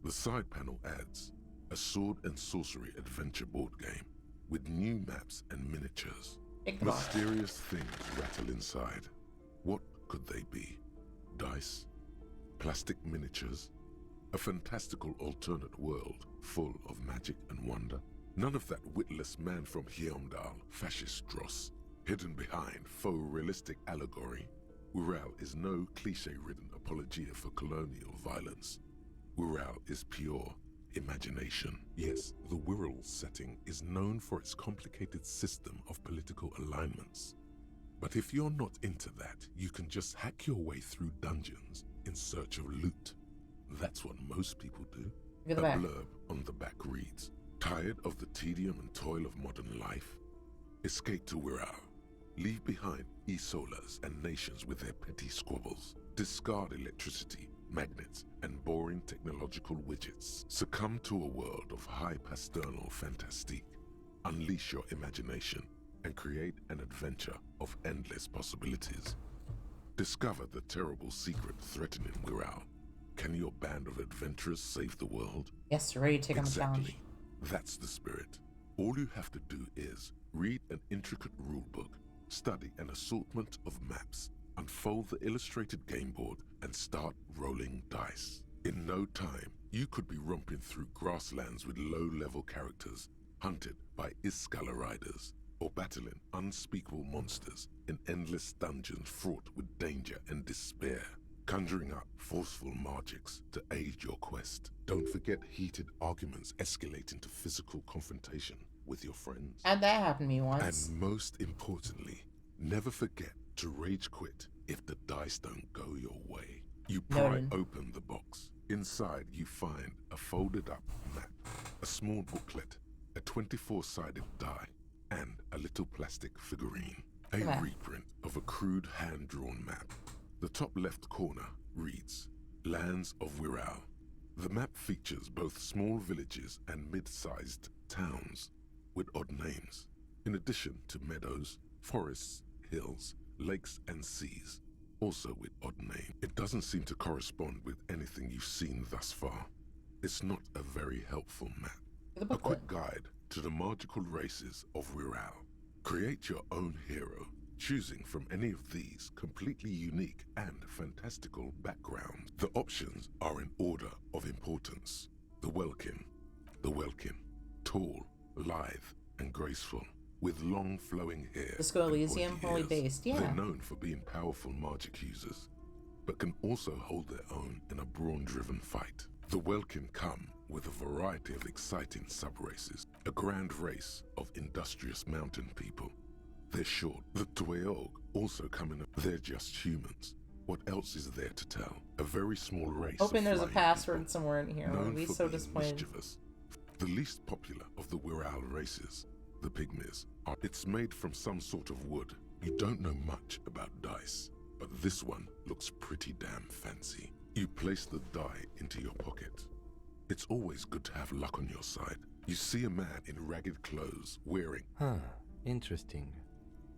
The side panel adds, a sword and sorcery adventure board game with new maps and miniatures. Mysterious things rattle inside. What could they be? Dice? Plastic miniatures? A fantastical alternate world full of magic and wonder? None of that witless man from Heimdall, fascist dross, hidden behind faux realistic allegory. Wirral is no cliche-ridden apologia for colonial violence. Wirral is pure imagination. Yes, the Wirral setting is known for its complicated system of political alignments. But if you're not into that, you can just hack your way through dungeons in search of loot. That's what most people do. A blurb on the back reads, tired of the tedium and toil of modern life? Escape to Wirral. Leave behind e-solas and nations with their petty squabbles. Discard electricity, magnets, and boring technological widgets. Succumb to a world of high pasternal fantastique. Unleash your imagination and create an adventure of endless possibilities. Discover the terrible secret threatening Wirral. Can your band of adventurers save the world? Yes, ready to take on the challenge. Exactly. That's the spirit. All you have to do is read an intricate rulebook, study an assortment of maps, unfold the illustrated game board, and start rolling dice. In no time, you could be romping through grasslands with low-level characters, hunted by Iskala riders, or battling unspeakable monsters in endless dungeons fraught with danger and despair. Conjuring up forceful magics to aid your quest. Don't forget heated arguments escalating to physical confrontation with your friends. Had that happen to me once. And most importantly, never forget to rage quit if the dice don't go your way. You pry open the box. Inside you find a folded up map, a small booklet, a 24-sided die, and a little plastic figurine. A reprint of a crude hand-drawn map. The top left corner reads, Lands of Wirral. The map features both small villages and mid-sized towns with odd names, in addition to meadows, forests, hills, lakes, and seas, also with odd names. It doesn't seem to correspond with anything you've seen thus far. It's not a very helpful map. A quick guide to the magical races of Wirral. Create your own hero, choosing from any of these completely unique and fantastical backgrounds. The options are in order of importance. The Welkin, tall, lithe, and graceful, with long flowing hair. Let's go Elysium, holy based, yeah. They're known for being powerful magic users, but can also hold their own in a brawn-driven fight. The Welkin come with a variety of exciting sub-races, a grand race of industrious mountain people. They're short. The Dweog also come in. They're just humans. What else is there to tell? A very small race. Hoping there's a password somewhere in here. I'll be so disappointed. Mischievous. The least popular of the Wirral races, the Pygmies, it's made from some sort of wood. You don't know much about dice, but this one looks pretty damn fancy. You place the die into your pocket. It's always good to have luck on your side. You see a man in ragged clothes wearing... Interesting.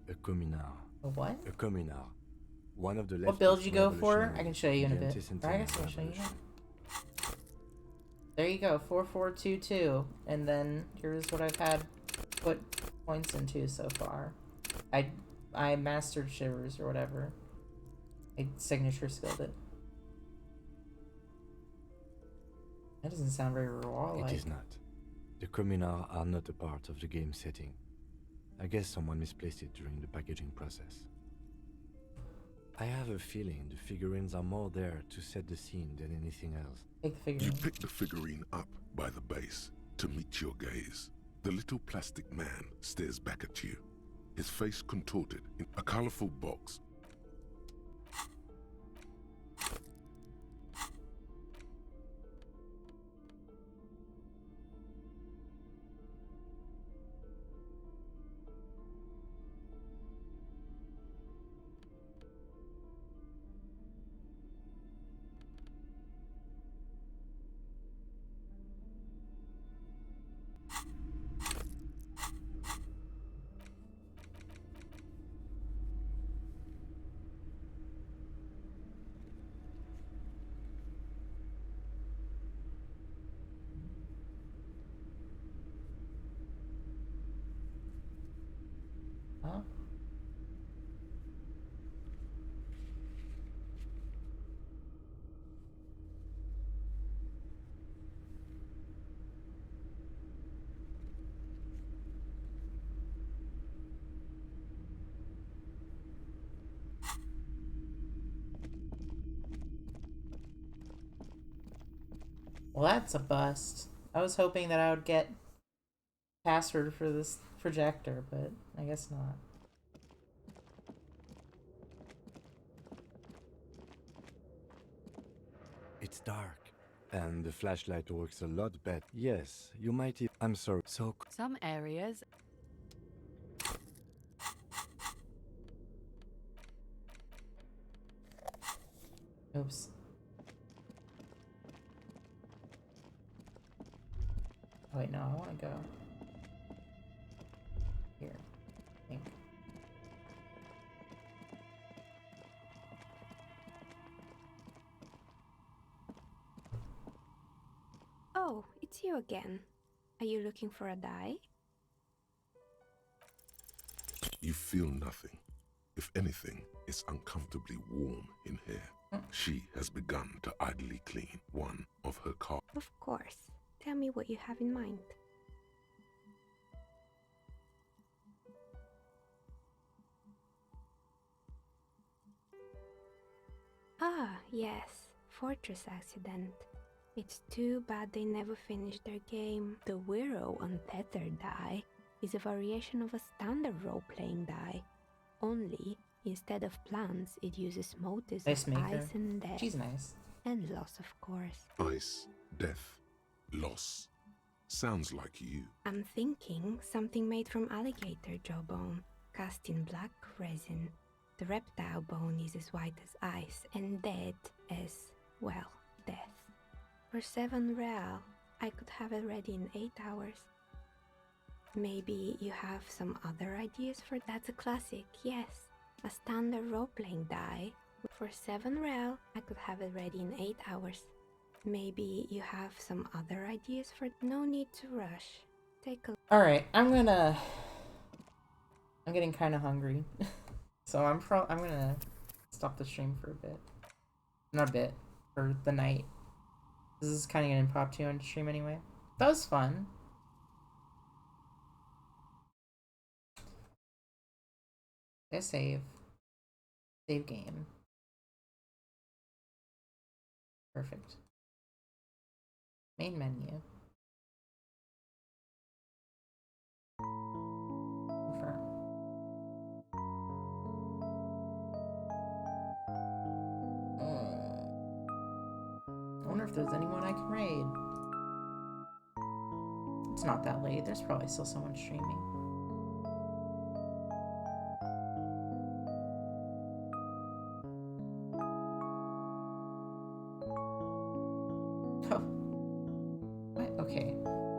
A communard. A what? A communard. One of the what build you go for? I can show you in a bit. Or I guess I'll show you now. There you go, 4422. And then here's what I've had put points into so far. I mastered Shivers or whatever. I signature skilled it. That doesn't sound very Royal-like. It is not. The communards are not a part of the game setting. I guess someone misplaced it during the packaging process. I have a feeling the figurines are more there to set the scene than anything else. You pick the figurine up by the base to meet your gaze. The little plastic man stares back at you, his face contorted in a colorful box. Huh? Well, that's a bust. I was hoping that I would get password for this projector, but I guess not. It's dark, and the flashlight works a lot better. Yes, you might. I'm sorry. So some areas. Oops. Oh, wait, no, I want to go. you again. Are you looking for a die? You feel nothing. If anything, it's uncomfortably warm in here. She has begun to idly clean one of her cars. Of course. Tell me what you have in mind. Ah, yes. Fortress accident. It's too bad they never finished their game. The Wiro Untethered die is a variation of a standard role-playing die. Only, instead of plants, it uses motives Nice of maker. ice and death. She's nice. And loss, of course. Ice, death, loss. Sounds like you. I'm thinking something made from alligator jawbone, cast in black resin. The reptile bone is as white as ice and dead as, well, death. For 7 real, I could have it ready in 8 hours. Maybe you have some other ideas for that's a classic, yes. A standard role-playing die. For 7 real, I could have it ready in 8 hours. Maybe you have some other ideas for no need to rush. Take a Alright, I'm getting kinda hungry. So I'm gonna stop the stream for a bit. Not a bit, for the night. This is kinda an impromptu stream anyway. That was fun. I save. Save game. Perfect. Main menu. Confirm. I wonder if there's anyone I can raid. It's not that late. There's probably still someone streaming. Oh. What? Okay.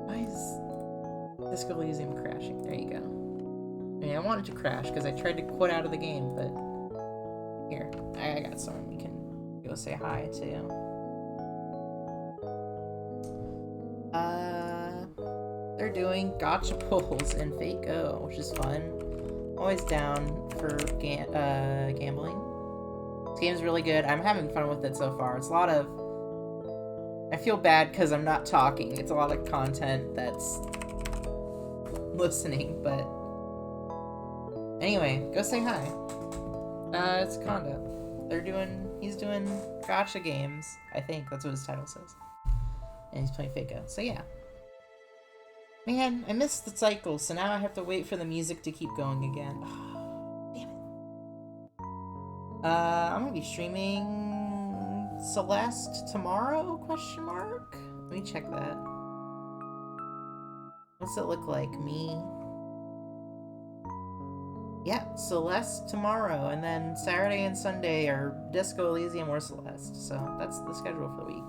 Why is Disco Elysium crashing? There you go. I mean, I wanted to crash because I tried to quit out of the game, but here, I got someone we can go say hi to. They're doing gotcha pulls in Fate Go, which is fun. Always down for gambling. This game's really good. I'm having fun with it so far. It's a lot of... I feel bad because I'm not talking. It's a lot of content that's listening, but... Anyway, go say hi. It's Kondo. He's doing gotcha games. I think that's what his title says. And he's playing Fate Go. So yeah. Man, I missed the cycle, so now I have to wait for the music to keep going again. Oh, damn it. I'm gonna be streaming Celeste tomorrow, question mark? Let me check that. What's it look like? Me? Yeah, Celeste tomorrow, and then Saturday and Sunday are Disco Elysium or Celeste, so that's the schedule for the week.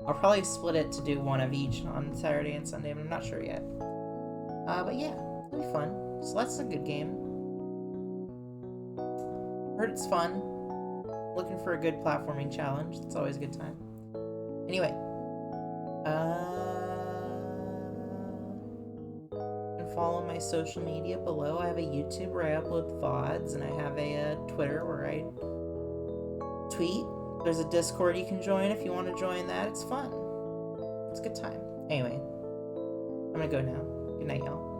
I'll probably split it to do one of each on Saturday and Sunday, but I'm not sure yet. But yeah, it'll be fun. Celeste's a good game. Heard it's fun. Looking for a good platforming challenge. That's always a good time. Anyway. You can follow my social media below. I have a YouTube where I upload VODs, and I have a Twitter where I tweet. There's a Discord you can join if you want to join that. It's fun. It's a good time. Anyway, I'm gonna go now. Good night, y'all.